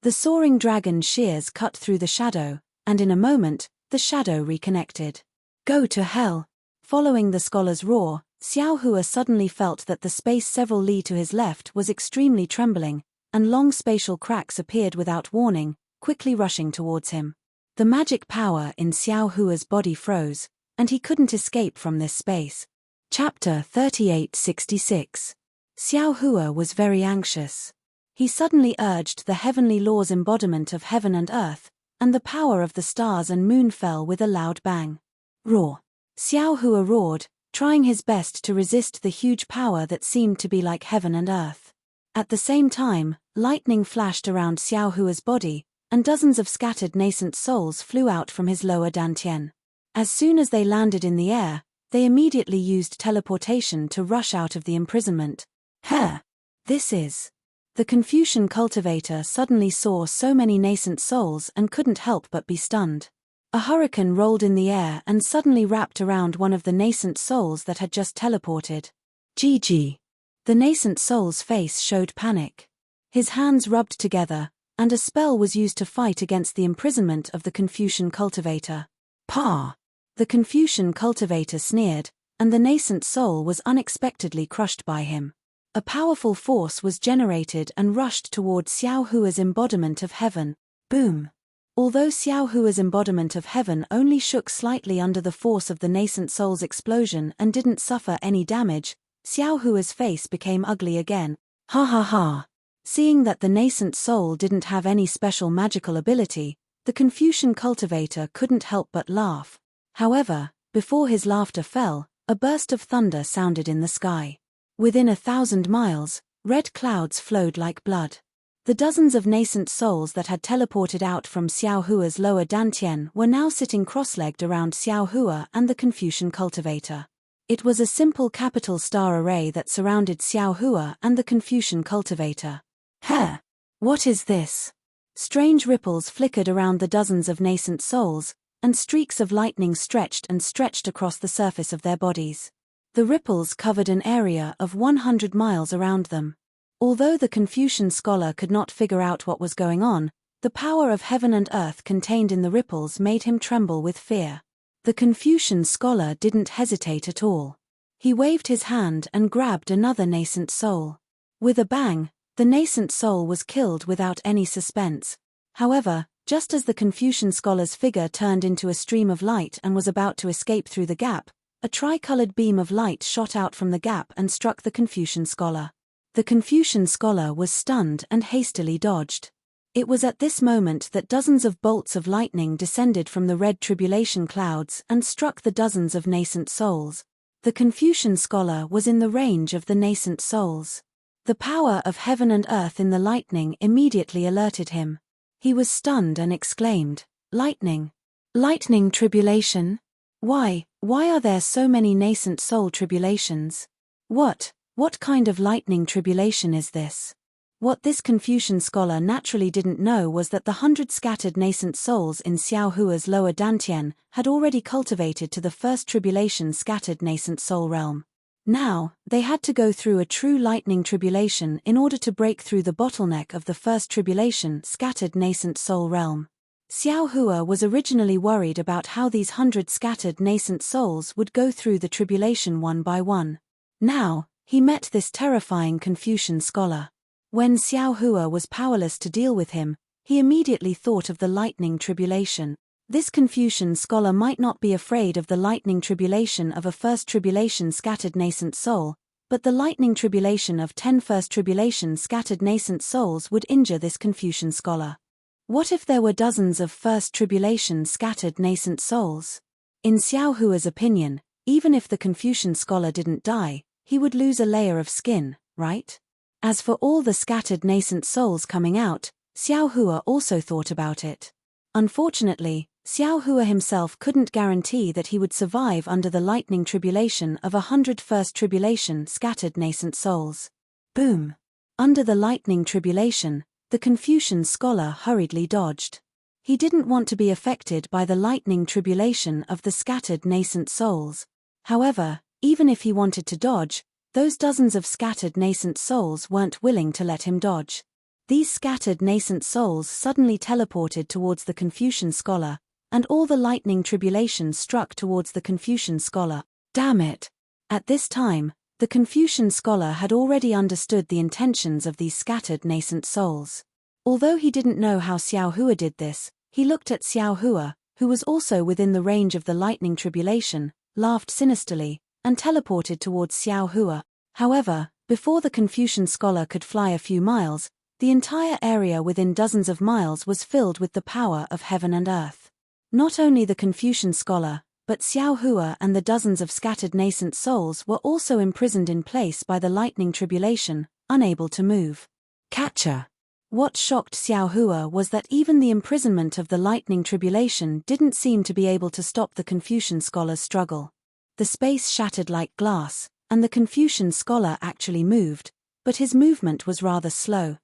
The soaring dragon shears cut through the shadow, and in a moment, the shadow reconnected. Go to hell! Following the scholar's roar, Xiao Hua suddenly felt that the space several li to his left was extremely trembling, and long spatial cracks appeared without warning, quickly rushing towards him. The magic power in Xiao Hua's body froze, and he couldn't escape from this space. Chapter 3866. Xiao Hua was very anxious. He suddenly urged the heavenly law's embodiment of heaven and earth, and the power of the stars and moon fell with a loud bang. Roar! Xiao Hua roared, trying his best to resist the huge power that seemed to be like heaven and earth. At the same time, lightning flashed around Xiao Hua's body, and dozens of scattered nascent souls flew out from his lower dantian. As soon as they landed in the air, they immediately used teleportation to rush out of the imprisonment. This is... The Confucian cultivator suddenly saw so many nascent souls and couldn't help but be stunned. A hurricane rolled in the air and suddenly wrapped around one of the nascent souls that had just teleported. GG. The nascent soul's face showed panic. His hands rubbed together, and a spell was used to fight against the imprisonment of the Confucian cultivator. Pah! The Confucian cultivator sneered, and the nascent soul was unexpectedly crushed by him. A powerful force was generated and rushed toward Xiao Hua's embodiment of heaven. Boom! Although Xiao Hua's embodiment of heaven only shook slightly under the force of the nascent soul's explosion and didn't suffer any damage, Xiao Hua's face became ugly again. Ha ha ha! Seeing that the nascent soul didn't have any special magical ability, the Confucian cultivator couldn't help but laugh. However, before his laughter fell, a burst of thunder sounded in the sky. Within 1,000 miles, red clouds flowed like blood. The dozens of nascent souls that had teleported out from Xiao Hua's lower dantian were now sitting cross-legged around Xiao Hua and the Confucian cultivator. It was a simple capital star array that surrounded Xiao Hua and the Confucian cultivator. What is this? Strange ripples flickered around the dozens of nascent souls, and streaks of lightning stretched and stretched across the surface of their bodies. The ripples covered an area of 100 miles around them. Although the Confucian scholar could not figure out what was going on, the power of heaven and earth contained in the ripples made him tremble with fear. The Confucian scholar didn't hesitate at all. He waved his hand and grabbed another nascent soul. With a bang, the nascent soul was killed without any suspense. However, just as the Confucian scholar's figure turned into a stream of light and was about to escape through the gap, a tricolored beam of light shot out from the gap and struck the Confucian scholar. The Confucian scholar was stunned and hastily dodged. It was at this moment that dozens of bolts of lightning descended from the red tribulation clouds and struck the dozens of nascent souls. The Confucian scholar was in the range of the nascent souls. The power of heaven and earth in the lightning immediately alerted him. He was stunned and exclaimed, "Lightning! Lightning tribulation? Why are there so many nascent soul tribulations? What kind of lightning tribulation is this? What this Confucian scholar naturally didn't know was that the 100 scattered nascent souls in Xiao Hua's lower dantian had already cultivated to the first tribulation scattered nascent soul realm. Now, they had to go through a true lightning tribulation in order to break through the bottleneck of the first tribulation scattered nascent soul realm. Xiao Hua was originally worried about how these 100 scattered nascent souls would go through the tribulation one by one. Now, he met this terrifying Confucian scholar. When Xiao Hua was powerless to deal with him, he immediately thought of the lightning tribulation. This Confucian scholar might not be afraid of the lightning tribulation of a first tribulation scattered nascent soul, but the lightning tribulation of 10 first tribulation scattered nascent souls would injure this Confucian scholar. What if there were dozens of first tribulation scattered nascent souls? In Xiao Hua's opinion, even if the Confucian scholar didn't die, he would lose a layer of skin, right? As for all the scattered nascent souls coming out, Xiao Hua also thought about it. Unfortunately, Xiao Hua himself couldn't guarantee that he would survive under the lightning tribulation of 100 first tribulation scattered nascent souls. Boom! Under the lightning tribulation, the Confucian scholar hurriedly dodged. He didn't want to be affected by the lightning tribulation of the scattered nascent souls. However, even if he wanted to dodge, those dozens of scattered nascent souls weren't willing to let him dodge. These scattered nascent souls suddenly teleported towards the Confucian scholar, and all the lightning tribulation struck towards the Confucian scholar. Damn it! At this time, the Confucian scholar had already understood the intentions of these scattered nascent souls. Although he didn't know how Xiao Hua did this, he looked at Xiao Hua, who was also within the range of the lightning tribulation, laughed sinisterly, and teleported towards Xiao Hua. However, before the Confucian scholar could fly a few miles, the entire area within dozens of miles was filled with the power of heaven and earth. Not only the Confucian scholar, but Xiao Hua and the dozens of scattered nascent souls were also imprisoned in place by the lightning tribulation, unable to move. Catcher! What shocked Xiao Hua was that even the imprisonment of the lightning tribulation didn't seem to be able to stop the Confucian scholar's struggle. The space shattered like glass, and the Confucian scholar actually moved, but his movement was rather slow.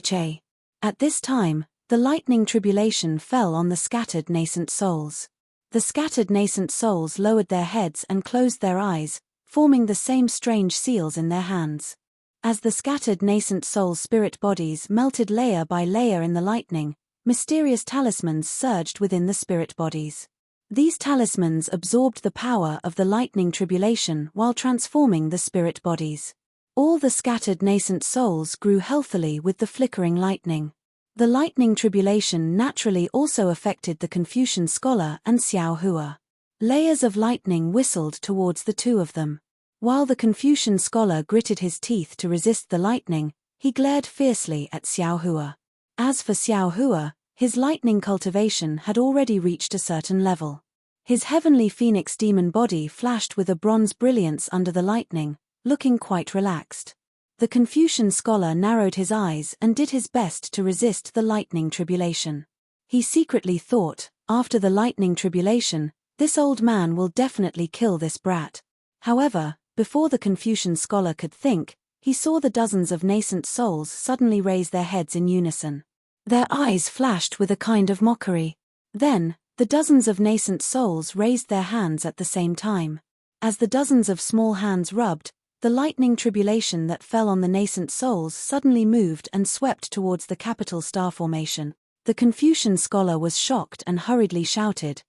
Cha. At this time, the lightning tribulation fell on the scattered nascent souls. The scattered nascent souls lowered their heads and closed their eyes, forming the same strange seals in their hands. As the scattered nascent soul spirit bodies melted layer by layer in the lightning, mysterious talismans surged within the spirit bodies. These talismans absorbed the power of the lightning tribulation while transforming the spirit bodies. All the scattered nascent souls grew healthily with the flickering lightning. The lightning tribulation naturally also affected the Confucian scholar and Xiao Hua. Layers of lightning whistled towards the two of them. While the Confucian scholar gritted his teeth to resist the lightning, he glared fiercely at Xiao Hua. As for Xiao Hua, his lightning cultivation had already reached a certain level. His heavenly phoenix demon body flashed with a bronze brilliance under the lightning, looking quite relaxed. The Confucian scholar narrowed his eyes and did his best to resist the lightning tribulation. He secretly thought, after the lightning tribulation, this old man will definitely kill this brat. However, before the Confucian scholar could think, he saw the dozens of nascent souls suddenly raise their heads in unison. Their eyes flashed with a kind of mockery. Then, the dozens of nascent souls raised their hands at the same time. As the dozens of small hands rubbed, the lightning tribulation that fell on the nascent souls suddenly moved and swept towards the capital star formation. The Confucian scholar was shocked and hurriedly shouted,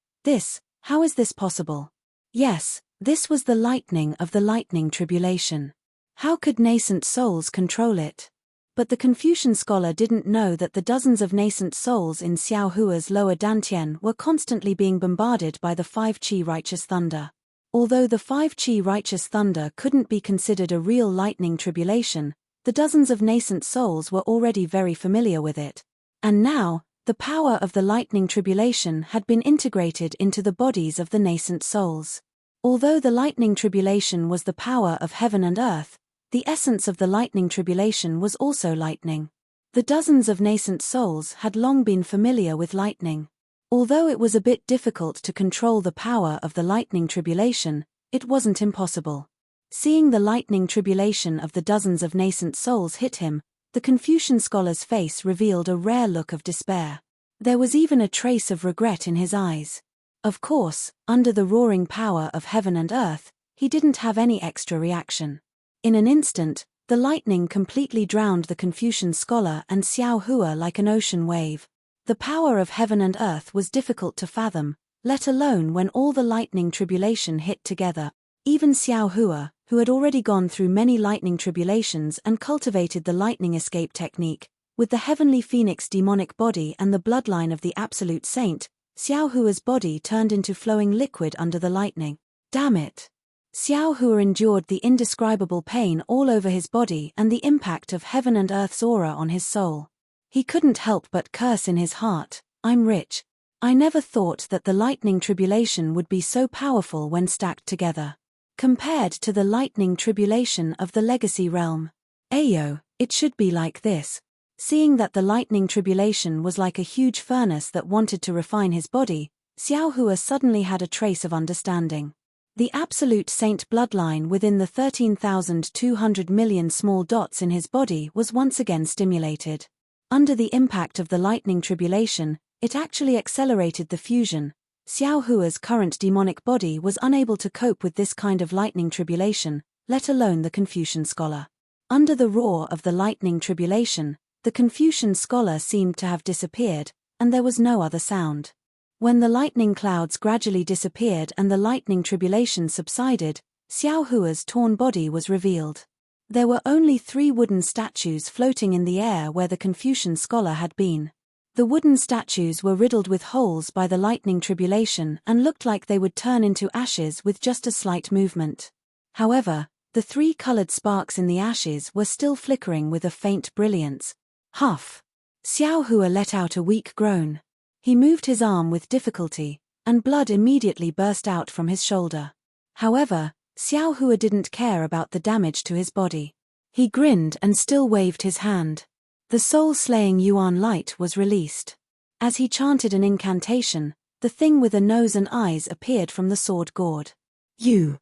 How is this possible? Yes, this was the lightning of the lightning tribulation. How could nascent souls control it? But the Confucian scholar didn't know that the dozens of nascent souls in Xiao Hua's lower dantian were constantly being bombarded by the 5 qi righteous thunder. Although the 5 qi righteous thunder couldn't be considered a real lightning tribulation, the dozens of nascent souls were already very familiar with it. And now, the power of the lightning tribulation had been integrated into the bodies of the nascent souls. Although the lightning tribulation was the power of heaven and earth, the essence of the lightning tribulation was also lightning. The dozens of nascent souls had long been familiar with lightning. Although it was a bit difficult to control the power of the lightning tribulation, it wasn't impossible. Seeing the lightning tribulation of the dozens of nascent souls hit him, the Confucian scholar's face revealed a rare look of despair. There was even a trace of regret in his eyes. Of course, under the roaring power of heaven and earth, he didn't have any extra reaction. In an instant, the lightning completely drowned the Confucian scholar and Xiao Hua like an ocean wave. The power of heaven and earth was difficult to fathom, let alone when all the lightning tribulation hit together. Even Xiao Hua, who had already gone through many lightning tribulations and cultivated the lightning escape technique, with the heavenly phoenix demonic body and the bloodline of the absolute saint, Xiao Hua's body turned into flowing liquid under the lightning. Damn it! Xiao Hua endured the indescribable pain all over his body and the impact of heaven and earth's aura on his soul. He couldn't help but curse in his heart, "I'm rich. I never thought that the lightning tribulation would be so powerful when stacked together. Compared to the lightning tribulation of the legacy realm. Ayo, it should be like this." Seeing that the lightning tribulation was like a huge furnace that wanted to refine his body, Xiao Hua suddenly had a trace of understanding. The absolute saint bloodline within the 13,200 million small dots in his body was once again stimulated. Under the impact of the lightning tribulation, it actually accelerated the fusion. Xiao Hua's current demonic body was unable to cope with this kind of lightning tribulation, let alone the Confucian scholar. Under the roar of the lightning tribulation, the Confucian scholar seemed to have disappeared, and there was no other sound. When the lightning clouds gradually disappeared and the lightning tribulation subsided, Xiao Hua's torn body was revealed. There were only 3 wooden statues floating in the air where the Confucian scholar had been. The wooden statues were riddled with holes by the lightning tribulation and looked like they would turn into ashes with just a slight movement. However, the 3 colored sparks in the ashes were still flickering with a faint brilliance. Huff! Xiao Hua let out a weak groan. He moved his arm with difficulty, and blood immediately burst out from his shoulder. However, Xiao Hua didn't care about the damage to his body. He grinned and still waved his hand. The soul-slaying Yuan light was released. As he chanted an incantation, the thing with a nose and eyes appeared from the sword gourd. You!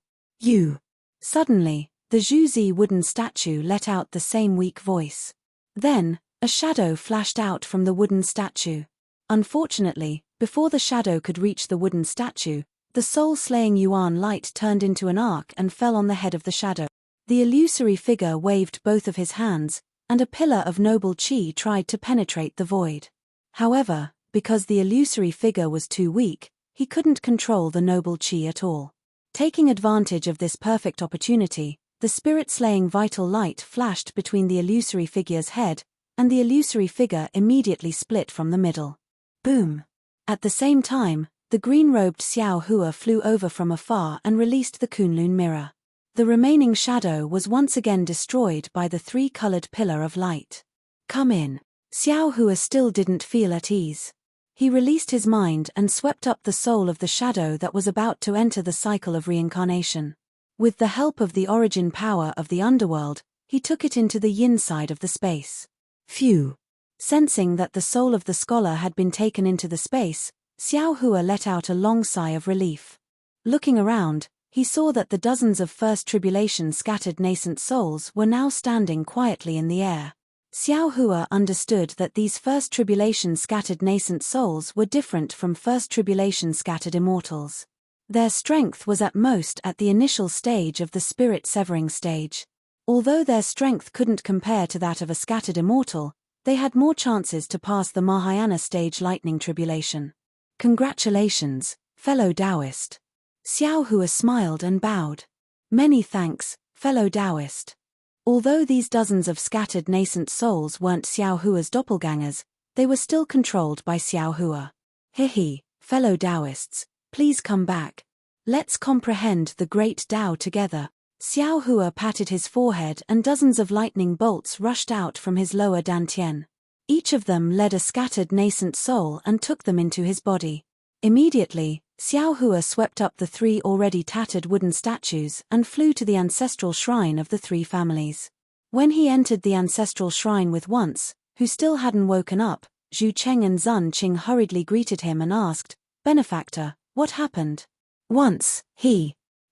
Suddenly, the Zhuzi wooden statue let out the same weak voice. Then, a shadow flashed out from the wooden statue. Unfortunately, before the shadow could reach the wooden statue, the soul-slaying Yuan light turned into an arc and fell on the head of the shadow. The illusory figure waved both of his hands, and a pillar of noble qi tried to penetrate the void. However, because the illusory figure was too weak, he couldn't control the noble qi at all. Taking advantage of this perfect opportunity, the spirit-slaying vital light flashed between the illusory figure's head, and the illusory figure immediately split from the middle. Boom! At the same time, the green-robed Xiao Hua flew over from afar and released the Kunlun mirror. The remaining shadow was once again destroyed by the 3-colored pillar of light. Come in. Xiao Hua still didn't feel at ease. He released his mind and swept up the soul of the shadow that was about to enter the cycle of reincarnation. With the help of the origin power of the underworld, he took it into the yin side of the space. Phew! Sensing that the soul of the scholar had been taken into the space, Xiao Hua let out a long sigh of relief. Looking around, he saw that the dozens of first tribulation scattered nascent souls were now standing quietly in the air. Xiao Hua understood that these first tribulation scattered nascent souls were different from first tribulation scattered immortals. Their strength was at most at the initial stage of the spirit severing stage. Although their strength couldn't compare to that of a scattered immortal, they had more chances to pass the Mahayana stage lightning tribulation. Congratulations, fellow Taoist. Xiao Hua smiled and bowed. Many thanks, fellow Taoist. Although these dozens of scattered nascent souls weren't Xiao Hua's doppelgangers, they were still controlled by Xiao Hua. Hihi, fellow Taoists, please come back. Let's comprehend the great Tao together. Xiao Hua patted his forehead and dozens of lightning bolts rushed out from his lower dantian. Each of them led a scattered nascent soul and took them into his body. Immediately, Xiao Hua swept up the 3 already tattered wooden statues and flew to the ancestral shrine of the 3 families. When he entered the ancestral shrine with Once, who still hadn't woken up, Zhu Cheng and Zun Qing hurriedly greeted him and asked, "Benefactor, what happened?" Once,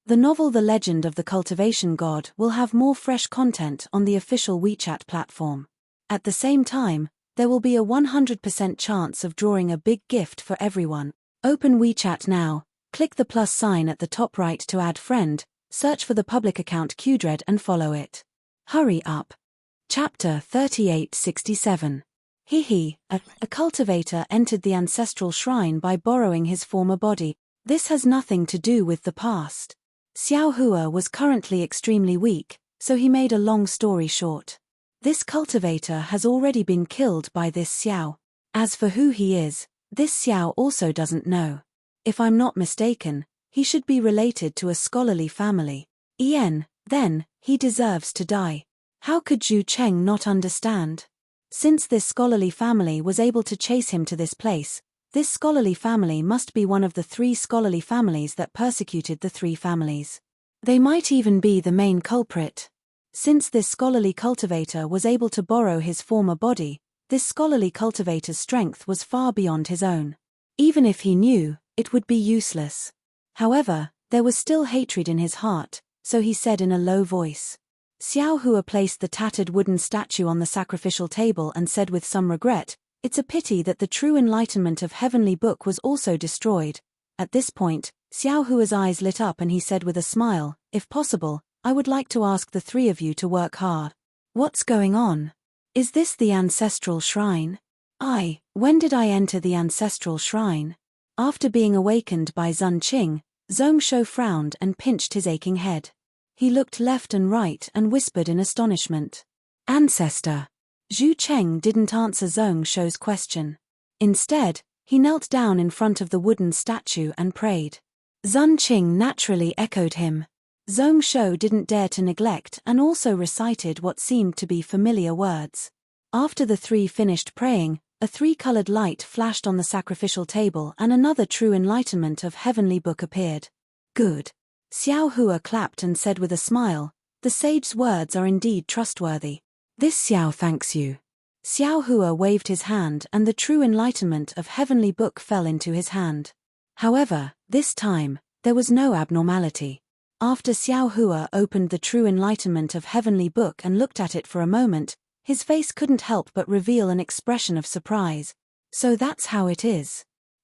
The novel The Legend of the Cultivation God will have more fresh content on the official WeChat platform. At the same time, there will be a 100% chance of drawing a big gift for everyone. Open WeChat now, click the plus sign at the top right to add friend, search for the public account Qdred and follow it. Hurry up. Chapter 3867. A cultivator entered the ancestral shrine by borrowing his former body. This has nothing to do with the past. Xiao Hua was currently extremely weak, so he made a long story short. This cultivator has already been killed by this Xiao. As for who he is, this Xiao also doesn't know. If I'm not mistaken, he should be related to a scholarly family. Then, he deserves to die. How could Zhu Cheng not understand? Since this scholarly family was able to chase him to this place, this scholarly family must be one of the 3 scholarly families that persecuted the 3 families. They might even be the main culprit. Since this scholarly cultivator was able to borrow his former body, this scholarly cultivator's strength was far beyond his own. Even if he knew, it would be useless. However, there was still hatred in his heart, so he said in a low voice. Xiao Hua placed the tattered wooden statue on the sacrificial table and said with some regret, "It's a pity that the true enlightenment of Heavenly Book was also destroyed." At this point, Xiao Hua's eyes lit up and he said with a smile, "If possible, I would like to ask the 3 of you to work hard." What's going on? Is this the ancestral shrine? When did I enter the ancestral shrine? After being awakened by Zun Qing, Zhong Shou frowned and pinched his aching head. He looked left and right and whispered in astonishment. Ancestor. Zhu Cheng didn't answer Zhong Shou's question. Instead, he knelt down in front of the wooden statue and prayed. Zun Qing naturally echoed him. Zhong Shou didn't dare to neglect and also recited what seemed to be familiar words. After the 3 finished praying, a 3-colored light flashed on the sacrificial table and another true enlightenment of Heavenly Book appeared. Good. Xiao Hua clapped and said with a smile, "The sage's words are indeed trustworthy. This Xiao thanks you." Xiao Hua waved his hand and the true enlightenment of Heavenly Book fell into his hand. However, this time, there was no abnormality. After Xiao Hua opened the true enlightenment of Heavenly Book and looked at it for a moment, his face couldn't help but reveal an expression of surprise. So that's how it is.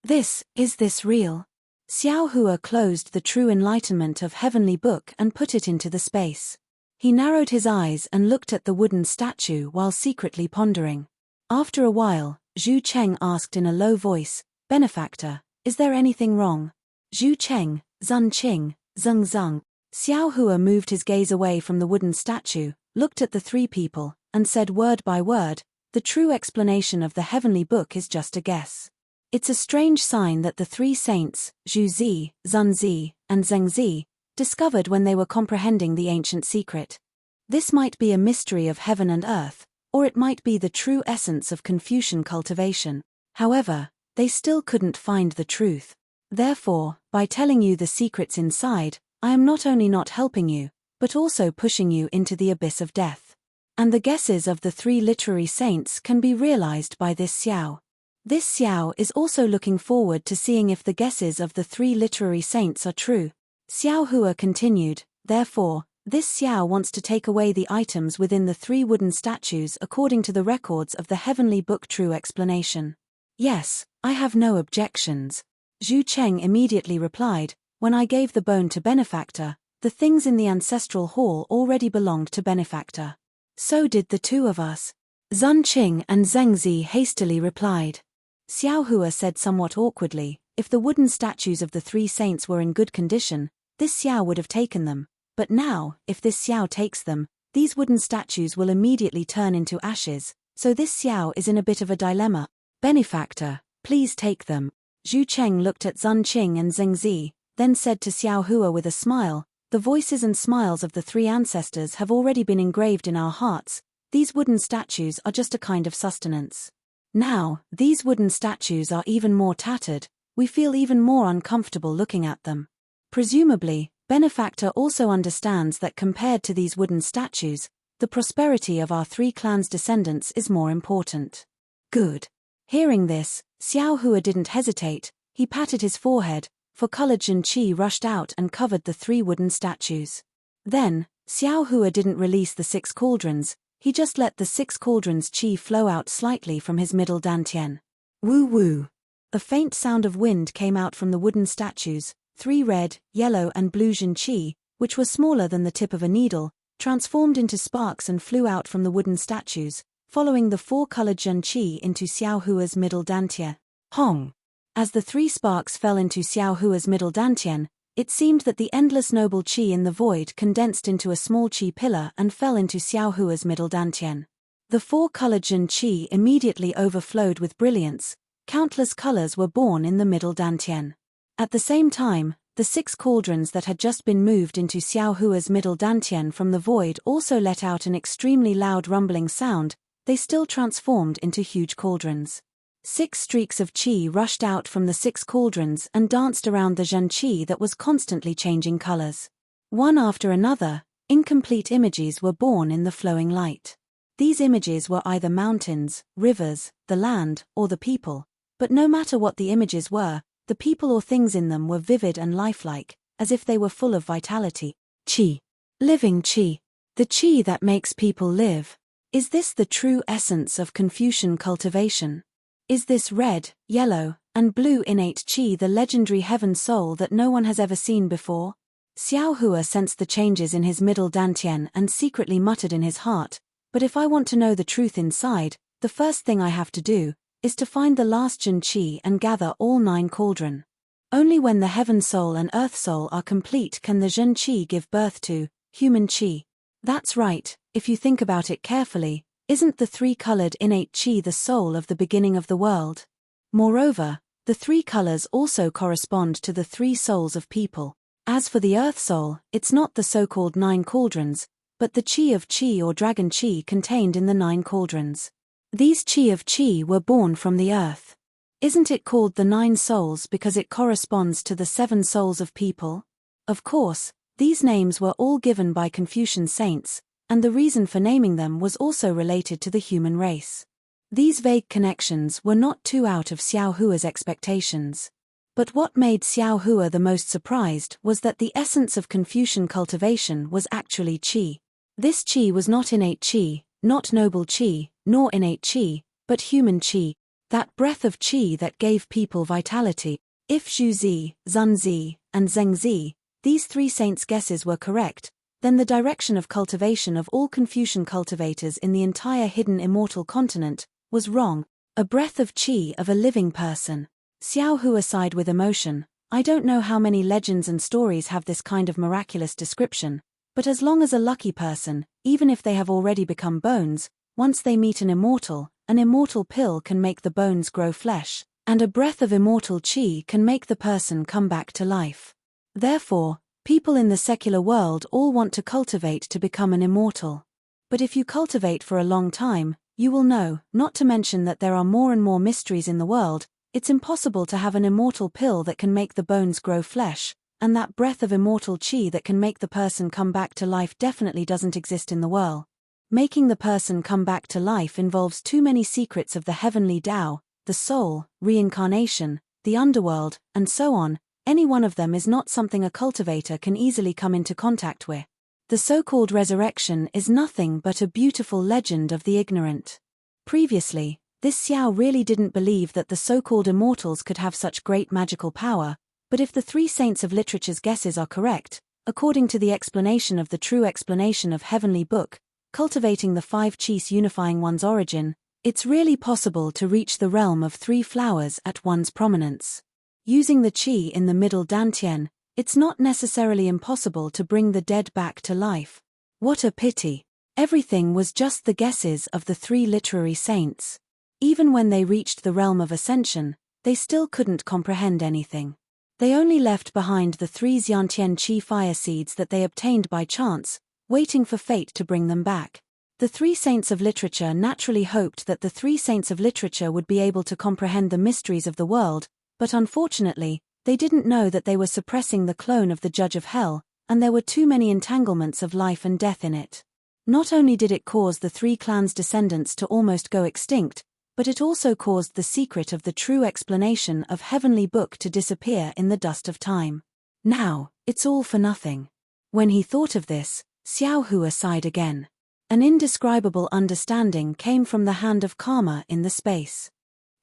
Is this real? Xiao Hua closed the true enlightenment of Heavenly Book and put it into the space. He narrowed his eyes and looked at the wooden statue while secretly pondering. After a while, Zhu Cheng asked in a low voice, "Benefactor, is there anything wrong?" Zhu Cheng, Zun Qing, Zeng Zeng. Xiao Hua moved his gaze away from the wooden statue, looked at the 3 people, and said word by word, "The true explanation of the Heavenly Book is just a guess. It's a strange sign that the 3 saints, Zhu Zi, Zun Zi, and Zeng Zi, discovered when they were comprehending the ancient secret. This might be a mystery of heaven and earth, or it might be the true essence of Confucian cultivation. However, they still couldn't find the truth. Therefore, by telling you the secrets inside, I am not only not helping you, but also pushing you into the abyss of death. And the guesses of the 3 literary saints can be realized by this Xiao. This Xiao is also looking forward to seeing if the guesses of the 3 literary saints are true." Xiao Hua continued, "Therefore, this Xiao wants to take away the items within the 3 wooden statues according to the records of the Heavenly Book true explanation." "Yes, I have no objections." Zhu Cheng immediately replied, "When I gave the bone to Benefactor, the things in the ancestral hall already belonged to Benefactor. So did the 2 of us." Zun Qing and Zeng Zi hastily replied. Xiao Hua said somewhat awkwardly, "If the wooden statues of the 3 saints were in good condition, this Xiao would have taken them, but now, if this Xiao takes them, these wooden statues will immediately turn into ashes, so this Xiao is in a bit of a dilemma. Benefactor, please take them." Zhu Cheng looked at Zun Qing and Zeng Zi, then said to Xiao Hua with a smile, "The voices and smiles of the 3 ancestors have already been engraved in our hearts. These wooden statues are just a kind of sustenance. Now, these wooden statues are even more tattered, we feel even more uncomfortable looking at them. Presumably, Benefactor also understands that compared to these wooden statues, the prosperity of our 3 clans' descendants is more important." Good. Hearing this, Xiao Hua didn't hesitate, he patted his forehead, for colored Zhen Qi rushed out and covered the 3 wooden statues. Then, Xiao Hua didn't release the 6 cauldrons, he just let the 6 cauldrons qi flow out slightly from his middle dantian. Woo woo! A faint sound of wind came out from the wooden statues, 3 red, yellow and blue Zhen Qi, which were smaller than the tip of a needle, transformed into sparks and flew out from the wooden statues, following the 4-colored Zhen Qi into Xiao Hua's middle dantian. Hong! As the 3 sparks fell into Xiao Hua's middle dantian, it seemed that the endless noble qi in the void condensed into a small qi pillar and fell into Xiao Hua's middle dantian. The 4-colored Zhen Qi immediately overflowed with brilliance, countless colors were born in the middle dantian. At the same time, the 6 cauldrons that had just been moved into Xiao Hua's middle dantian from the void also let out an extremely loud rumbling sound, they still transformed into huge cauldrons. 6 streaks of qi rushed out from the 6 cauldrons and danced around the Zhen Qi that was constantly changing colors. One after another, incomplete images were born in the flowing light. These images were either mountains, rivers, the land, or the people, but no matter what the images were, the people or things in them were vivid and lifelike, as if they were full of vitality. Qi. Living qi. The qi that makes people live. Is this the true essence of Confucian cultivation? Is this red, yellow, and blue innate qi the legendary heaven soul that no one has ever seen before? Xiao Hua sensed the changes in his middle dantian and secretly muttered in his heart, but if I want to know the truth inside, the first thing I have to do is to find the last Zhen Qi and gather all 9 cauldron. Only when the heaven soul and earth soul are complete can the Zhen Qi give birth to human qi. That's right, if you think about it carefully. Isn't the 3-colored innate qi the soul of the beginning of the world? Moreover, the 3 colors also correspond to the 3 souls of people. As for the earth soul, it's not the so-called 9 cauldrons, but the qi of qi or dragon qi contained in the 9 cauldrons. These qi of qi were born from the earth. Isn't it called the 9 souls because it corresponds to the 7 souls of people? Of course, these names were all given by Confucian saints, and the reason for naming them was also related to the human race. These vague connections were not too out of Xiao Hua's expectations. But what made Xiao Hua the most surprised was that the essence of Confucian cultivation was actually qi. This qi was not innate qi, not noble qi, nor innate qi, but human qi, that breath of qi that gave people vitality. If Zhu Zi, Zun Zi, and Zheng Zi, these 3 saints' guesses were correct, then the direction of cultivation of all Confucian cultivators in the entire hidden immortal continent was wrong. A breath of qi of a living person. Xiao Hua sighed with emotion. I don't know how many legends and stories have this kind of miraculous description, but as long as a lucky person, even if they have already become bones, once they meet an immortal pill can make the bones grow flesh, and a breath of immortal qi can make the person come back to life. Therefore, people in the secular world all want to cultivate to become an immortal. But if you cultivate for a long time, you will know, not to mention that there are more and more mysteries in the world, it's impossible to have an immortal pill that can make the bones grow flesh, and that breath of immortal qi that can make the person come back to life definitely doesn't exist in the world. Making the person come back to life involves too many secrets of the heavenly Tao, the soul, reincarnation, the underworld, and so on. Any one of them is not something a cultivator can easily come into contact with. The so-called resurrection is nothing but a beautiful legend of the ignorant. Previously, this Xiao really didn't believe that the so-called immortals could have such great magical power, but if the 3 saints of literature's guesses are correct, according to the explanation of the true explanation of Heavenly Book, cultivating the 5 qis unifying one's origin, it's really possible to reach the realm of 3 flowers at one's prominence. Using the qi in the middle dantian, it's not necessarily impossible to bring the dead back to life. What a pity. Everything was just the guesses of the 3 literary saints. Even when they reached the realm of ascension, they still couldn't comprehend anything. They only left behind the 3 Xiantian qi fire seeds that they obtained by chance, waiting for fate to bring them back. The 3 saints of literature naturally hoped that the 3 saints of literature would be able to comprehend the mysteries of the world, but unfortunately, they didn't know that they were suppressing the clone of the Judge of Hell, and there were too many entanglements of life and death in it. Not only did it cause the 3 clans' descendants to almost go extinct, but it also caused the secret of the true explanation of Heavenly Book to disappear in the dust of time. Now, it's all for nothing. When he thought of this, Xiao Hua sighed again. An indescribable understanding came from the hand of karma in the space.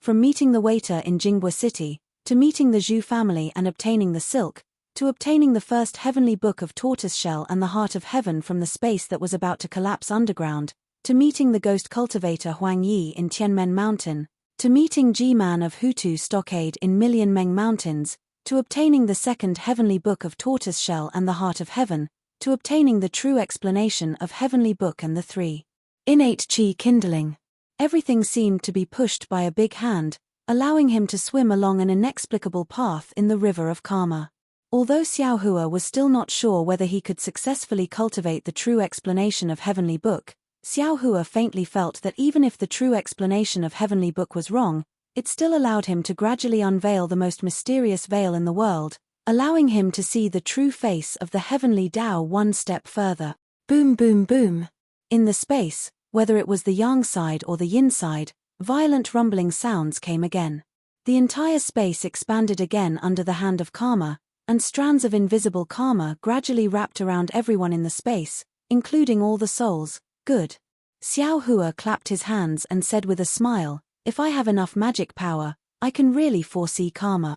From meeting the waiter in Jinghua City, to meeting the Zhu family and obtaining the silk, to obtaining the first Heavenly Book of Tortoiseshell and the Heart of Heaven from the space that was about to collapse underground, to meeting the ghost cultivator Huang Yi in Tianmen Mountain, to meeting Ji-Man of Hutu Stockade in Million Meng Mountains, to obtaining the second Heavenly Book of Tortoiseshell and the Heart of Heaven, to obtaining the true explanation of Heavenly Book and the three innate chi kindling. Everything seemed to be pushed by a big hand, allowing him to swim along an inexplicable path in the river of karma. Although Xiao Hua was still not sure whether he could successfully cultivate the true explanation of Heavenly Book, Xiao Hua faintly felt that even if the true explanation of Heavenly Book was wrong, it still allowed him to gradually unveil the most mysterious veil in the world, allowing him to see the true face of the Heavenly Tao one step further. Boom boom boom. In the space, whether it was the yang side or the yin side, violent rumbling sounds came again. The entire space expanded again under the hand of karma, and strands of invisible karma gradually wrapped around everyone in the space, including all the souls. Good. Xiao Hua clapped his hands and said with a smile, if I have enough magic power, I can really foresee karma.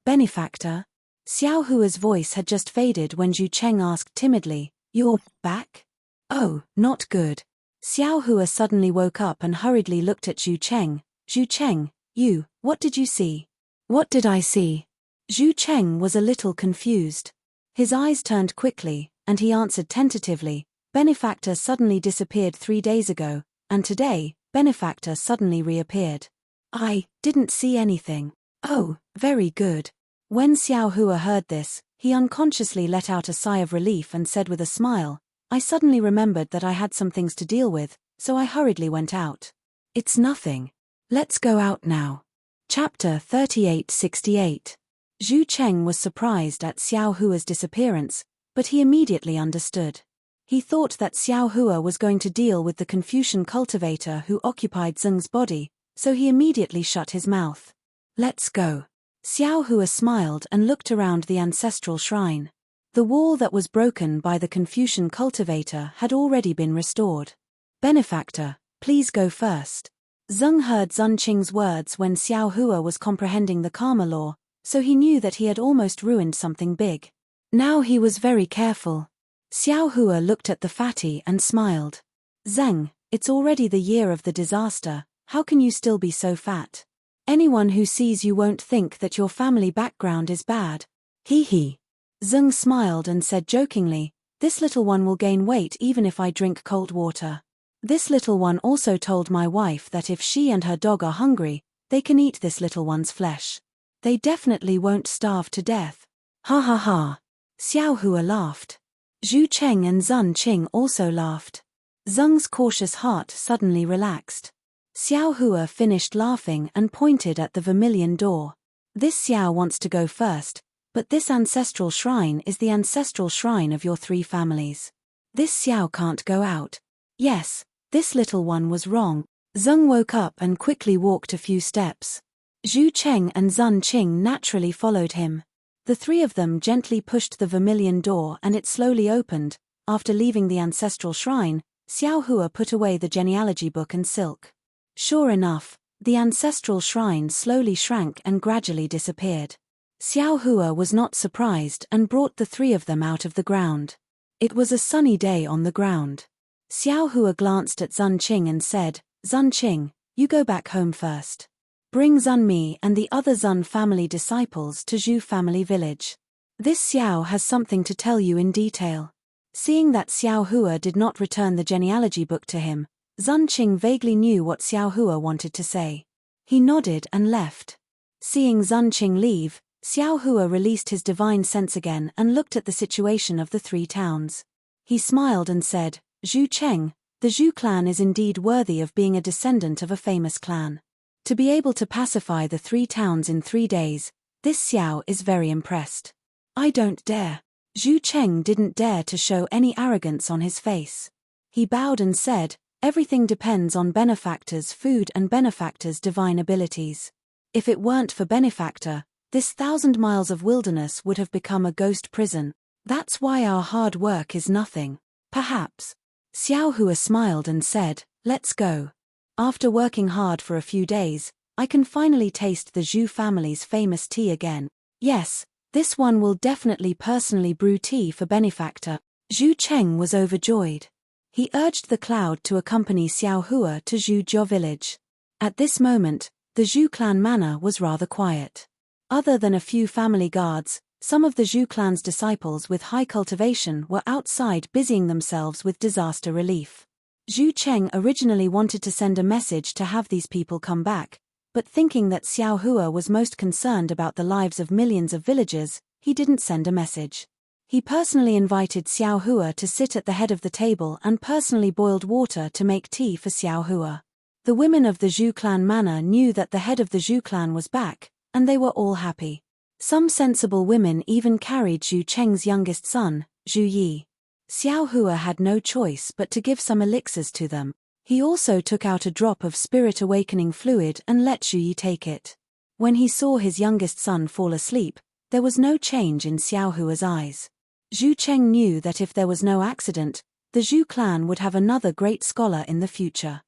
Benefactor? Xiao Hua's voice had just faded when Zhu Cheng asked timidly, you're back? Oh, not good. Xiao Hua suddenly woke up and hurriedly looked at Zhu Cheng. Zhu Cheng, what did you see? What did I see? Zhu Cheng was a little confused. His eyes turned quickly, and he answered tentatively, Benefactor suddenly disappeared 3 days ago, and today, Benefactor suddenly reappeared. I didn't see anything. Oh, very good. When Xiao Hua heard this, he unconsciously let out a sigh of relief and said with a smile, I suddenly remembered that I had some things to deal with, so I hurriedly went out. It's nothing. Let's go out now. Chapter 3868. Zhu Cheng was surprised at Xiao Hua's disappearance, but he immediately understood. He thought that Xiao Hua was going to deal with the Confucian cultivator who occupied Zeng's body, so he immediately shut his mouth. Let's go. Xiao Hua smiled and looked around the ancestral shrine. The wall that was broken by the Confucian cultivator had already been restored. Benefactor, please go first. Zeng heard Zun Qing's words when Xiao Hua was comprehending the karma law, so he knew that he had almost ruined something big. Now he was very careful. Xiao Hua looked at the fatty and smiled. Zeng, it's already the year of the disaster, how can you still be so fat? Anyone who sees you won't think that your family background is bad. Hee hee. Zeng smiled and said jokingly, this little one will gain weight even if I drink cold water. This little one also told my wife that if she and her dog are hungry, they can eat this little one's flesh. They definitely won't starve to death. Ha ha ha. Xiao Hua laughed. Zhu Cheng and Zun Qing also laughed. Zeng's cautious heart suddenly relaxed. Xiao Hua finished laughing and pointed at the vermilion door. This Xiao wants to go first, but this ancestral shrine is the ancestral shrine of your 3 families. This Xiao can't go out. Yes, this little one was wrong. Zeng woke up and quickly walked a few steps. Zhu Cheng and Zun Qing naturally followed him. The 3 of them gently pushed the vermilion door and it slowly opened. After leaving the ancestral shrine, Xiao Hua put away the genealogy book and silk. Sure enough, the ancestral shrine slowly shrank and gradually disappeared. Xiao Hua was not surprised and brought the 3 of them out of the ground. It was a sunny day on the ground. Xiao Hua glanced at Zun Qing and said, Zun Qing, you go back home first. Bring Zun Mi and the other Zun family disciples to Zhu family village. This Xiao has something to tell you in detail. Seeing that Xiao Hua did not return the genealogy book to him, Zun Qing vaguely knew what Xiao Hua wanted to say. He nodded and left. Seeing Zun Qing leave, Xiao Hua released his divine sense again and looked at the situation of the 3 towns. He smiled and said, Zhu Cheng, the Zhu clan is indeed worthy of being a descendant of a famous clan. To be able to pacify the 3 towns in 3 days, this Xiao is very impressed. I don't dare. Zhu Cheng didn't dare to show any arrogance on his face. He bowed and said, Everything depends on benefactor's food and benefactor's divine abilities. If it weren't for benefactor, this 1,000 miles of wilderness would have become a ghost prison. That's why our hard work is nothing. Perhaps. Xiao Hua smiled and said, "Let's go. After working hard for a few days, I can finally taste the Zhu family's famous tea again. Yes, this one will definitely personally brew tea for benefactor." Zhu Cheng was overjoyed. He urged the cloud to accompany Xiao Hua to Zhu Jiao village. At this moment, the Zhu clan manor was rather quiet. Other than a few family guards, some of the Zhu clan's disciples with high cultivation were outside busying themselves with disaster relief. Zhu Cheng originally wanted to send a message to have these people come back, but thinking that Xiao Hua was most concerned about the lives of millions of villagers, he didn't send a message. He personally invited Xiao Hua to sit at the head of the table and personally boiled water to make tea for Xiao Hua. The women of the Zhu clan manor knew that the head of the Zhu clan was back, and they were all happy. Some sensible women even carried Zhu Cheng's youngest son, Zhu Yi. Xiao Hua had no choice but to give some elixirs to them. He also took out a drop of spirit awakening fluid and let Zhu Yi take it. When he saw his youngest son fall asleep, there was no change in Xiao Hua's eyes. Zhu Cheng knew that if there was no accident, the Zhu clan would have another great scholar in the future.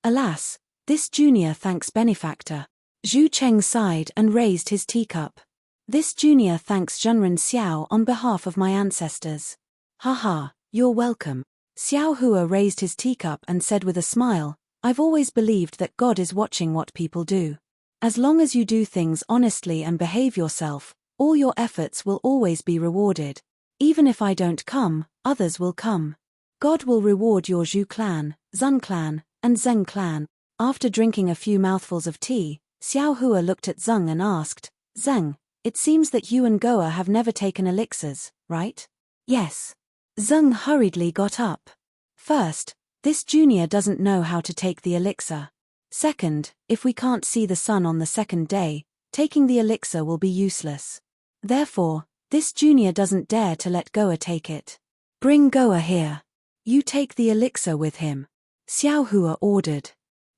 Alas, this junior thanks benefactor. Zhu Cheng sighed and raised his teacup. This junior thanks Zhenren Xiao on behalf of my ancestors. Haha, you're welcome. Xiao Hua raised his teacup and said with a smile, "I've always believed that God is watching what people do. As long as you do things honestly and behave yourself, all your efforts will always be rewarded. Even if I don't come, others will come. God will reward your Zhu clan, Zun clan, and Zeng clan." After drinking a few mouthfuls of tea, Xiao Hua looked at Zeng and asked, "Zeng, it seems that you and Goa have never taken elixirs, right?" "Yes." Zeng hurriedly got up. "First, this junior doesn't know how to take the elixir. Second, if we can't see the sun on the second day, taking the elixir will be useless. Therefore, this junior doesn't dare to let Goa take it. Bring Goa here. You take the elixir with him," Xiao Hua ordered.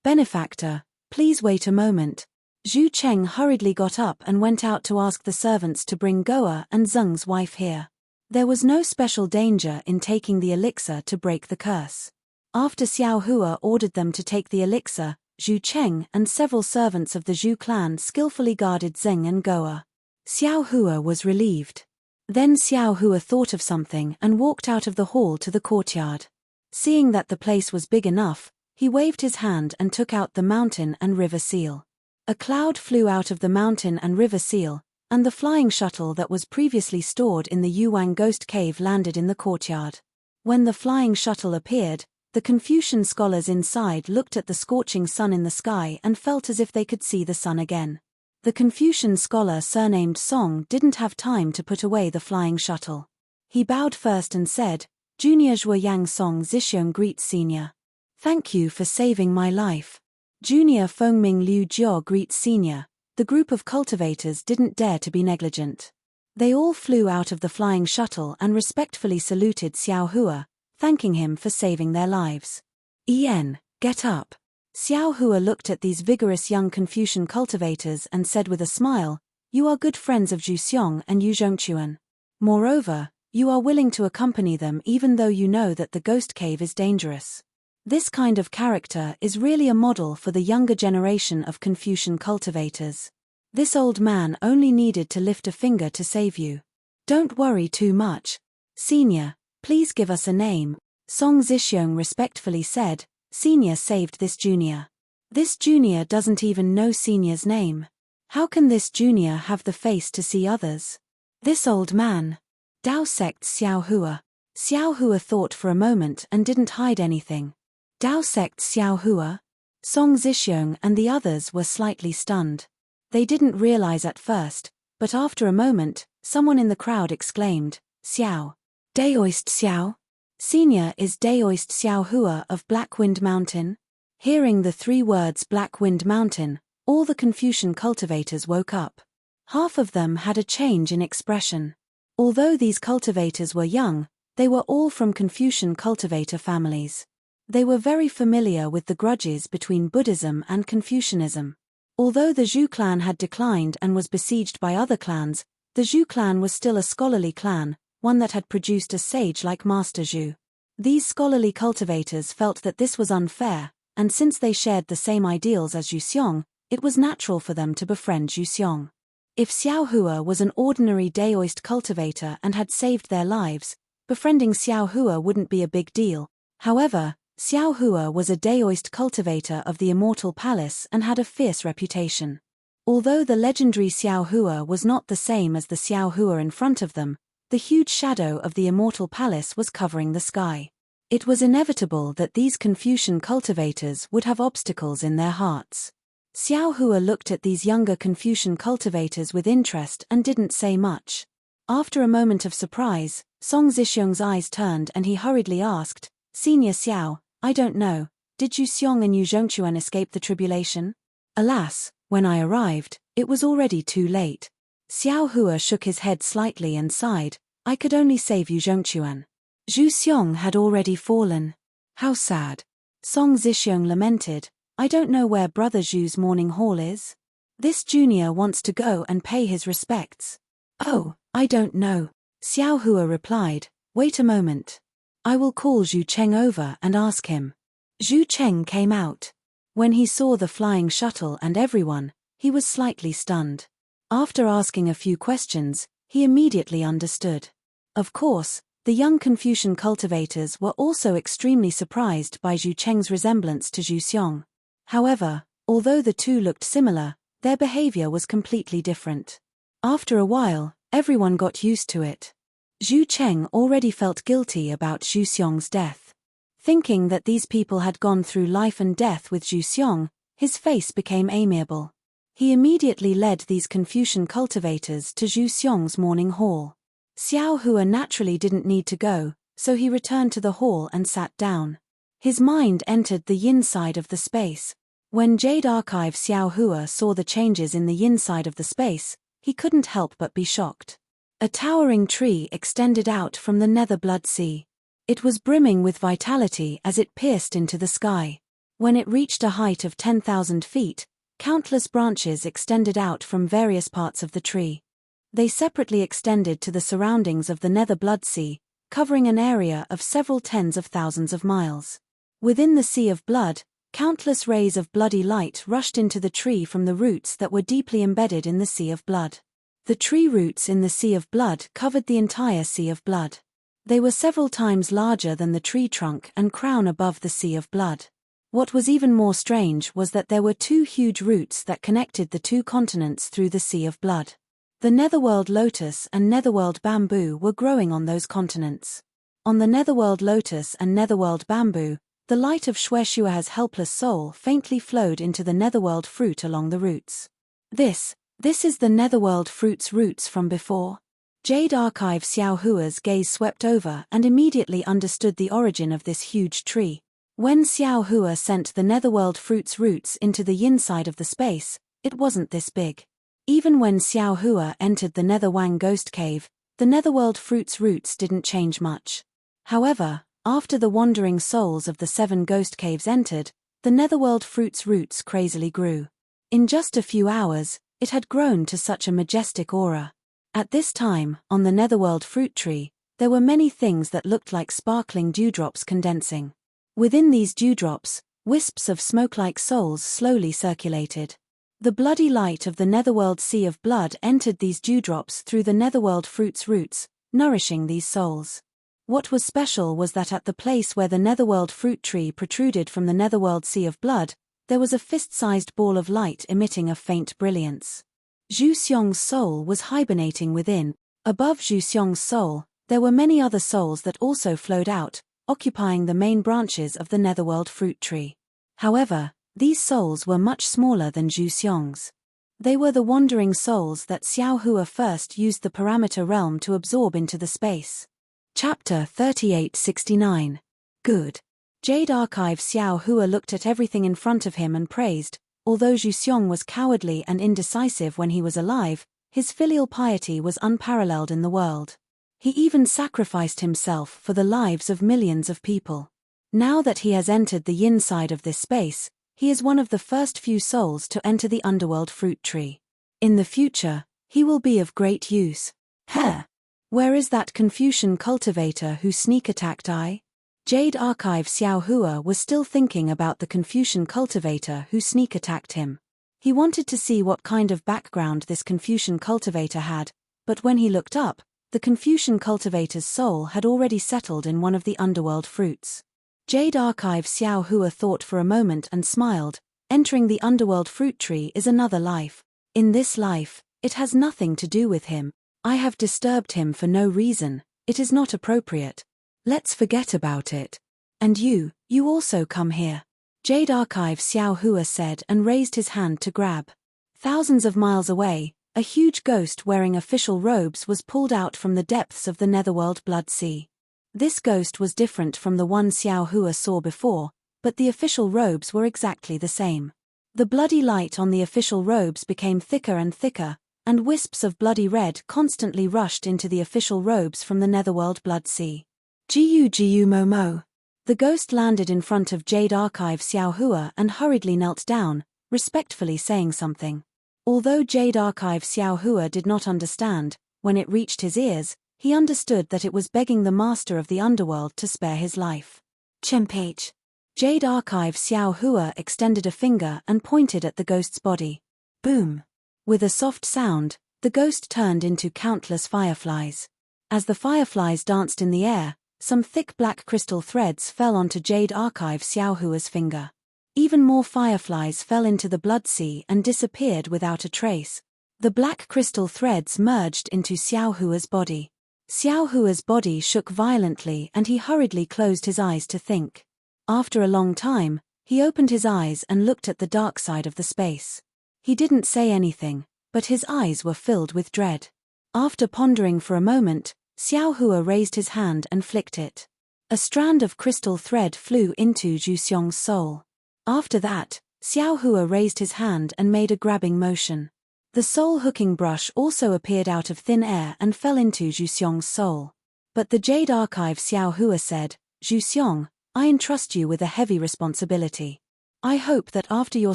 "Benefactor, please wait a moment." Zhu Cheng hurriedly got up and went out to ask the servants to bring Goa and Zeng's wife here. There was no special danger in taking the elixir to break the curse. After Xiao Hua ordered them to take the elixir, Zhu Cheng and several servants of the Zhu clan skillfully guarded Zeng and Goa. Xiao Hua was relieved. Then Xiao Hua thought of something and walked out of the hall to the courtyard. Seeing that the place was big enough, he waved his hand and took out the mountain and river seal. A cloud flew out of the mountain and river seal, and the flying shuttle that was previously stored in the Yuang Ghost Cave landed in the courtyard. When the flying shuttle appeared, the Confucian scholars inside looked at the scorching sun in the sky and felt as if they could see the sun again. The Confucian scholar surnamed Song didn't have time to put away the flying shuttle. He bowed first and said, "Junior Zhuoyang Song Zhixiong greets Senior. Thank you for saving my life." Junior Fengming Liu Jiao greets Senior. The group of cultivators didn't dare to be negligent. They all flew out of the flying shuttle and respectfully saluted Xiao Hua, thanking him for saving their lives. "Yen, get up." Xiao Hua looked at these vigorous young Confucian cultivators and said with a smile, "You are good friends of Zhu Xiong and Yu Zhongquan. Moreover, you are willing to accompany them even though you know that the ghost cave is dangerous. This kind of character is really a model for the younger generation of Confucian cultivators. This old man only needed to lift a finger to save you. Don't worry too much. Senior, please give us a name." Song Zhixiong respectfully said, "Senior saved this junior. This junior doesn't even know Senior's name. How can this junior have the face to see others? This old man." Dao sect Xiao Hua. Xiao Hua thought for a moment and didn't hide anything. Dao sect Xiao Hua? Song Zhixiong and the others were slightly stunned. They didn't realize at first, but after a moment, someone in the crowd exclaimed, "Xiao. Daoist Xiao? Senior is Daoist Xiao Hua of Blackwind Mountain?" Hearing the three words Blackwind Mountain, all the Confucian cultivators woke up. Half of them had a change in expression. Although these cultivators were young, they were all from Confucian cultivator families. They were very familiar with the grudges between Buddhism and Confucianism. Although the Zhou clan had declined and was besieged by other clans, the Zhou clan was still a scholarly clan, one that had produced a sage like Master Zhou. These scholarly cultivators felt that this was unfair, and since they shared the same ideals as Zhu Xiong, it was natural for them to befriend Zhu Xiong. If Xiao Hua was an ordinary Daoist cultivator and had saved their lives, befriending Xiao Hua wouldn't be a big deal. However, Xiao Hua was a Daoist cultivator of the Immortal Palace and had a fierce reputation. Although the legendary Xiao Hua was not the same as the Xiao Hua in front of them, the huge shadow of the Immortal Palace was covering the sky. It was inevitable that these Confucian cultivators would have obstacles in their hearts. Xiao Hua looked at these younger Confucian cultivators with interest and didn't say much. After a moment of surprise, Song Zixiong's eyes turned and he hurriedly asked, "Senior Xiao, I don't know, did Zhu Xiong and Yu Zhongquan escape the tribulation?" Alas, when I arrived, it was already too late. Xiao Hua shook his head slightly and sighed, "I could only save Yu Zhongquan. Zhu Xiong had already fallen. How sad." Song Zixiong lamented, "I don't know where Brother Zhu's morning hall is. This junior wants to go and pay his respects." "Oh, I don't know," Xiao Hua replied, "wait a moment. I will call Zhu Cheng over and ask him." Zhu Cheng came out. When he saw the flying shuttle and everyone, he was slightly stunned. After asking a few questions, he immediately understood. Of course, the young Confucian cultivators were also extremely surprised by Zhu Cheng's resemblance to Zhu Xiong. However, although the two looked similar, their behavior was completely different. After a while, everyone got used to it. Zhu Cheng already felt guilty about Zhu Xiong's death. Thinking that these people had gone through life and death with Zhu Xiong, his face became amiable. He immediately led these Confucian cultivators to Zhu Xiong's morning hall. Xiao Hua naturally didn't need to go, so he returned to the hall and sat down. His mind entered the yin side of the space. When Jade Archive Xiao Hua saw the changes in the yin side of the space, he couldn't help but be shocked. A towering tree extended out from the nether blood sea. It was brimming with vitality as it pierced into the sky. When it reached a height of 10,000 feet, countless branches extended out from various parts of the tree. They separately extended to the surroundings of the nether blood sea, covering an area of several tens of thousands of miles. Within the sea of blood, countless rays of bloody light rushed into the tree from the roots that were deeply embedded in the sea of blood. The tree roots in the sea of blood covered the entire sea of blood. They were several times larger than the tree trunk and crown above the sea of blood. What was even more strange was that there were two huge roots that connected the two continents through the sea of blood. The netherworld lotus and netherworld bamboo were growing on those continents. On the netherworld lotus and netherworld bamboo, the light of Shueshua's helpless soul faintly flowed into the netherworld fruit along the roots. This is the netherworld fruit's roots from before. Jade Archive Xiao Hua's gaze swept over and immediately understood the origin of this huge tree. When Xiao Hua sent the netherworld fruit's roots into the yin side of the space, it wasn't this big. Even when Xiao Hua entered the Nether Wang Ghost Cave, the netherworld fruit's roots didn't change much. However, after the wandering souls of the 7 ghost caves entered, the netherworld fruit's roots crazily grew. In just a few hours, it had grown to such a majestic aura. At this time, on the netherworld fruit tree, there were many things that looked like sparkling dewdrops condensing. Within these dewdrops, wisps of smoke-like souls slowly circulated. The bloody light of the netherworld sea of blood entered these dewdrops through the netherworld fruit's roots, nourishing these souls. What was special was that at the place where the netherworld fruit tree protruded from the netherworld sea of blood, there was a fist-sized ball of light emitting a faint brilliance. Zhu Xiong's soul was hibernating within. Above Zhu Xiong's soul, there were many other souls that also flowed out, occupying the main branches of the netherworld fruit tree. However, these souls were much smaller than Zhu Xiong's. They were the wandering souls that Xiao Hua first used the parameter realm to absorb into the space. Chapter 3869. Good. Jade Archive Xiao Hua looked at everything in front of him and praised. Although Zhu Xiong was cowardly and indecisive when he was alive, his filial piety was unparalleled in the world. He even sacrificed himself for the lives of millions of people. Now that he has entered the yin side of this space, he is one of the first few souls to enter the underworld fruit tree. In the future, he will be of great use. Heh! Where is that Confucian cultivator who sneak attacked I? Jade Archive Xiao Hua was still thinking about the Confucian cultivator who sneak attacked him. He wanted to see what kind of background this Confucian cultivator had, but when he looked up, the Confucian cultivator's soul had already settled in one of the underworld fruits. Jade Archive Xiao Hua thought for a moment and smiled. Entering the underworld fruit tree is another life. In this life, it has nothing to do with him. I have disturbed him for no reason. It is not appropriate. Let's forget about it. And you also come here. Jade Archive Xiao Hua said and raised his hand to grab. Thousands of miles away, a huge ghost wearing official robes was pulled out from the depths of the netherworld blood sea. This ghost was different from the one Xiao Hua saw before, but the official robes were exactly the same. The bloody light on the official robes became thicker and thicker, and wisps of bloody red constantly rushed into the official robes from the netherworld blood sea. Jiu Momo. The ghost landed in front of Jade Archive Xiao Hua and hurriedly knelt down, respectfully saying something. Although Jade Archive Xiao Hua did not understand, when it reached his ears, he understood that it was begging the master of the underworld to spare his life. Chempage. Jade Archive Xiao Hua extended a finger and pointed at the ghost's body. Boom. With a soft sound, the ghost turned into countless fireflies. As the fireflies danced in the air, some thick black crystal threads fell onto Jade Archive Xiao Hua's finger. Even more fireflies fell into the blood sea and disappeared without a trace. The black crystal threads merged into Xiao Hua's body. Xiao Hua's body shook violently and he hurriedly closed his eyes to think. After a long time, he opened his eyes and looked at the dark side of the space. He didn't say anything, but his eyes were filled with dread. After pondering for a moment, Xiao Hua raised his hand and flicked it. A strand of crystal thread flew into Zhu Xiong's soul. After that, Xiao Hua raised his hand and made a grabbing motion. The soul hooking brush also appeared out of thin air and fell into Zhu Xiong's soul. But the Jade Archive Xiao Hua said, Zhu Xiong, I entrust you with a heavy responsibility. I hope that after your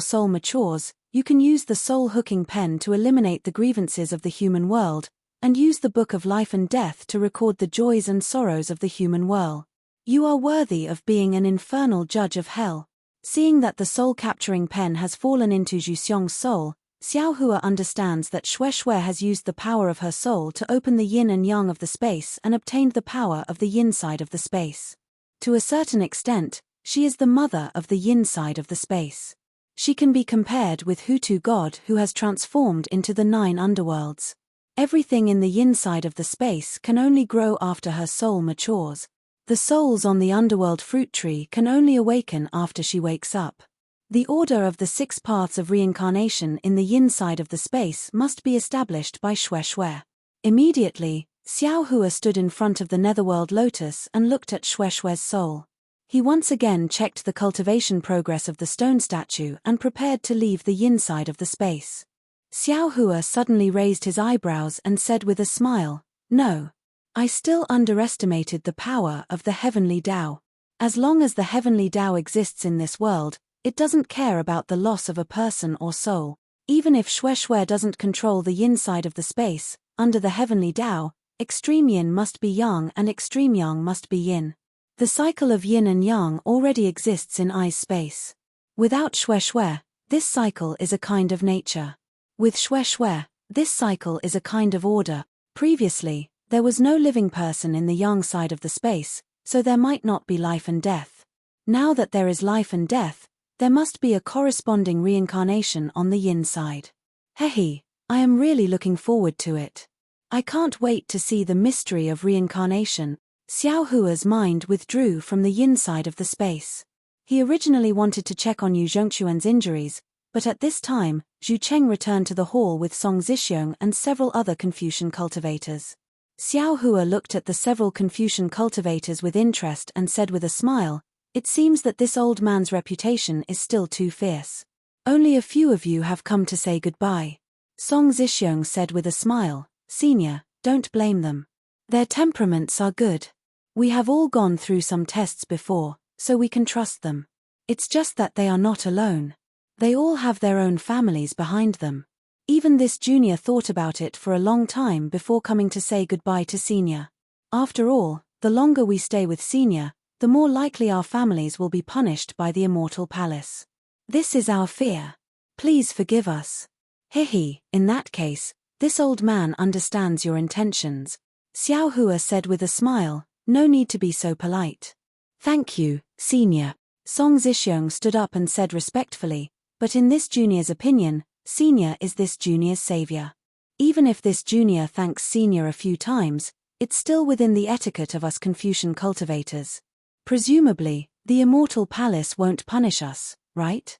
soul matures, you can use the soul hooking pen to eliminate the grievances of the human world, and use the book of life and death to record the joys and sorrows of the human world. You are worthy of being an infernal judge of hell. Seeing that the soul-capturing pen has fallen into Zhu Xiong's soul, Xiao Hua understands that Xue Xue has used the power of her soul to open the yin and yang of the space and obtained the power of the yin side of the space. To a certain extent, she is the mother of the yin side of the space. She can be compared with Hutu god who has transformed into the 9 underworlds. Everything in the yin side of the space can only grow after her soul matures. The souls on the underworld fruit tree can only awaken after she wakes up. The order of the 6 paths of reincarnation in the yin side of the space must be established by Xue Xue. Immediately, Xiao Hua stood in front of the netherworld lotus and looked at Xue Xue's soul. He once again checked the cultivation progress of the stone statue and prepared to leave the yin side of the space. Xiao Hua suddenly raised his eyebrows and said with a smile, No. I still underestimated the power of the heavenly Tao. As long as the heavenly Tao exists in this world, it doesn't care about the loss of a person or soul. Even if Xue Xue doesn't control the yin side of the space, under the heavenly Tao, extreme yin must be yang and extreme yang must be yin. The cycle of yin and yang already exists in I's space. Without Xue Xue, this cycle is a kind of nature. With Xue Xue, this cycle is a kind of order. Previously, there was no living person in the yang side of the space, so there might not be life and death. Now that there is life and death, there must be a corresponding reincarnation on the yin side. Hehe, I am really looking forward to it. I can't wait to see the mystery of reincarnation. Xiao Hua's mind withdrew from the yin side of the space. He originally wanted to check on Yu Zhongquan's injuries, but at this time, Zhu Cheng returned to the hall with Song Zixiong and several other Confucian cultivators. Xiao Hua looked at the several Confucian cultivators with interest and said with a smile, It seems that this old man's reputation is still too fierce. Only a few of you have come to say goodbye. Song Zixiong said with a smile, Senior, don't blame them. Their temperaments are good. We have all gone through some tests before, so we can trust them. It's just that they are not alone. They all have their own families behind them. Even this junior thought about it for a long time before coming to say goodbye to senior. After all, the longer we stay with senior, the more likely our families will be punished by the immortal palace. This is our fear. Please forgive us. Hehe, in that case, this old man understands your intentions. Xiao Hua said with a smile, no need to be so polite. Thank you, senior. Song Zhixiong stood up and said respectfully, but in this junior's opinion, senior is this junior's savior. Even if this junior thanks senior a few times, it's still within the etiquette of us Confucian cultivators. Presumably, the immortal palace won't punish us, right?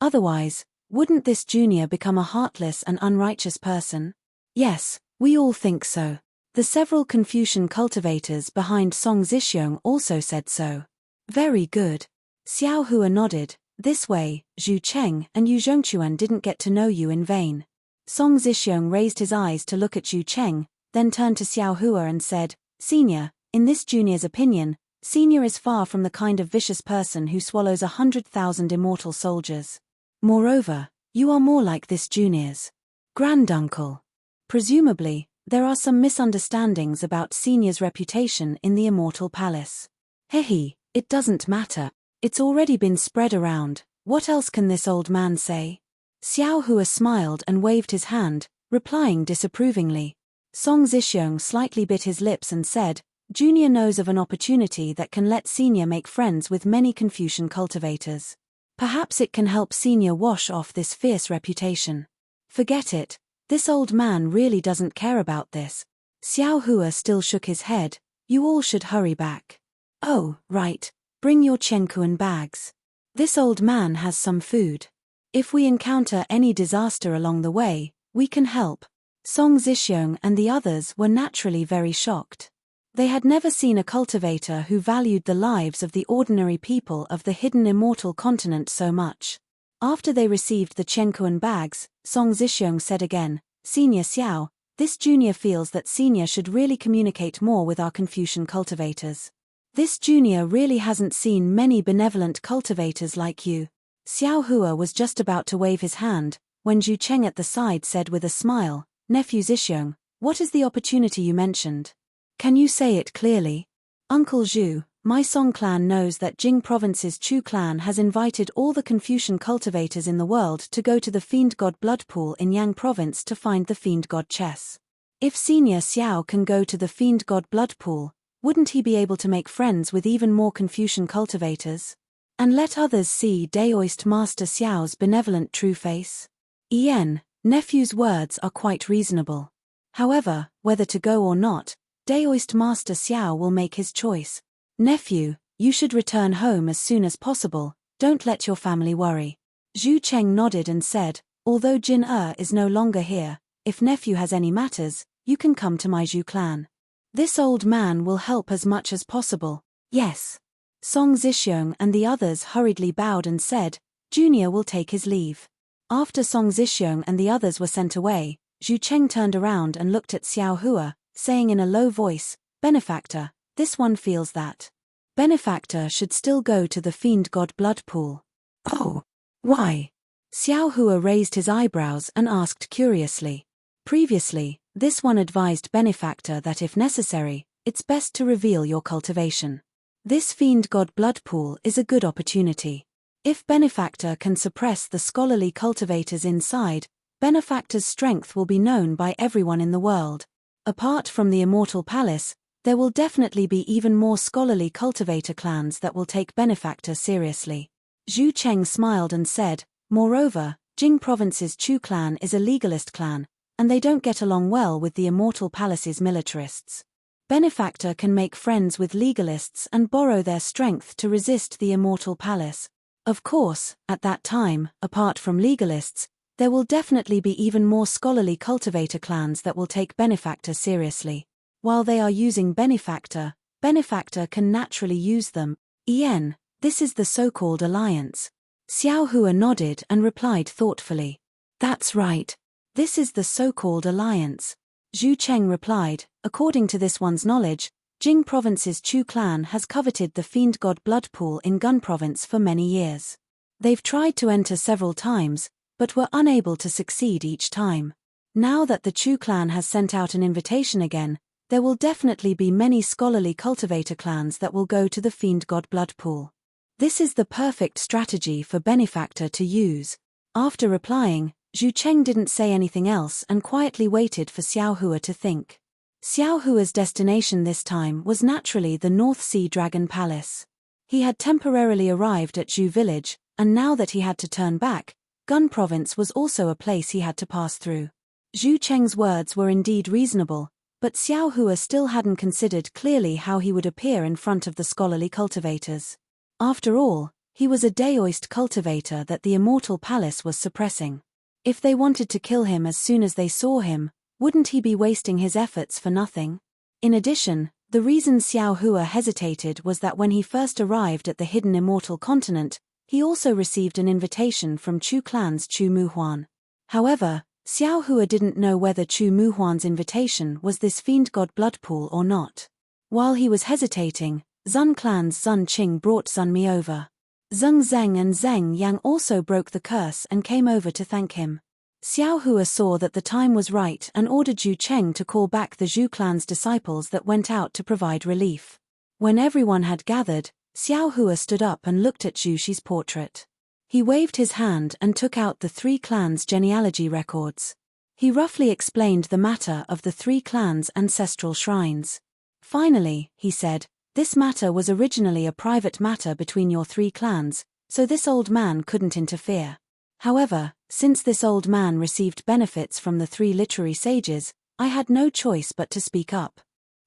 Otherwise, wouldn't this junior become a heartless and unrighteous person? Yes, we all think so. The several Confucian cultivators behind Song Zhixiong also said so. Very good. Xiao Hua nodded. This way, Zhu Cheng and Yu Zhongquan didn't get to know you in vain. Song Zhixiong raised his eyes to look at Zhu Cheng, then turned to Xiao Hua and said, Senior, in this junior's opinion, senior is far from the kind of vicious person who swallows 100,000 immortal soldiers. Moreover, you are more like this junior's granduncle. Presumably, there are some misunderstandings about senior's reputation in the immortal palace. Hehe, it doesn't matter. It's already been spread around. What else can this old man say? Xiao Hua smiled and waved his hand, replying disapprovingly. Song Zhixiong slightly bit his lips and said, Junior knows of an opportunity that can let senior make friends with many Confucian cultivators. Perhaps it can help senior wash off this fierce reputation. Forget it. This old man really doesn't care about this. Xiao Hua still shook his head. You all should hurry back. Oh, right. Bring your Chenkuan bags. This old man has some food. If we encounter any disaster along the way, we can help. Song Zhixiong and the others were naturally very shocked. They had never seen a cultivator who valued the lives of the ordinary people of the hidden immortal continent so much. After they received the Chenkuan bags, Song Zhixiong said again, Senior Xiao, this junior feels that senior should really communicate more with our Confucian cultivators. This junior really hasn't seen many benevolent cultivators like you. Xiao Hua was just about to wave his hand, when Zhu Cheng at the side said with a smile, Nephew Zhixiong, what is the opportunity you mentioned? Can you say it clearly? Uncle Zhu, my Song clan knows that Jing province's Chu clan has invited all the Confucian cultivators in the world to go to the Fiend God Blood Pool in Yang province to find the Fiend God chess. If Senior Xiao can go to the Fiend God Blood Pool, wouldn't he be able to make friends with even more Confucian cultivators? And let others see Daoist Master Xiao's benevolent true face? Ian, nephew's words are quite reasonable. However, whether to go or not, Daoist Master Xiao will make his choice. Nephew, you should return home as soon as possible, don't let your family worry. Zhu Cheng nodded and said, although Jin is no longer here, if nephew has any matters, you can come to my Zhu clan. This old man will help as much as possible. Yes. Song Zhixiong and the others hurriedly bowed and said, Junior will take his leave. After Song Zhixiong and the others were sent away, Zhu Cheng turned around and looked at Xiao Hua, saying in a low voice, Benefactor, this one feels that Benefactor should still go to the Fiend God Blood Pool. Oh, why? Xiao Hua raised his eyebrows and asked curiously. Previously, this one advised Benefactor that if necessary, it's best to reveal your cultivation. This Fiend God Blood Pool is a good opportunity. If Benefactor can suppress the scholarly cultivators inside, Benefactor's strength will be known by everyone in the world. Apart from the Immortal Palace, there will definitely be even more scholarly cultivator clans that will take Benefactor seriously. Zhu Cheng smiled and said, moreover, Jing province's Chu clan is a legalist clan, and they don't get along well with the Immortal Palace's militarists. Benefactor can make friends with legalists and borrow their strength to resist the Immortal Palace. Of course, at that time, apart from legalists, there will definitely be even more scholarly cultivator clans that will take Benefactor seriously. While they are using Benefactor, Benefactor can naturally use them. Ian, this is the so-called alliance. Xiao Hua nodded and replied thoughtfully. That's right. This is the so-called alliance. Zhu Cheng replied, according to this one's knowledge, Jing Province's Chu clan has coveted the fiend god blood pool in Gun Province for many years. They've tried to enter several times, but were unable to succeed each time. Now that the Chu clan has sent out an invitation again, there will definitely be many scholarly cultivator clans that will go to the fiend god blood pool. This is the perfect strategy for Benefactor to use. After replying, Zhu Cheng didn't say anything else and quietly waited for Xiao Hua to think. Xiao Hua's destination this time was naturally the North Sea Dragon Palace. He had temporarily arrived at Zhu Village, and now that he had to turn back, Gun Province was also a place he had to pass through. Zhu Cheng's words were indeed reasonable, but Xiao Hua still hadn't considered clearly how he would appear in front of the scholarly cultivators. After all, he was a Daoist cultivator that the Immortal Palace was suppressing. If they wanted to kill him as soon as they saw him, wouldn't he be wasting his efforts for nothing? In addition, the reason Xiao Hua hesitated was that when he first arrived at the hidden Immortal Continent, he also received an invitation from Chu clan's Chu Muhuan. However, Xiao Hua didn't know whether Chu Muhuan's invitation was this fiend god blood pool or not. While he was hesitating, Zun clan's Zun Qing brought Zun Mi over. Zheng Zheng and Zheng Yang also broke the curse and came over to thank him. Xiao Hua saw that the time was right and ordered Zhu Cheng to call back the Zhu clan's disciples that went out to provide relief. When everyone had gathered, Xiao Hua stood up and looked at Zhu Shi's portrait. He waved his hand and took out the three clans' genealogy records. He roughly explained the matter of the three clans' ancestral shrines. Finally, he said, this matter was originally a private matter between your three clans, so this old man couldn't interfere. However, since this old man received benefits from the three literary sages, I had no choice but to speak up.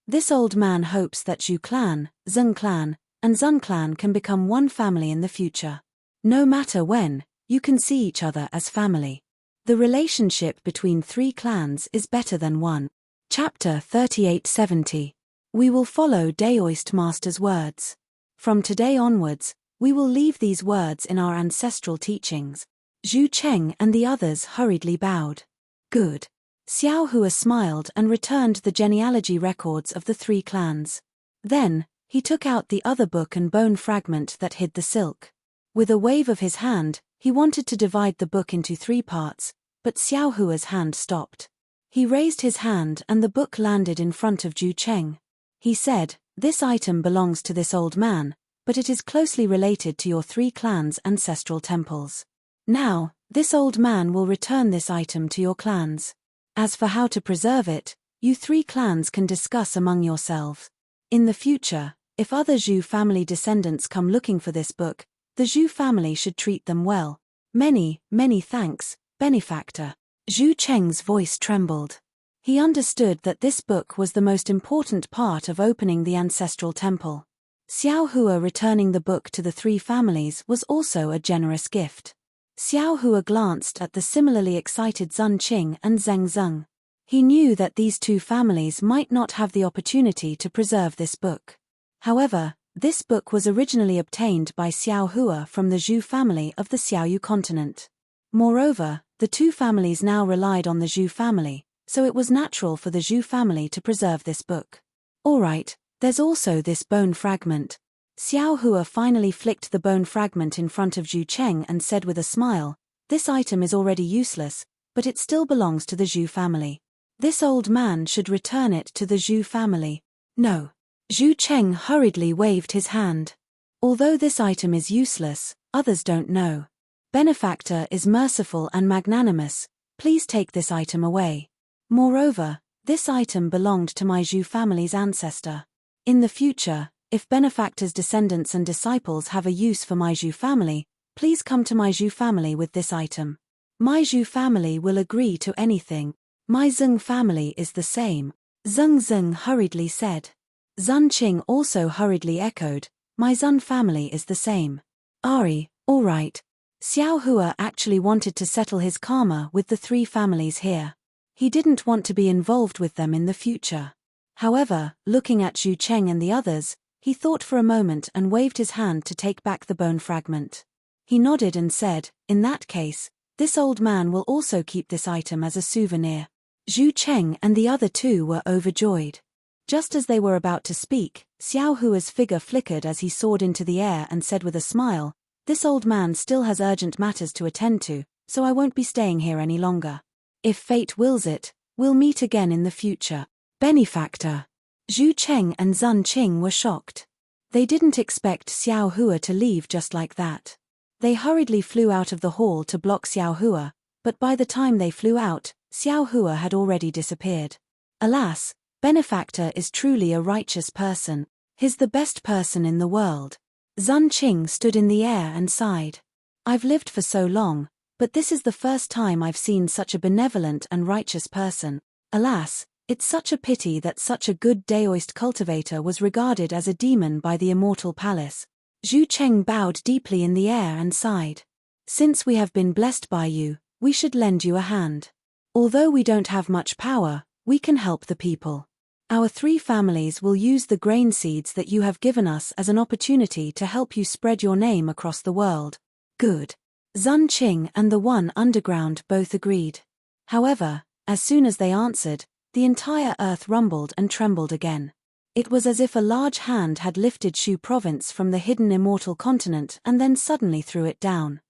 This old man hopes that Zhu clan, Zheng clan, and Zun clan can become one family in the future. No matter when, you can see each other as family. The relationship between three clans is better than one. Chapter 3870. We will follow Daoist Master's words. From today onwards, we will leave these words in our ancestral teachings. Zhu Cheng and the others hurriedly bowed. Good. Xiao Hua smiled and returned the genealogy records of the three clans. Then, he took out the other book and bone fragment that hid the silk. With a wave of his hand, he wanted to divide the book into three parts, but Xiao Hua's hand stopped. He raised his hand and the book landed in front of Zhu Cheng. He said, this item belongs to this old man, but it is closely related to your three clans' ancestral temples. Now, this old man will return this item to your clans. As for how to preserve it, you three clans can discuss among yourselves. In the future, if other Zhu family descendants come looking for this book, the Zhu family should treat them well. Many, many thanks, Benefactor. Zhu Cheng's voice trembled. He understood that this book was the most important part of opening the ancestral temple. Xiao Hua returning the book to the three families was also a generous gift. Xiao Hua glanced at the similarly excited Zun Qing and Zheng Zheng. He knew that these two families might not have the opportunity to preserve this book. However, this book was originally obtained by Xiao Hua from the Zhu family of the Xiaoyu continent. Moreover, the two families now relied on the Zhu family, so it was natural for the Zhu family to preserve this book. Alright, there's also this bone fragment. Xiao Hua finally flicked the bone fragment in front of Zhu Cheng and said with a smile, this item is already useless, but it still belongs to the Zhu family. This old man should return it to the Zhu family. No. Zhu Cheng hurriedly waved his hand. Although this item is useless, others don't know. Benefactor is merciful and magnanimous, please take this item away. Moreover, this item belonged to my Zhu family's ancestor. In the future, if Benefactor's descendants and disciples have a use for my Zhu family, please come to my Zhu family with this item. My Zhu family will agree to anything. My Zheng family is the same. Zheng Zheng hurriedly said. Zun Qing also hurriedly echoed, my Zun family is the same. Ari, alright. Xiao Hua actually wanted to settle his karma with the three families here. He didn't want to be involved with them in the future. However, looking at Zhu Cheng and the others, he thought for a moment and waved his hand to take back the bone fragment. He nodded and said, in that case, this old man will also keep this item as a souvenir. Zhu Cheng and the other two were overjoyed. Just as they were about to speak, Xiao Hua's figure flickered as he soared into the air and said with a smile, "This old man still has urgent matters to attend to, so I won't be staying here any longer. If fate wills it, we'll meet again in the future." Benefactor. Zhu Cheng and Zun Qing were shocked. They didn't expect Xiao Hua to leave just like that. They hurriedly flew out of the hall to block Xiao Hua, but by the time they flew out, Xiao Hua had already disappeared. Alas, Benefactor is truly a righteous person. He's the best person in the world. Zun Qing stood in the air and sighed. I've lived for so long, but this is the first time I've seen such a benevolent and righteous person. Alas, it's such a pity that such a good Daoist cultivator was regarded as a demon by the immortal palace. Zhu Cheng bowed deeply in the air and sighed. Since we have been blessed by you, we should lend you a hand. Although we don't have much power, we can help the people. Our 3 families will use the grain seeds that you have given us as an opportunity to help you spread your name across the world. Good. Zun Qing and the One Underground both agreed. However, as soon as they answered, the entire earth rumbled and trembled again. It was as if a large hand had lifted Shu province from the hidden immortal continent and then suddenly threw it down.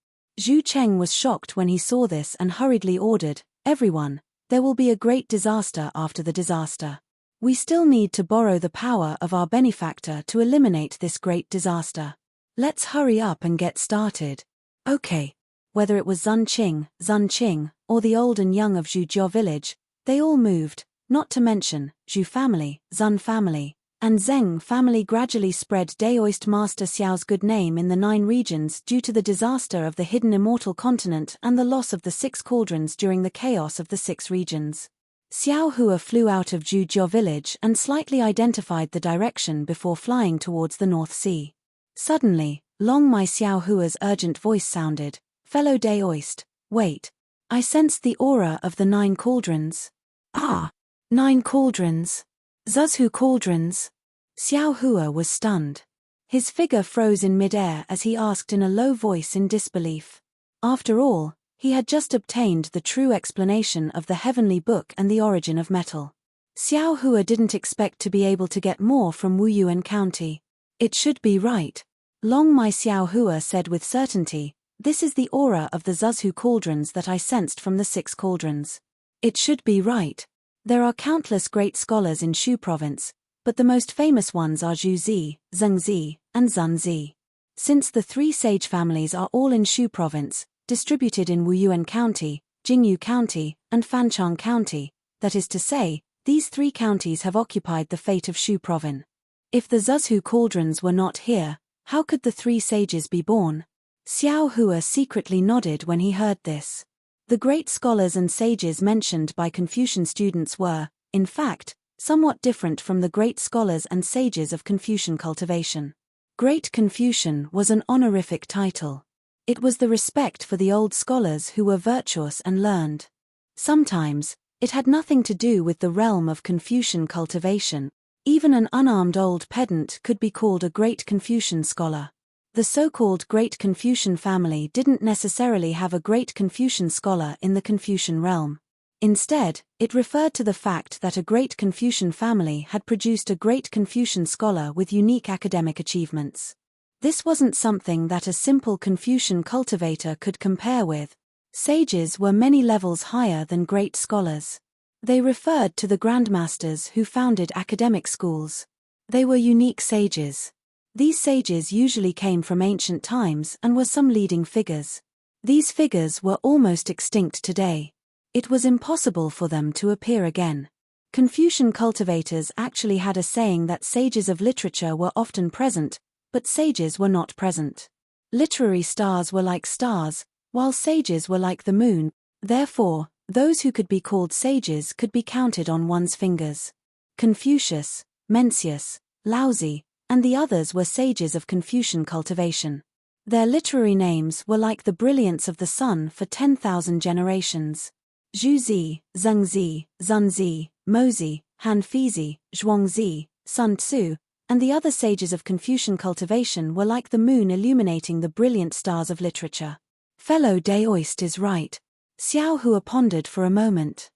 Zhu Cheng was shocked when he saw this and hurriedly ordered, "Everyone, there will be a great disaster after the disaster. We still need to borrow the power of our benefactor to eliminate this great disaster. Let's hurry up and get started." Okay. Whether it was Zun Qing, or the old and young of Zhujiao village, they all moved, not to mention, Zhu family, Zun family, and Zheng family gradually spread Daoist Master Xiao's good name in the 9 regions due to the disaster of the hidden immortal continent and the loss of the 6 cauldrons during the chaos of the 6 regions. Xiao Hua flew out of Zhujiao village and slightly identified the direction before flying towards the North Sea. Suddenly, Long Mai Xiao Hua's urgent voice sounded, "Fellow Daoist, wait. I sensed the aura of the 9 cauldrons." "Ah! 9 cauldrons. Zuzhu cauldrons." Xiao Hua was stunned. His figure froze in midair as he asked in a low voice in disbelief. After all, he had just obtained the true explanation of the heavenly book and the origin of metal. Xiao Hua didn't expect to be able to get more from Wuyuan County. "It should be right." Long Mai Xiao Hua said with certainty, "This is the aura of the Zuzhu cauldrons that I sensed from the 6 cauldrons. It should be right. There are countless great scholars in Shu province, but the most famous ones are Zhu Zi, Zheng Zi, and Zun Zi. Since the 3 sage families are all in Shu province, distributed in Wuyuan County, Jingyu County, and Fanchang County, that is to say, these 3 counties have occupied the fate of Shu province. If the Zuzhu cauldrons were not here, how could the 3 sages be born?" Xiao Hua secretly nodded when he heard this. The great scholars and sages mentioned by Confucian students were, in fact, somewhat different from the great scholars and sages of Confucian cultivation. Great Confucian was an honorific title. It was the respect for the old scholars who were virtuous and learned. Sometimes, it had nothing to do with the realm of Confucian cultivation. Even an unarmed old pedant could be called a great Confucian scholar. The so-called Great Confucian family didn't necessarily have a great Confucian scholar in the Confucian realm. Instead, it referred to the fact that a great Confucian family had produced a great Confucian scholar with unique academic achievements. This wasn't something that a simple Confucian cultivator could compare with. Sages were many levels higher than great scholars. They referred to the grandmasters who founded academic schools. They were unique sages. These sages usually came from ancient times and were some leading figures. These figures were almost extinct today. It was impossible for them to appear again. Confucian cultivators actually had a saying that sages of literature were often present, but sages were not present. Literary stars were like stars, while sages were like the moon. Therefore, those who could be called sages could be counted on one's fingers. Confucius, Mencius, Laozi, and the others were sages of Confucian cultivation. Their literary names were like the brilliance of the sun for 10,000 generations. Zhu Zi, Zheng Zi, Zun Zi, Mo Zi, Han Fizi, Zhuang Zi, Sun Tzu, and the other sages of Confucian cultivation were like the moon illuminating the brilliant stars of literature. Fellow Daoist is right. Xiao Hua pondered for a moment.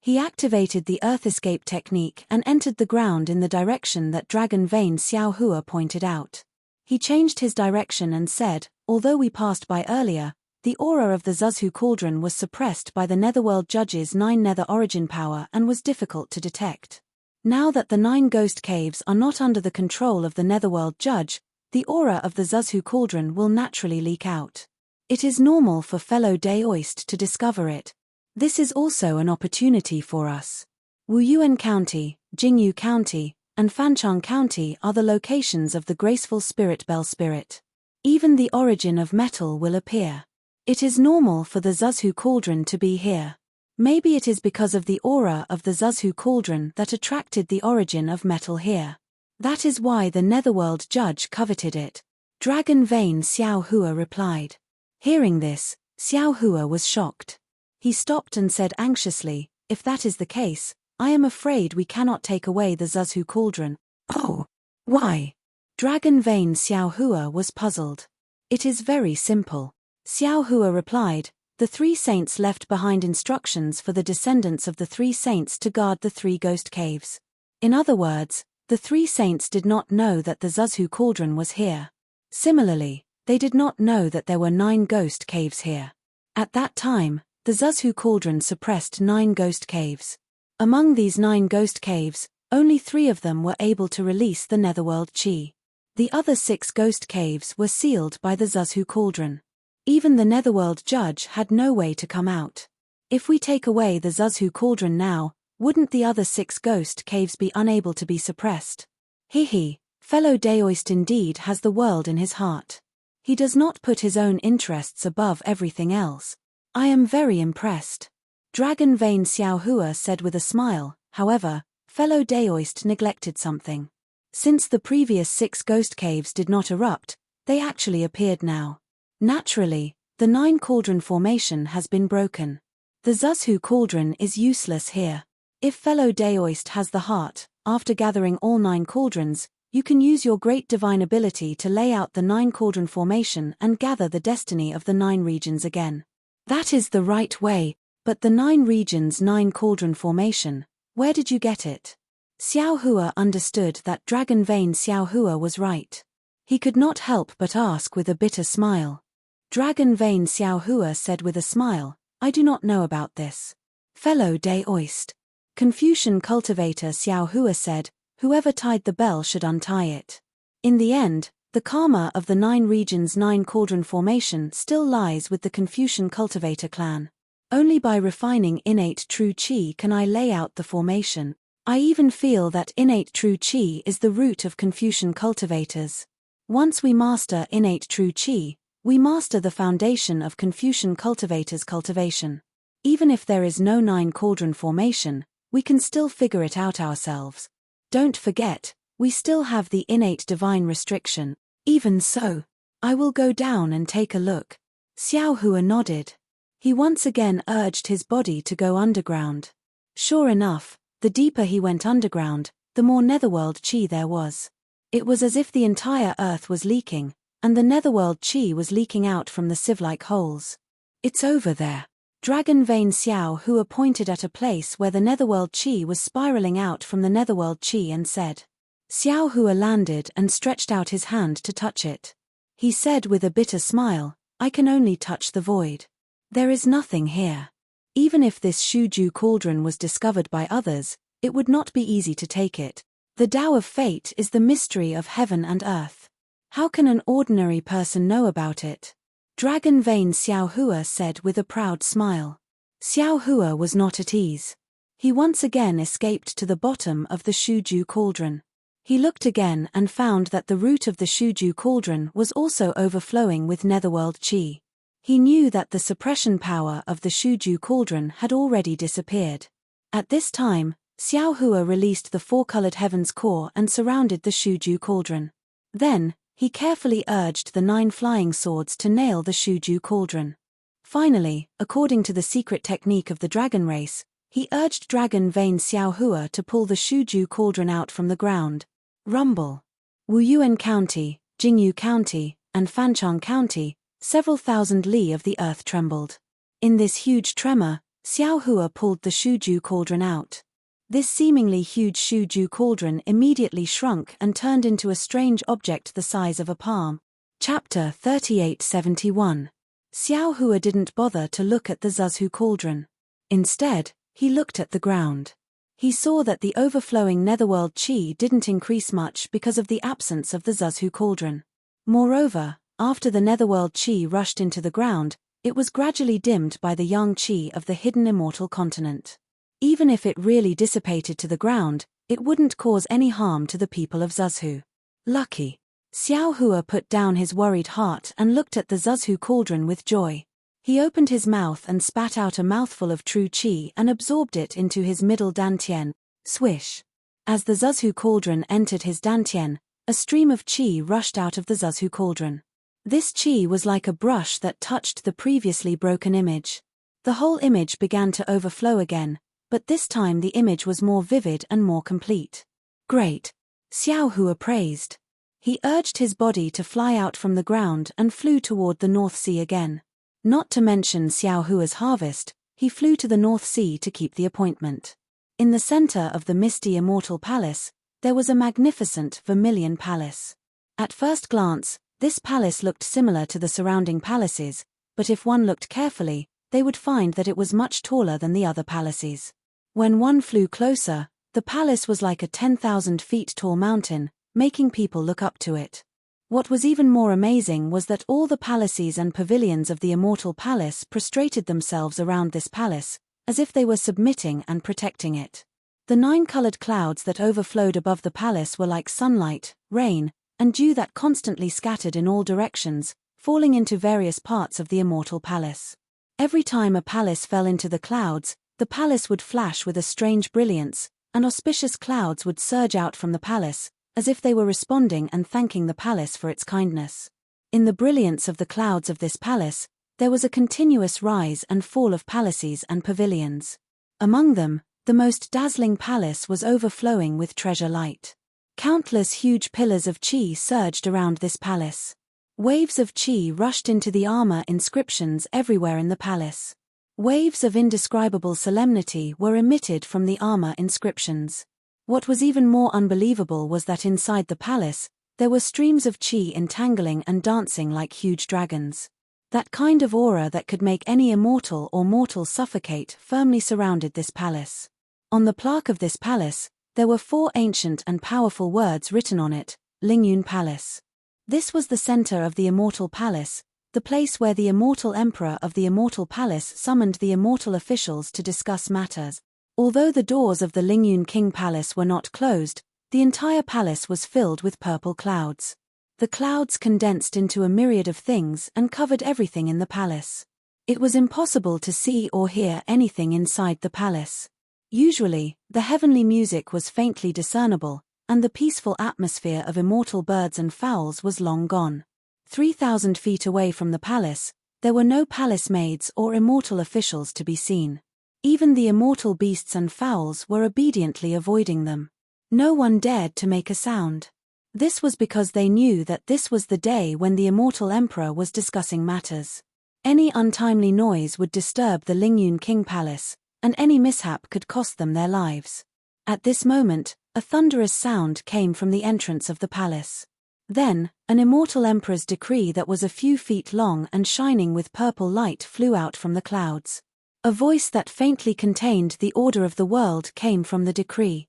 He activated the Earth Escape technique and entered the ground in the direction that Dragon Vein Xiaohua pointed out. He changed his direction and said, although we passed by earlier, the aura of the Zuzhu Cauldron was suppressed by the Netherworld Judge's 9 nether origin power and was difficult to detect. Now that the 9 ghost caves are not under the control of the Netherworld Judge, the aura of the Zuzhu Cauldron will naturally leak out. It is normal for fellow Daoist to discover it. This is also an opportunity for us. Wuyuan County, Jingyu County, and Fancheng County are the locations of the graceful Spirit Bell Spirit. Even the origin of metal will appear. It is normal for the Zuzhu Cauldron to be here. Maybe it is because of the aura of the Zuzhu Cauldron that attracted the origin of metal here. That is why the Netherworld Judge coveted it. Dragon Vein Xiaohua replied. Hearing this, Xiaohua was shocked. He stopped and said anxiously, if that is the case, I am afraid we cannot take away the Zuzhu Cauldron. Oh, why? Dragon Vein Xiaohua was puzzled. It is very simple. Xiaohua replied, the 3 saints left behind instructions for the descendants of the 3 saints to guard the 3 ghost caves. In other words, the 3 saints did not know that the Zuzhu Cauldron was here. Similarly, they did not know that there were 9 ghost caves here. At that time, the Zuzhu Cauldron suppressed 9 ghost caves. Among these 9 ghost caves, only 3 of them were able to release the Netherworld Chi. The other 6 ghost caves were sealed by the Zuzhu Cauldron. Even the Netherworld Judge had no way to come out. If we take away the Zuzhu Cauldron now, wouldn't the other 6 ghost caves be unable to be suppressed? Fellow Daoist indeed has the world in his heart. He does not put his own interests above everything else. I am very impressed. Dragon Vein Xiaohua said with a smile. However, fellow Daoist neglected something. Since the previous 6 ghost caves did not erupt, they actually appeared now. Naturally, the 9 cauldron formation has been broken. The Zuzhu Cauldron is useless here. If fellow Daoist has the heart, after gathering all 9 cauldrons, you can use your great divine ability to lay out the 9 cauldron formation and gather the destiny of the 9 regions again. That is the right way, but the 9 regions 9 cauldron formation, where did you get it? Xiaohua understood that Dragon Vein Xiaohua was right. He could not help but ask with a bitter smile. Dragon Vein Xiaohua said with a smile, I do not know about this. Fellow Daoist. Confucian cultivator Xiaohua said, whoever tied the bell should untie it. In the end, the karma of the 9 regions 9 cauldron formation still lies with the Confucian cultivator clan. Only by refining innate true chi can I lay out the formation. I even feel that innate true chi is the root of Confucian cultivators. Once we master innate true chi, we master the foundation of Confucian cultivators' cultivation. Even if there is no 9 cauldron formation, we can still figure it out ourselves. Don't forget, we still have the innate divine restriction. Even so, I will go down and take a look. Xiaohua nodded. He once again urged his body to go underground. Sure enough, the deeper he went underground, the more netherworld chi there was. It was as if the entire earth was leaking, and the netherworld chi was leaking out from the sieve-like holes. It's over there. Dragon Vein Xiaohua pointed at a place where the netherworld chi was spiraling out from the netherworld chi and said. Xiaohua landed and stretched out his hand to touch it. He said with a bitter smile, I can only touch the void. There is nothing here. Even if this Shuju cauldron was discovered by others, it would not be easy to take it. The Tao of Fate is the mystery of heaven and earth. How can an ordinary person know about it? Dragon Vein Xiaohua said with a proud smile. Xiaohua was not at ease. He once again escaped to the bottom of the Shuju cauldron. He looked again and found that the root of the Shuju cauldron was also overflowing with netherworld chi. He knew that the suppression power of the Shuju cauldron had already disappeared. At this time, Xiaohua released the 4-colored heaven's core and surrounded the Shuju cauldron. Then, he carefully urged the 9 flying swords to nail the Shuju cauldron. Finally, according to the secret technique of the dragon race, he urged Dragon Vein Xiaohua to pull the Shuju cauldron out from the ground. Rumble. Wuyuan County, Jingyu County, and Fancheng County, several thousand li of the earth trembled. In this huge tremor, Xiao Hua pulled the Shuju cauldron out. This seemingly huge Shuju cauldron immediately shrunk and turned into a strange object the size of a palm. Chapter 3871. Xiao Hua didn't bother to look at the Zuzhu cauldron. Instead, he looked at the ground. He saw that the overflowing netherworld qi didn't increase much because of the absence of the Zuzhu cauldron. Moreover, after the netherworld qi rushed into the ground, it was gradually dimmed by the yang qi of the hidden immortal continent. Even if it really dissipated to the ground, it wouldn't cause any harm to the people of Zuzhu. Lucky. Xiao Hua put down his worried heart and looked at the Zuzhu cauldron with joy. He opened his mouth and spat out a mouthful of true qi and absorbed it into his middle dantian. Swish. As the Zuzhu cauldron entered his dantian, a stream of qi rushed out of the Zuzhu cauldron. This qi was like a brush that touched the previously broken image. The whole image began to overflow again, but this time the image was more vivid and more complete. Great. Xiao Hua praised. He urged his body to fly out from the ground and flew toward the North Sea again. Not to mention Xiao Hua's harvest, he flew to the North Sea to keep the appointment. In the center of the misty immortal palace, there was a magnificent vermilion palace. At first glance, this palace looked similar to the surrounding palaces, but if one looked carefully, they would find that it was much taller than the other palaces. When one flew closer, the palace was like a 10,000 feet tall mountain, making people look up to it. What was even more amazing was that all the palaces and pavilions of the immortal palace prostrated themselves around this palace, as if they were submitting and protecting it. The 9-colored clouds that overflowed above the palace were like sunlight, rain, and dew that constantly scattered in all directions, falling into various parts of the immortal palace. Every time a palace fell into the clouds, the palace would flash with a strange brilliance, and auspicious clouds would surge out from the palace, as if they were responding and thanking the palace for its kindness. In the brilliance of the clouds of this palace, there was a continuous rise and fall of palaces and pavilions. Among them, the most dazzling palace was overflowing with treasure light. Countless huge pillars of qi surged around this palace. Waves of qi rushed into the armor inscriptions everywhere in the palace. Waves of indescribable solemnity were emitted from the armor inscriptions. What was even more unbelievable was that inside the palace, there were streams of qi entangling and dancing like huge dragons. That kind of aura that could make any immortal or mortal suffocate firmly surrounded this palace. On the plaque of this palace, there were 4 ancient and powerful words written on it: Lingyun Palace. This was the center of the immortal palace, the place where the immortal emperor of the immortal palace summoned the immortal officials to discuss matters. Although the doors of the Lingyun King Palace were not closed, the entire palace was filled with purple clouds. The clouds condensed into a myriad of things and covered everything in the palace. It was impossible to see or hear anything inside the palace. Usually, the heavenly music was faintly discernible, and the peaceful atmosphere of immortal birds and fowls was long gone. 3,000 feet away from the palace, there were no palace maids or immortal officials to be seen. Even the immortal beasts and fowls were obediently avoiding them. No one dared to make a sound. This was because they knew that this was the day when the immortal emperor was discussing matters. Any untimely noise would disturb the Lingyun King Palace, and any mishap could cost them their lives. At this moment, a thunderous sound came from the entrance of the palace. Then, an immortal emperor's decree that was a few feet long and shining with purple light flew out from the clouds. A voice that faintly contained the order of the world came from the decree.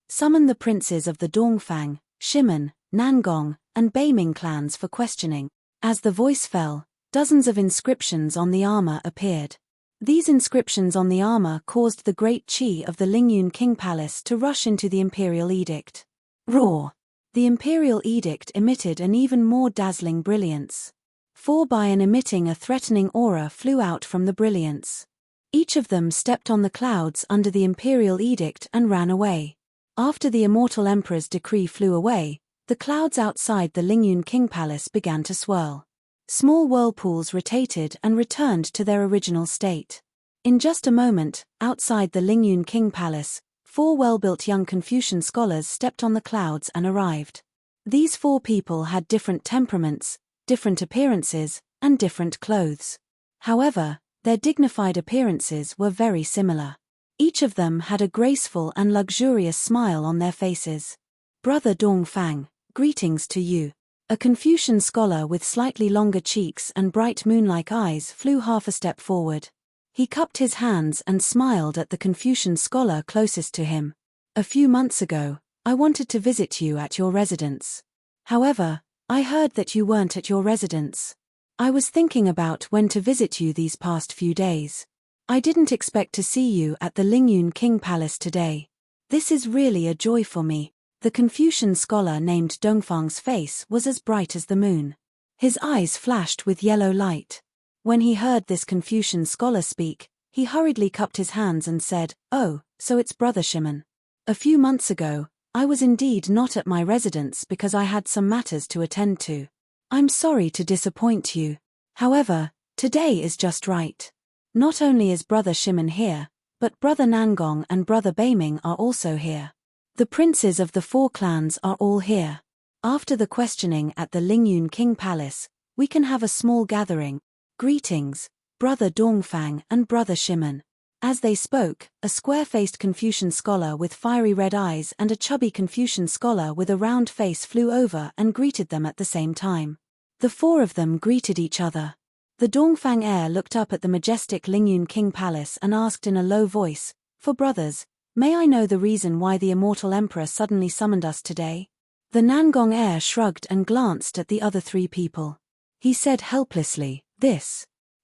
Summon the princes of the Dongfang, Shimen, Nangong, and Beiming clans for questioning. As the voice fell, dozens of inscriptions on the armor appeared. These inscriptions on the armor caused the great qi of the Lingyun King Palace to rush into the imperial edict. Roar! The imperial edict emitted an even more dazzling brilliance. 4 Bion emitting a threatening aura flew out from the brilliance. Each of them stepped on the clouds under the imperial edict and ran away. After the immortal emperor's decree flew away, the clouds outside the Lingyun King Palace began to swirl. Small whirlpools rotated and returned to their original state. In just a moment, outside the Lingyun King Palace, 4 well-built young Confucian scholars stepped on the clouds and arrived. These 4 people had different temperaments, different appearances, and different clothes. However, Their dignified appearances were very similar. Each of them had a graceful and luxurious smile on their faces. Brother Dongfang, greetings to you. A Confucian scholar with slightly longer cheeks and bright moon-like eyes flew half a step forward. He cupped his hands and smiled at the Confucian scholar closest to him. A few months ago, I wanted to visit you at your residence. However, I heard that you weren't at your residence. I was thinking about when to visit you these past few days. I didn't expect to see you at the Lingyun King Palace today. This is really a joy for me. The Confucian scholar named Dongfang's face was as bright as the moon. His eyes flashed with yellow light. When he heard this Confucian scholar speak, he hurriedly cupped his hands and said, "Oh, so it's Brother Shimon. A few months ago, I was indeed not at my residence because I had some matters to attend to. I'm sorry to disappoint you. However, today is just right. Not only is Brother Shimon here, but Brother Nangong and Brother Beiming are also here. The princes of the 4 clans are all here. After the questioning at the Lingyun King Palace, we can have a small gathering. Greetings, Brother Dongfang and Brother Shimon." As they spoke, a square-faced Confucian scholar with fiery red eyes and a chubby Confucian scholar with a round face flew over and greeted them at the same time. The 4 of them greeted each other. The Dongfang heir looked up at the majestic Lingyun King Palace and asked in a low voice, "For brothers, may I know the reason why the immortal emperor suddenly summoned us today?" The Nangong heir shrugged and glanced at the other 3 people. He said helplessly,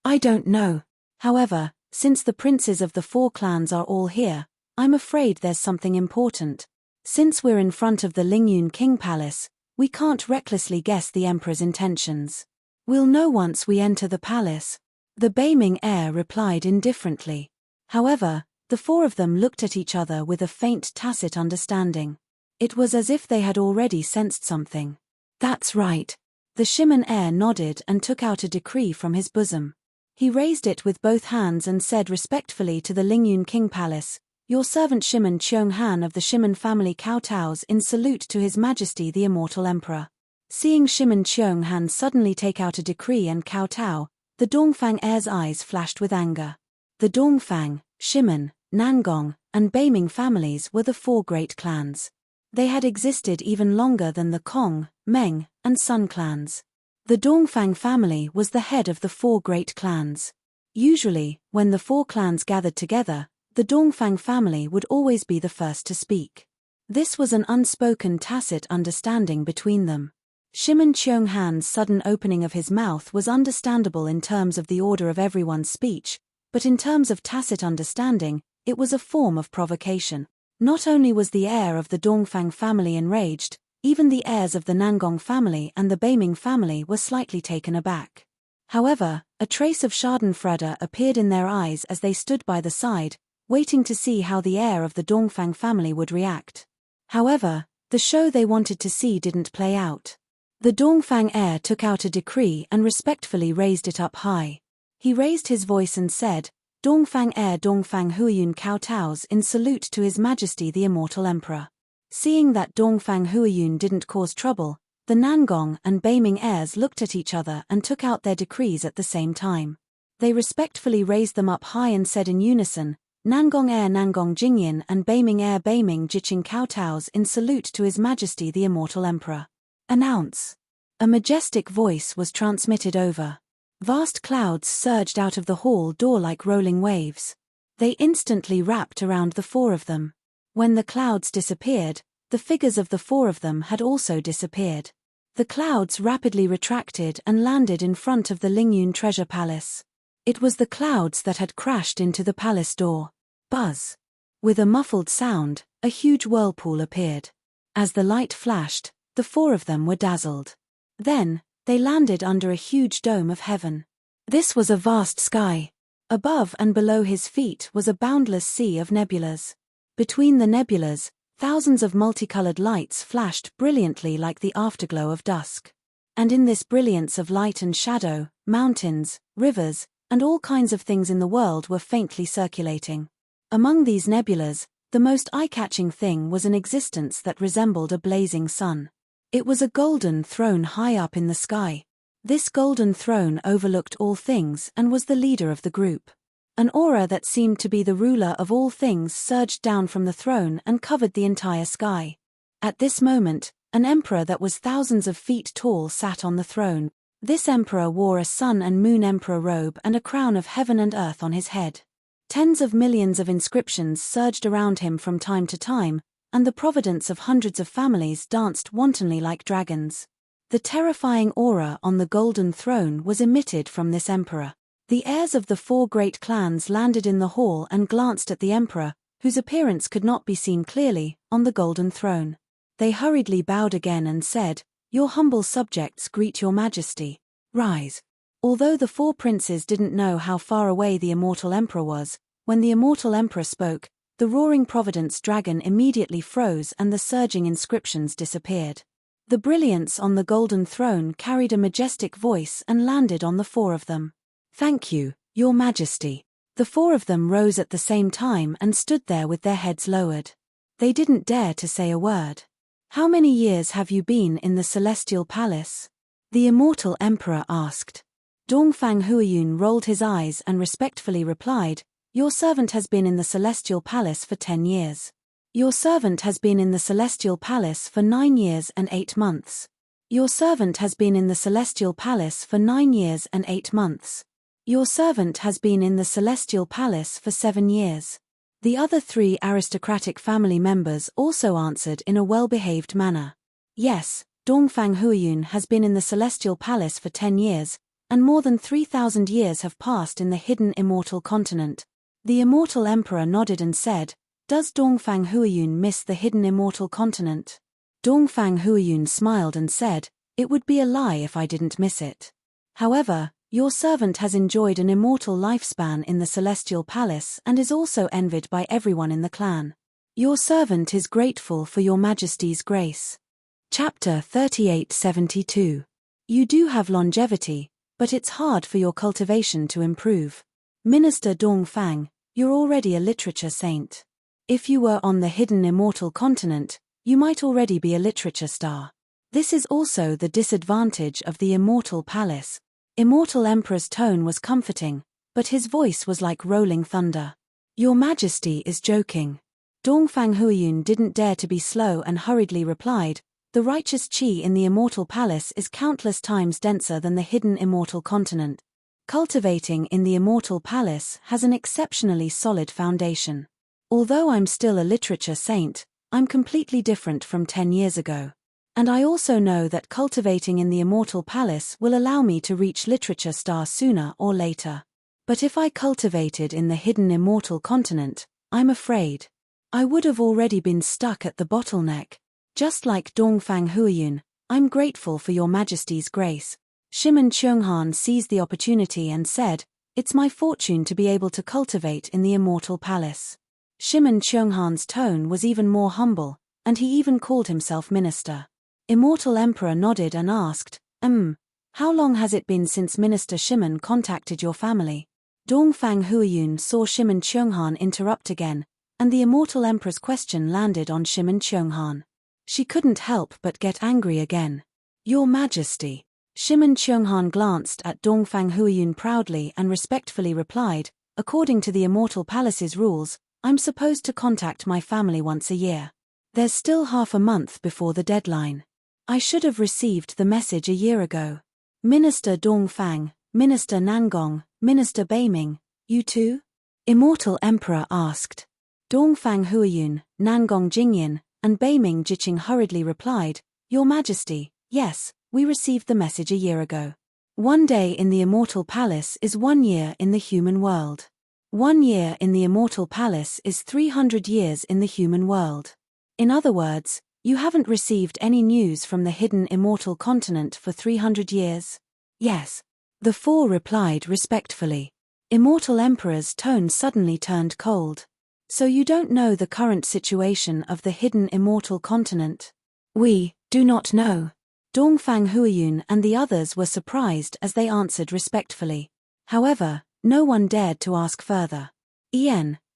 I don't know. However, since the princes of the 4 clans are all here, I'm afraid there's something important. Since we're in front of the Lingyun King Palace, we can't recklessly guess the emperor's intentions. We'll know once we enter the palace." The Beiming heir replied indifferently. However, the 4 of them looked at each other with a faint tacit understanding. It was as if they had already sensed something. "That's right." The Shimon heir nodded and took out a decree from his bosom. He raised it with both hands and said respectfully to the Lingyun King Palace, "Your servant Shimon Cheonghan of the Shimon family kowtows in salute to His Majesty the Immortal Emperor." Seeing Shimon Cheonghan suddenly take out a decree and kowtow, the Dongfang heir's eyes flashed with anger. The Dongfang, Shimon, Nangong, and Beiming families were the 4 great clans. They had existed even longer than the Kong, Meng, and Sun clans. The Dongfang family was the head of the 4 great clans. Usually, when the 4 clans gathered together, the Dongfang family would always be the first to speak. This was an unspoken tacit understanding between them. Shimon Cheonghan's sudden opening of his mouth was understandable in terms of the order of everyone's speech, but in terms of tacit understanding, it was a form of provocation. Not only was the heir of the Dongfang family enraged, even the heirs of the Nangong family and the Beiming family were slightly taken aback. However, a trace of schadenfreude appeared in their eyes as they stood by the side, waiting to see how the heir of the Dongfang family would react. However, the show they wanted to see didn't play out. The Dongfang heir took out a decree and respectfully raised it up high. He raised his voice and said, "Dongfang heir Dongfang Huiyun kowtows in salute to His Majesty the Immortal Emperor." Seeing that Dongfang Huiyun didn't cause trouble, the Nangong and Beiming heirs looked at each other and took out their decrees at the same time. They respectfully raised them up high and said in unison, "Nangong heir Nangong Jingyin and Beiming heir Beiming Jiqing kowtows in salute to His Majesty the Immortal Emperor. Announce." A majestic voice was transmitted over. Vast clouds surged out of the hall door like rolling waves. They instantly wrapped around the 4 of them. When the clouds disappeared, the figures of the 4 of them had also disappeared. The clouds rapidly retracted and landed in front of the Lingyun Treasure Palace. It was the clouds that had crashed into the palace door. Buzz! With a muffled sound, a huge whirlpool appeared. As the light flashed, the 4 of them were dazzled. Then, they landed under a huge dome of heaven. This was a vast sky. Above and below his feet was a boundless sea of nebulas. Between the nebulas, thousands of multicolored lights flashed brilliantly like the afterglow of dusk. And in this brilliance of light and shadow, mountains, rivers, and all kinds of things in the world were faintly circulating. Among these nebulas, the most eye-catching thing was an existence that resembled a blazing sun. It was a golden throne high up in the sky. This golden throne overlooked all things and was the leader of the group. An aura that seemed to be the ruler of all things surged down from the throne and covered the entire sky. At this moment, an emperor that was thousands of feet tall sat on the throne. This emperor wore a sun and moon emperor robe and a crown of heaven and earth on his head. Tens of millions of inscriptions surged around him from time to time, and the providence of hundreds of families danced wantonly like dragons. The terrifying aura on the golden throne was emitted from this emperor. The heirs of the 4 great clans landed in the hall and glanced at the emperor, whose appearance could not be seen clearly, on the golden throne. They hurriedly bowed again and said, "Your humble subjects greet your majesty. Rise." Although the 4 princes didn't know how far away the immortal emperor was, when the immortal emperor spoke, the roaring providence dragon immediately froze and the surging inscriptions disappeared. The brilliance on the golden throne carried a majestic voice and landed on the 4 of them. "Thank you, your majesty." The 4 of them rose at the same time and stood there with their heads lowered. They didn't dare to say a word. "How many years have you been in the celestial palace?" the immortal emperor asked. Dongfang Huiyun rolled his eyes and respectfully replied, "Your servant has been in the celestial palace for 10 years. Your servant has been in the celestial palace for 9 years and 8 months. Your servant has been in the celestial palace for 9 years and 8 months. Your servant has been in the celestial palace for 7 years. The other 3 aristocratic family members also answered in a well-behaved manner. "Yes, Dongfang Huiyun has been in the celestial palace for 10 years, and more than 3,000 years have passed in the hidden immortal continent." The immortal emperor nodded and said, "Does Dongfang Huiyun miss the hidden immortal continent?" Dongfang Huiyun smiled and said, "It would be a lie if I didn't miss it. However, your servant has enjoyed an immortal lifespan in the celestial palace and is also envied by everyone in the clan. Your servant is grateful for your majesty's grace." Chapter 3872. You do have longevity, but it's hard for your cultivation to improve. Minister Dongfang, you're already a literature saint. If you were on the hidden immortal continent, you might already be a literature star. This is also the disadvantage of the immortal palace. Immortal Emperor's tone was comforting, but his voice was like rolling thunder. "Your Majesty is joking." Dongfang Huiyun didn't dare to be slow and hurriedly replied, "The righteous qi in the immortal palace is countless times denser than the hidden immortal continent. Cultivating in the immortal palace has an exceptionally solid foundation. Although I'm still a literature saint, I'm completely different from 10 years ago. And I also know that cultivating in the immortal palace will allow me to reach literature star sooner or later. But if I cultivated in the hidden immortal continent, I'm afraid I would have already been stuck at the bottleneck. Just like Dongfang Huiyun, I'm grateful for your majesty's grace." Shimon Cheunghan seized the opportunity and said, "It's my fortune to be able to cultivate in the immortal palace." Shimon Cheunghan's tone was even more humble, and he even called himself minister. Immortal Emperor nodded and asked, "How long has it been since Minister Shimon contacted your family?" Dongfang Huiyun saw Shimon Cheunghan interrupt again, and the Immortal Emperor's question landed on Shimon Cheunghan. She couldn't help but get angry again. "Your Majesty." Shimon Cheunghan glanced at Dongfang Huiyun proudly and respectfully replied, "According to the Immortal Palace's rules, I'm supposed to contact my family once a year. There's still half a month before the deadline. I should have received the message a year ago." Minister Dongfang, Minister Nangong, Minister Beiming, you too? Immortal Emperor asked. Dongfang Huiyun, Nangong Jingyan, and Beiming Jiqing hurriedly replied, "Your Majesty, yes, we received the message a year ago. 1 day in the Immortal Palace is 1 year in the human world. 1 year in the Immortal Palace is 300 years in the human world. In other words, you haven't received any news from the hidden Immortal Continent for 300 years? Yes. The 4 replied respectfully. Immortal Emperor's tone suddenly turned cold. So you don't know the current situation of the hidden Immortal Continent? We do not know. Dongfang Huiyun and the others were surprised as they answered respectfully. However, no one dared to ask further.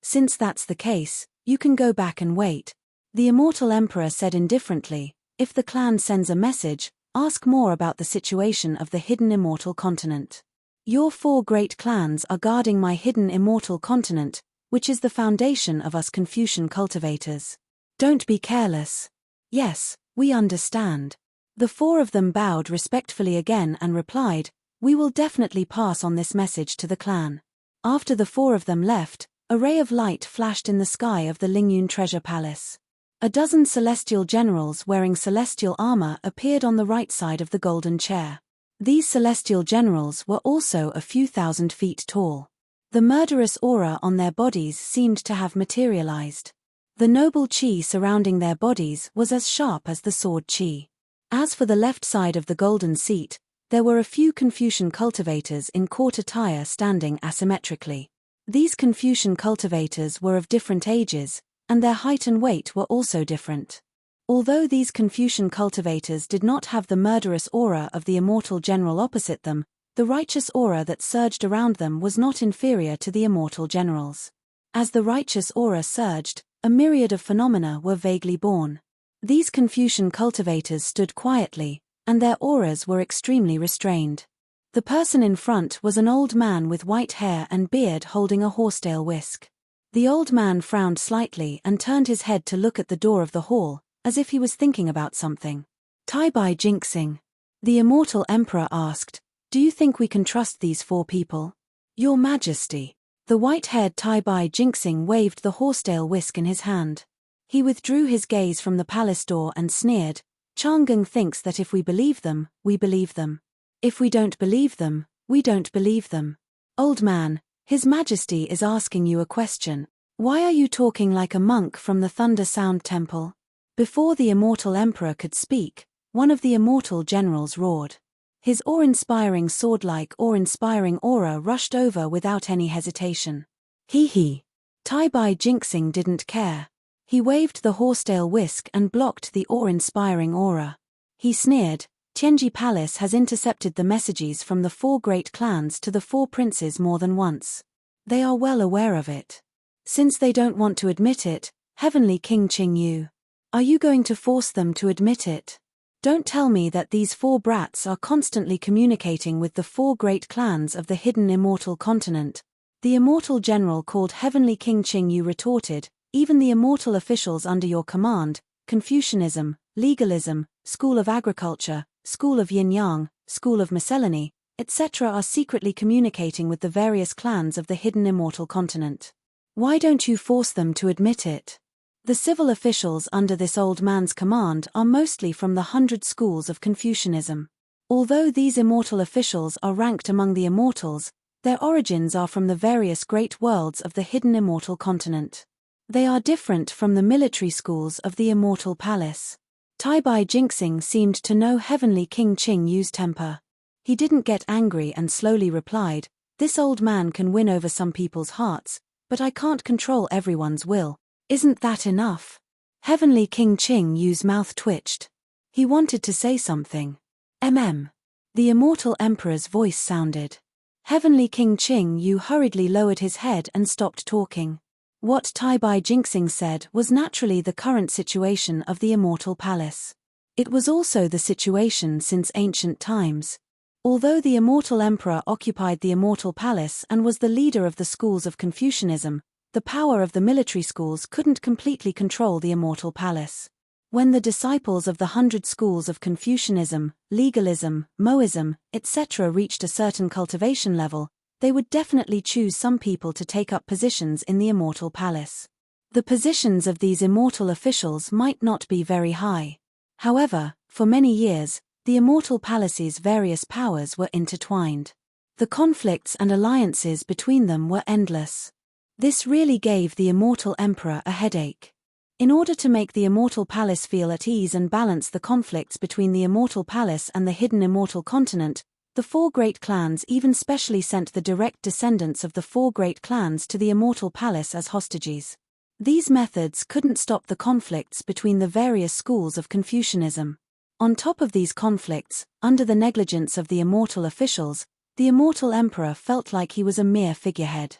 Since that's the case, you can go back and wait. The Immortal Emperor said indifferently, "If the clan sends a message, ask more about the situation of the hidden immortal continent. Your 4 great clans are guarding my hidden immortal continent, which is the foundation of us Confucian cultivators. Don't be careless. Yes, we understand. The 4 of them bowed respectfully again and replied, we will definitely pass on this message to the clan. After the 4 of them left, a ray of light flashed in the sky of the Lingyun treasure palace. A dozen celestial generals wearing celestial armor appeared on the right side of the golden chair. These celestial generals were also a few thousand feet tall. The murderous aura on their bodies seemed to have materialized. The noble chi surrounding their bodies was as sharp as the sword chi. As for the left side of the golden seat, there were a few Confucian cultivators in court attire standing asymmetrically. These Confucian cultivators were of different ages, and their height and weight were also different. Although these Confucian cultivators did not have the murderous aura of the immortal general opposite them, the righteous aura that surged around them was not inferior to the immortal generals. As the righteous aura surged, a myriad of phenomena were vaguely born. These Confucian cultivators stood quietly, and their auras were extremely restrained. The person in front was an old man with white hair and beard holding a horsetail whisk. The old man frowned slightly and turned his head to look at the door of the hall, as if he was thinking about something. Tai Bai Jinxing. The immortal emperor asked, do you think we can trust these 4 people? Your Majesty. The white-haired Tai Bai Jinxing waved the horsetail whisk in his hand. He withdrew his gaze from the palace door and sneered, Chang'eng thinks that if we believe them, we believe them. If we don't believe them, we don't believe them. Old man, His Majesty is asking you a question. Why are you talking like a monk from the Thunder Sound Temple? Before the immortal emperor could speak, one of the immortal generals roared. His awe-inspiring sword-like awe-inspiring aura rushed over without any hesitation. Hee. Tai Bai Jinxing didn't care. He waved the horsetail whisk and blocked the awe-inspiring aura. He sneered, Tianji Palace has intercepted the messages from the 4 great clans to the 4 princes more than once. They are well aware of it. Since they don't want to admit it, Heavenly King Qing Yu, are you going to force them to admit it? Don't tell me that these 4 brats are constantly communicating with the 4 great clans of the hidden immortal continent. The immortal general called Heavenly King Qing Yu retorted, even the immortal officials under your command, Confucianism, legalism, School of Agriculture, School of Yin-Yang, School of Miscellany, etc. are secretly communicating with the various clans of the hidden immortal continent. Why don't you force them to admit it? The civil officials under this old man's command are mostly from the 100 schools of Confucianism. Although these immortal officials are ranked among the immortals, their origins are from the various great worlds of the hidden immortal continent. They are different from the military schools of the immortal palace. Tai Bai Jinxing seemed to know Heavenly King Qing Yu's temper. He didn't get angry and slowly replied, this old man can win over some people's hearts, but I can't control everyone's will. Isn't that enough? Heavenly King Qing Yu's mouth twitched. He wanted to say something. The immortal emperor's voice sounded. Heavenly King Qing Yu hurriedly lowered his head and stopped talking. What Tai Bai Jinxing said was naturally the current situation of the immortal palace. It was also the situation since ancient times. Although the immortal emperor occupied the immortal palace and was the leader of the schools of Confucianism, the power of the military schools couldn't completely control the immortal palace. When the disciples of the 100 schools of Confucianism, legalism, Moism, etc. reached a certain cultivation level, they would definitely choose some people to take up positions in the immortal palace. The positions of these immortal officials might not be very high. However, for many years, the immortal palace's various powers were intertwined. The conflicts and alliances between them were endless. This really gave the immortal emperor a headache. In order to make the immortal palace feel at ease and balance the conflicts between the immortal palace and the hidden immortal continent, the 4 great clans even specially sent the direct descendants of the 4 great clans to the immortal palace as hostages. These methods couldn't stop the conflicts between the various schools of Confucianism. On top of these conflicts, under the negligence of the immortal officials, the immortal emperor felt like he was a mere figurehead.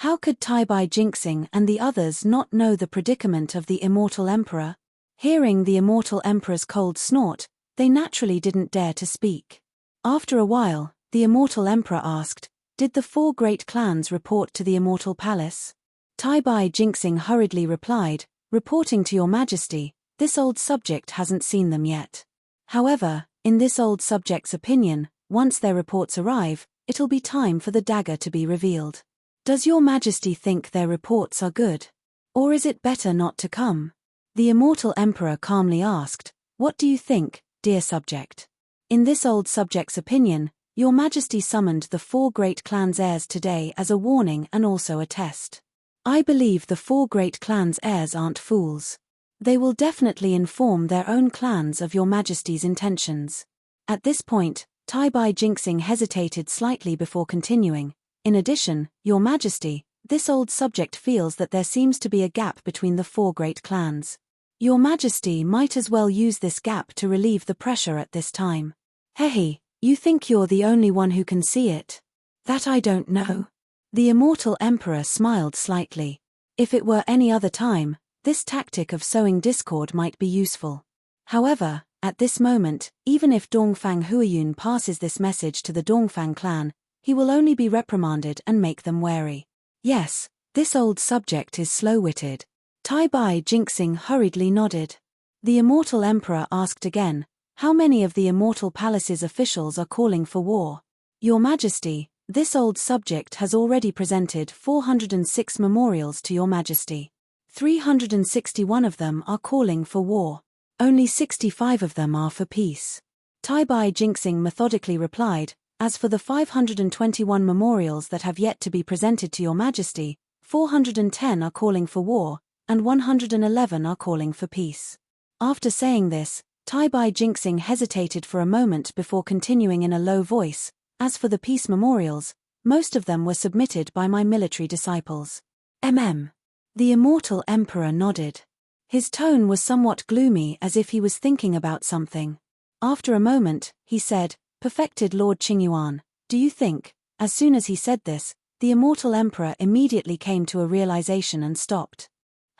How could Tai Bai Jinxing and the others not know the predicament of the immortal emperor? Hearing the immortal emperor's cold snort, They naturally didn't dare to speak. After a while, the immortal emperor asked, "Did the 4 great clans report to the immortal palace?" Tai Bai Jinxing hurriedly replied, "Reporting to your majesty, this old subject hasn't seen them yet. However, in this old subject's opinion, once their reports arrive, it'll be time for the dagger to be revealed. Does your majesty think their reports are good? Or is it better not to come?" The immortal emperor calmly asked, "What do you think, dear subject? In this old subject's opinion, your majesty summoned the 4 great clans' heirs today as a warning and also a test. I believe the 4 great clans' heirs aren't fools. They will definitely inform their own clans of your majesty's intentions." At this point, Tai Bai Jinxing hesitated slightly before continuing. "In addition, your majesty, this old subject feels that there seems to be a gap between the 4 great clans. Your majesty might as well use this gap to relieve the pressure at this time." "Hehe, you think you're the only one who can see it? That I don't know." The immortal emperor smiled slightly. If it were any other time, this tactic of sowing discord might be useful. However, at this moment, even if Dongfang Huiyun passes this message to the Dongfang clan, he will only be reprimanded and make them wary. Yes, this old subject is slow-witted. Tai Bai Jinxing hurriedly nodded. The immortal emperor asked again, "How many of the immortal palace's officials are calling for war?" "Your majesty, this old subject has already presented 406 memorials to your majesty. 361 of them are calling for war. Only 65 of them are for peace." Tai Bai Jinxing methodically replied, "As for the 521 memorials that have yet to be presented to your majesty, 410 are calling for war, and 111 are calling for peace." After saying this, Tai Bai Jinxing hesitated for a moment before continuing in a low voice, "As for the peace memorials, most of them were submitted by my military disciples." The immortal emperor nodded. His tone was somewhat gloomy, as if he was thinking about something. After a moment, he said, "Perfected Lord Qingyuan, do you think?" As soon as he said this, the immortal emperor immediately came to a realization and stopped.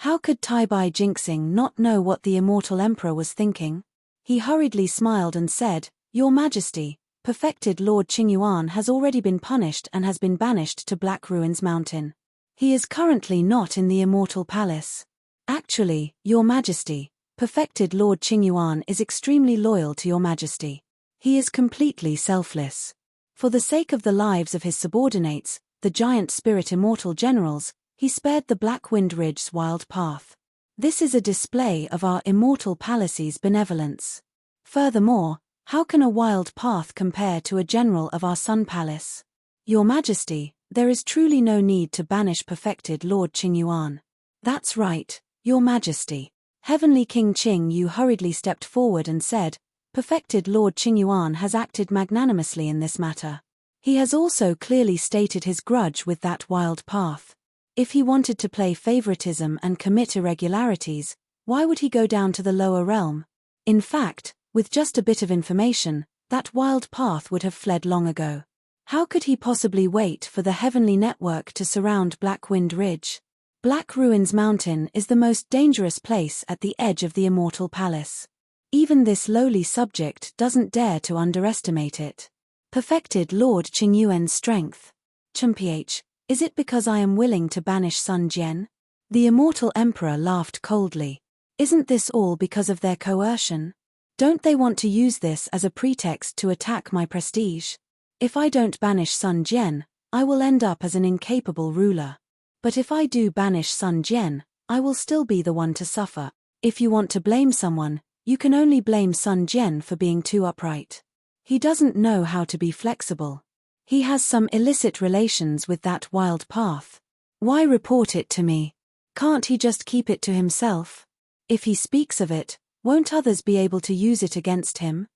How could Tai Bai Jinxing not know what the immortal emperor was thinking? He hurriedly smiled and said, "Your Majesty, perfected Lord Qingyuan has already been punished and has been banished to Black Ruins Mountain. He is currently not in the Immortal Palace. Actually, Your Majesty, perfected Lord Qingyuan is extremely loyal to Your Majesty. He is completely selfless. For the sake of the lives of his subordinates, the giant spirit immortal generals, he spared the Black Wind Ridge's wild path. This is a display of our Immortal Palace's benevolence. Furthermore, how can a wild path compare to a general of our Sun Palace? Your Majesty, there is truly no need to banish perfected Lord Qingyuan." "That's right, Your Majesty." Heavenly King Qing Yu hurriedly stepped forward and said, "Perfected Lord Qingyuan has acted magnanimously in this matter. He has also clearly stated his grudge with that wild path. If he wanted to play favoritism and commit irregularities, why would he go down to the lower realm? In fact, with just a bit of information, that wild path would have fled long ago. How could he possibly wait for the heavenly network to surround Black Wind Ridge? Black Ruins Mountain is the most dangerous place at the edge of the Immortal Palace. Even this lowly subject doesn't dare to underestimate it. Perfected Lord Qingyuan's strength. Chumph, is it because I am willing to banish Sun Jian?" The Immortal Emperor laughed coldly. "Isn't this all because of their coercion? Don't they want to use this as a pretext to attack my prestige? If I don't banish Sun Jian, I will end up as an incapable ruler. But if I do banish Sun Jian, I will still be the one to suffer. If you want to blame someone, you can only blame Sun Jian for being too upright. He doesn't know how to be flexible. He has some illicit relations with that wild path. Why report it to me? Can't he just keep it to himself? If he speaks of it, won't others be able to use it against him?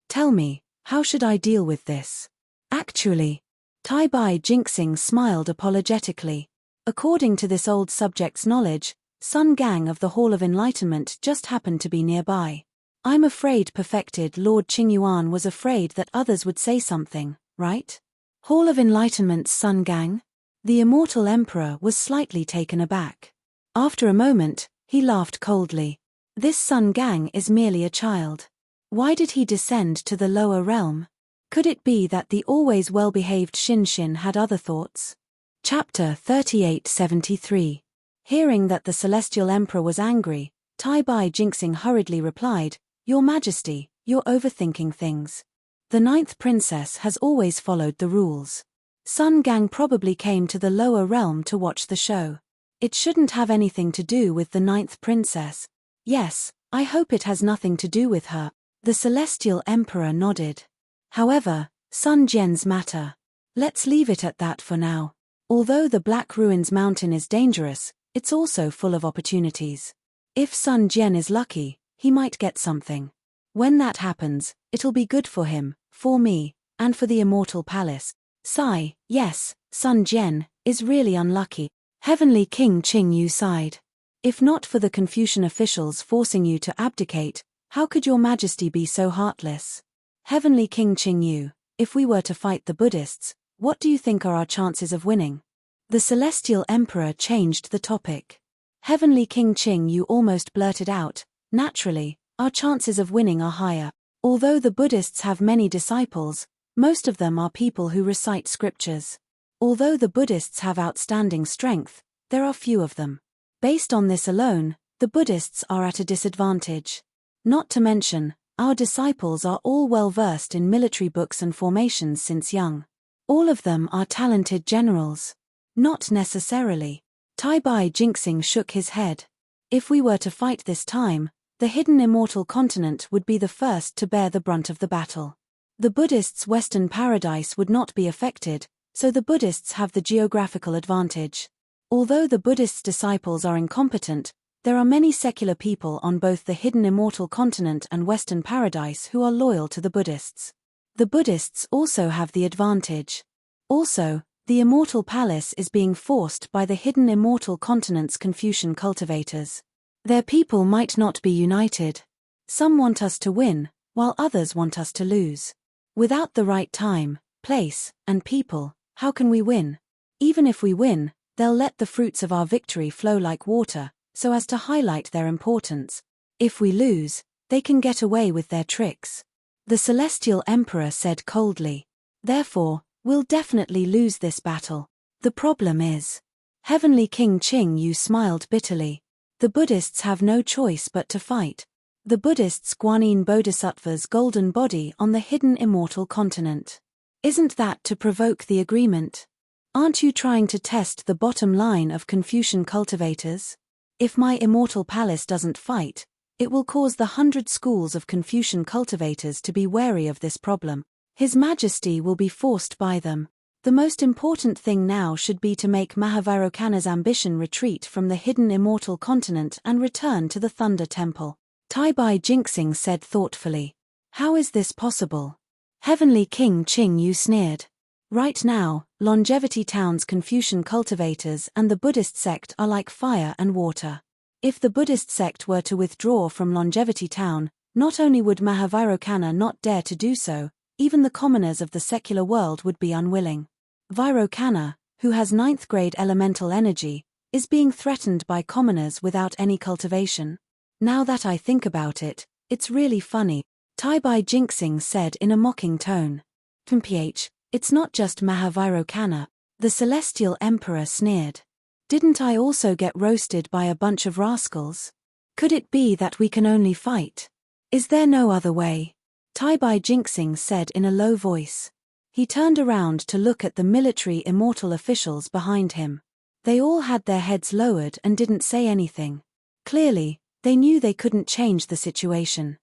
Tell me, how should I deal with this?" "Actually," Tai Bai Jinxing smiled apologetically. "According to this old subject's knowledge, Sun Gang of the Hall of Enlightenment just happened to be nearby. I'm afraid perfected Lord Qingyuan was afraid that others would say something, right? Hall of Enlightenment's Sun Gang?" The Immortal Emperor was slightly taken aback. After a moment, he laughed coldly. "This Sun Gang is merely a child. Why did he descend to the lower realm? Could it be that the always well-behaved Shin had other thoughts? Chapter 3873. Hearing that the Celestial Emperor was angry, Tai Bai Jinxing hurriedly replied, "Your Majesty, you're overthinking things. The 9th princess has always followed the rules. Sun Gang probably came to the lower realm to watch the show. It shouldn't have anything to do with the 9th princess." "Yes, I hope it has nothing to do with her." The Celestial Emperor nodded. "However, Sun Jian's matter. Let's leave it at that for now. Although the Black Ruins Mountain is dangerous, it's also full of opportunities. If Sun Jian is lucky, he might get something. When that happens, it'll be good for him, for me, and for the Immortal Palace." Sigh, yes, Sun Jian is really unlucky. Heavenly King Qing Yu sighed. "If not for the Confucian officials forcing you to abdicate, how could your Majesty be so heartless?" Heavenly King Qing Yu, if we were to fight the Buddhists, what do you think are our chances of winning? The Celestial Emperor changed the topic. Heavenly King Qing Yu almost blurted out, "Naturally, our chances of winning are higher. Although the Buddhists have many disciples, most of them are people who recite scriptures. Although the Buddhists have outstanding strength, there are few of them. Based on this alone, the Buddhists are at a disadvantage. Not to mention, our disciples are all well versed in military books and formations since young. All of them are talented generals." "Not necessarily." Tai Bai Jinxing shook his head. "If we were to fight this time, the hidden immortal continent would be the first to bear the brunt of the battle. The Buddhists' Western paradise would not be affected, so the Buddhists have the geographical advantage. Although the Buddhists' disciples are incompetent, there are many secular people on both the hidden immortal continent and Western paradise who are loyal to the Buddhists. The Buddhists also have the advantage. Also, the Immortal Palace is being forced by the hidden immortal continent's Confucian cultivators. Their people might not be united. Some want us to win, while others want us to lose. Without the right time, place, and people, how can we win? Even if we win, they'll let the fruits of our victory flow like water, so as to highlight their importance. If we lose, they can get away with their tricks." The Celestial Emperor said coldly. "Therefore, we'll definitely lose this battle. The problem is..." Heavenly King Qing Yu smiled bitterly. "The Buddhists have no choice but to fight. The Buddhists' Guanyin Bodhisattva's golden body on the hidden immortal continent. Isn't that to provoke the agreement? Aren't you trying to test the bottom line of Confucian cultivators? If my Immortal Palace doesn't fight, it will cause the 100 schools of Confucian cultivators to be wary of this problem. His Majesty will be forced by them. The most important thing now should be to make Mahavairokkana's ambition retreat from the hidden immortal continent and return to the Thunder Temple." Tai Bai Jinxing said thoughtfully. "How is this possible?" Heavenly King Qing Yu sneered. "Right now, Longevity Town's Confucian cultivators and the Buddhist sect are like fire and water. If the Buddhist sect were to withdraw from Longevity Town, not only would Mahavairokkana not dare to do so, even the commoners of the secular world would be unwilling. Vairokkana, who has 9th grade elemental energy, is being threatened by commoners without any cultivation. Now that I think about it, it's really funny," Tai Bai Jinxing said in a mocking tone. "Mph, it's not just Mahavairokkana," the Celestial Emperor sneered. "Didn't I also get roasted by a bunch of rascals? Could it be that we can only fight? Is there no other way?" Tai Bai Jinxing said in a low voice. He turned around to look at the military immortal officials behind him. They all had their heads lowered and didn't say anything. Clearly, they knew they couldn't change the situation.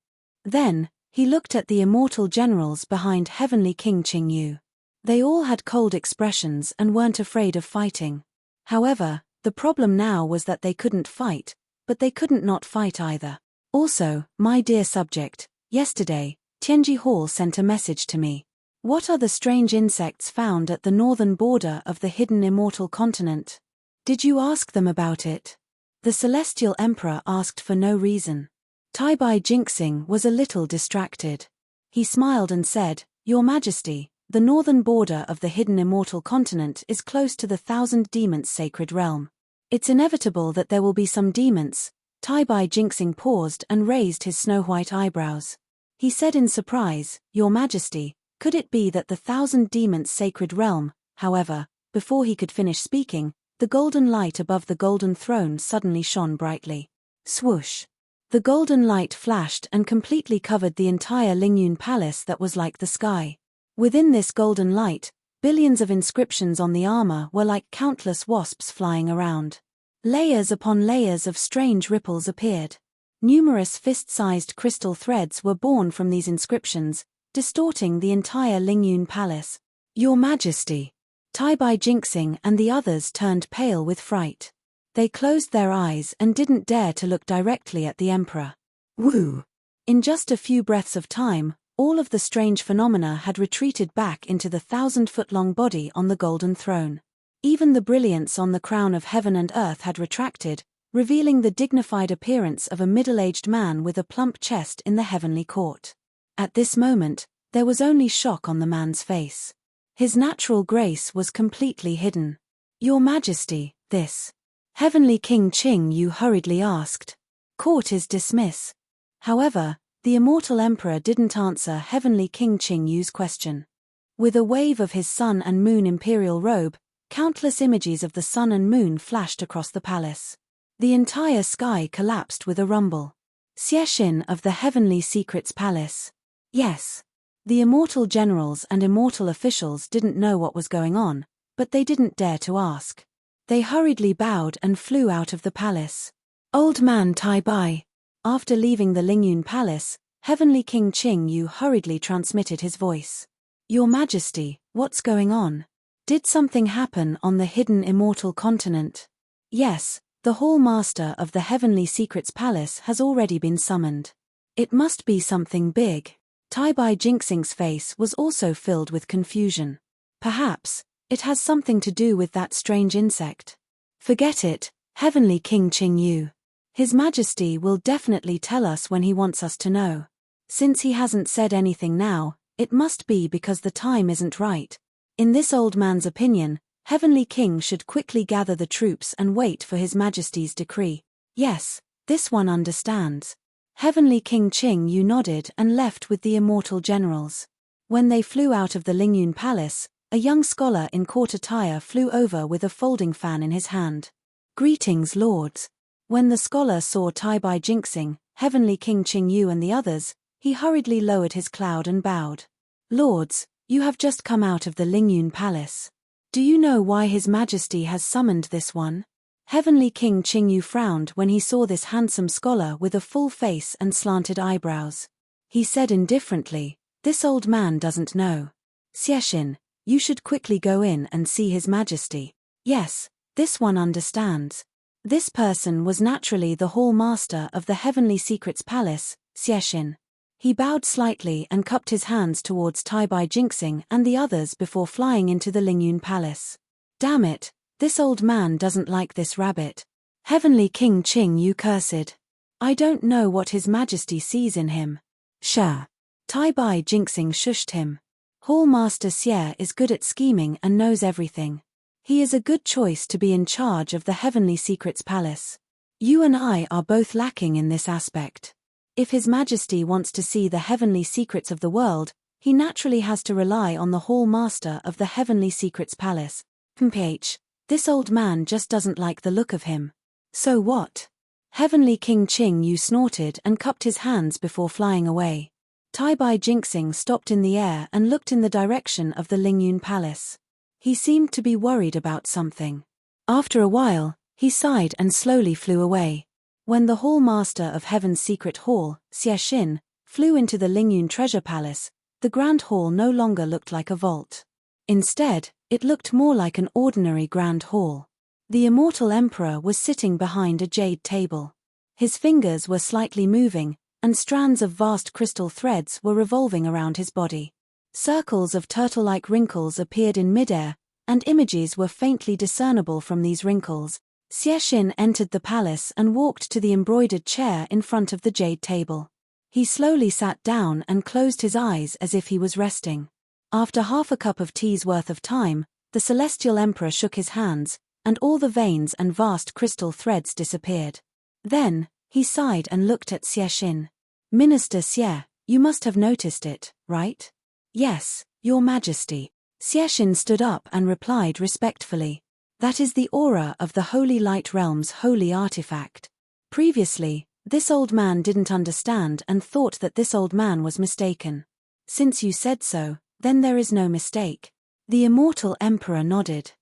Then, he looked at the immortal generals behind Heavenly King Qing Yu. They all had cold expressions and weren't afraid of fighting. However, the problem now was that they couldn't fight, but they couldn't not fight either. "Also, my dear subject, yesterday, Tianji Hall sent a message to me. What are the strange insects found at the northern border of the hidden immortal continent? Did you ask them about it?" The Celestial Emperor asked for no reason. Tai Bai Jinxing was a little distracted. He smiled and said, "Your Majesty, the northern border of the hidden immortal continent is close to the 1,000 demons sacred realm. It's inevitable that there will be some demons." Tai Bai Jinxing paused and raised his snow-white eyebrows. He said in surprise, "Your Majesty, could it be that the 1,000 demons' sacred realm?" However, before he could finish speaking, the golden light above the golden throne suddenly shone brightly. Swoosh! The golden light flashed and completely covered the entire Lingyun Palace that was like the sky. Within this golden light, billions of inscriptions on the armor were like countless wasps flying around. Layers upon layers of strange ripples appeared. Numerous fist-sized crystal threads were born from these inscriptions, distorting the entire Lingyun Palace. "Your Majesty!" Tai-Bai Jinxing and the others turned pale with fright. They closed their eyes and didn't dare to look directly at the emperor. Woo! In just a few breaths of time, all of the strange phenomena had retreated back into the 1,000-foot-long body on the golden throne. Even the brilliance on the crown of heaven and earth had retracted, revealing the dignified appearance of a middle-aged man with a plump chest in the heavenly court. At this moment, there was only shock on the man's face. His natural grace was completely hidden. "Your Majesty, this..." Heavenly King Qing Yu hurriedly asked. "Court is dismiss." However, the immortal emperor didn't answer Heavenly King Qing Yu's question. With a wave of his sun and moon imperial robe, countless images of the sun and moon flashed across the palace. The entire sky collapsed with a rumble. Xiexin of the Heavenly Secrets Palace. Yes. The immortal generals and immortal officials didn't know what was going on, but they didn't dare to ask. They hurriedly bowed and flew out of the palace. Old man Tai-Bai. After leaving the Lingyun Palace, Heavenly King Qing Yu hurriedly transmitted his voice. "Your Majesty, what's going on? Did something happen on the hidden immortal continent?" "Yes, the Hall Master of the Heavenly Secrets Palace has already been summoned." "It must be something big." Tai-Bai Jinxing's face was also filled with confusion. "Perhaps it has something to do with that strange insect." "Forget it, Heavenly King Qing Yu. His Majesty will definitely tell us when he wants us to know. Since he hasn't said anything now, it must be because the time isn't right. In this old man's opinion, Heavenly King should quickly gather the troops and wait for His Majesty's decree." "Yes, this one understands." Heavenly King Qing Yu nodded and left with the immortal generals. When they flew out of the Lingyun Palace, a young scholar in court attire flew over with a folding fan in his hand. "Greetings, lords." When the scholar saw Tai-Bai Jinxing, Heavenly King Qing Yu and the others, he hurriedly lowered his cloud and bowed. "Lords, you have just come out of the Lingyun Palace. Do you know why His Majesty has summoned this one?" Heavenly King Qing Yu frowned when he saw this handsome scholar with a full face and slanted eyebrows. He said indifferently, "This old man doesn't know. Xiexin, you should quickly go in and see His Majesty." "Yes, this one understands." This person was naturally the Hall Master of the Heavenly Secrets Palace, Xiexin. He bowed slightly and cupped his hands towards Tai-Bai Jinxing and the others before flying into the Lingyun Palace. "Damn it, this old man doesn't like this rabbit." Heavenly King Qing Yu cursed. "I don't know what His Majesty sees in him." "Sha." Tai-Bai Jinxing shushed him. "Hall Master Xie is good at scheming and knows everything. He is a good choice to be in charge of the Heavenly Secrets Palace. You and I are both lacking in this aspect. If His Majesty wants to see the heavenly secrets of the world, he naturally has to rely on the Hall Master of the Heavenly Secrets Palace. This old man just doesn't like the look of him." "So what?" Heavenly King Qing Yu snorted and cupped his hands before flying away. Tai-Bai Jinxing stopped in the air and looked in the direction of the Lingyun Palace. He seemed to be worried about something. After a while, he sighed and slowly flew away. When the Hall Master of Heaven's Secret Hall, Xiexin, flew into the Lingyun Treasure Palace, the Grand Hall no longer looked like a vault. Instead, it looked more like an ordinary Grand Hall. The immortal emperor was sitting behind a jade table. His fingers were slightly moving, and strands of vast crystal threads were revolving around his body. Circles of turtle-like wrinkles appeared in midair, and images were faintly discernible from these wrinkles. Xiexin entered the palace and walked to the embroidered chair in front of the jade table. He slowly sat down and closed his eyes as if he was resting. After half a cup of tea's worth of time, the celestial emperor shook his hands, and all the veins and vast crystal threads disappeared. Then, he sighed and looked at Xiexin. "Minister Xie, You must have noticed it, right? Yes, Your Majesty. Xiexin stood up and replied respectfully. That is the aura of the Holy Light Realm's holy artifact. Previously, this old man didn't understand and thought that this old man was mistaken. Since you said so, then there is no mistake. The immortal emperor nodded.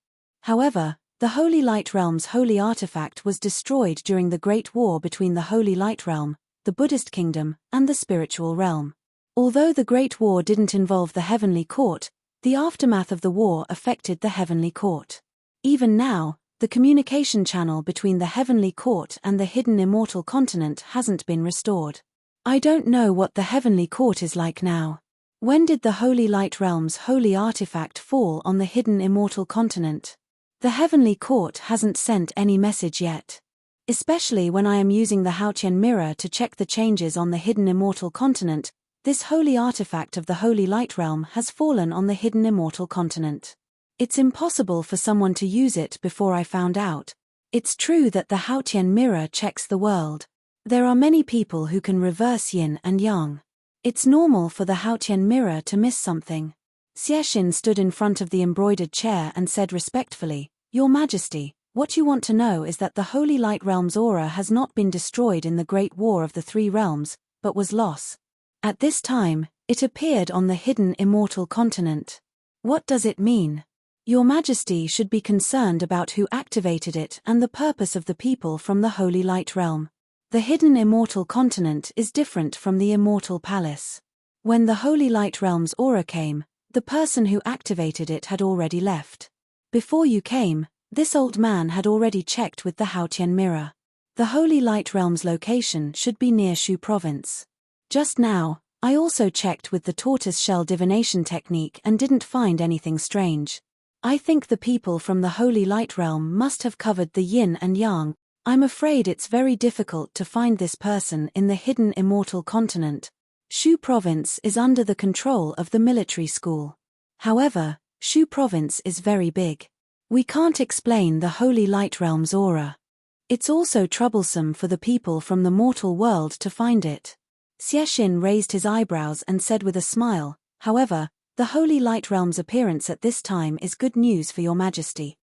However, the Holy Light Realm's holy artifact was destroyed during the Great War between the Holy Light Realm, the Buddhist kingdom, and the spiritual realm. Although the Great War didn't involve the Heavenly Court, the aftermath of the war affected the Heavenly Court. Even now, the communication channel between the Heavenly Court and the hidden immortal continent hasn't been restored. I don't know what the Heavenly Court is like now. When did the Holy Light Realm's holy artifact fall on the hidden immortal continent? The Heavenly Court hasn't sent any message yet. Especially when I am using the Haotian mirror to check the changes on the hidden immortal continent, this holy artifact of the Holy Light Realm has fallen on the hidden immortal continent. It's impossible for someone to use it before I found out. It's true that the Haotian mirror checks the world. There are many people who can reverse yin and yang. It's normal for the Haotian mirror to miss something. Xiexin stood in front of the embroidered chair and said respectfully, Your Majesty, what you want to know is that the Holy Light Realm's aura has not been destroyed in the Great War of the Three Realms, but was lost. At this time, it appeared on the hidden immortal continent. What does it mean? Your Majesty should be concerned about who activated it and the purpose of the people from the Holy Light Realm. The hidden immortal continent is different from the immortal palace. When the Holy Light Realm's aura came, the person who activated it had already left. Before you came, this old man had already checked with the Haotian mirror. The Holy Light Realm's location should be near Shu Province. Just now, I also checked with the tortoise-shell divination technique and didn't find anything strange. I think the people from the Holy Light Realm must have covered the yin and yang. I'm afraid it's very difficult to find this person in the hidden immortal continent. Shu Province is under the control of the military school. However, Shu Province is very big. We can't explain the Holy Light Realm's aura. It's also troublesome for the people from the mortal world to find it. Xiexin raised his eyebrows and said with a smile, however, the Holy Light Realm's appearance at this time is good news for Your Majesty.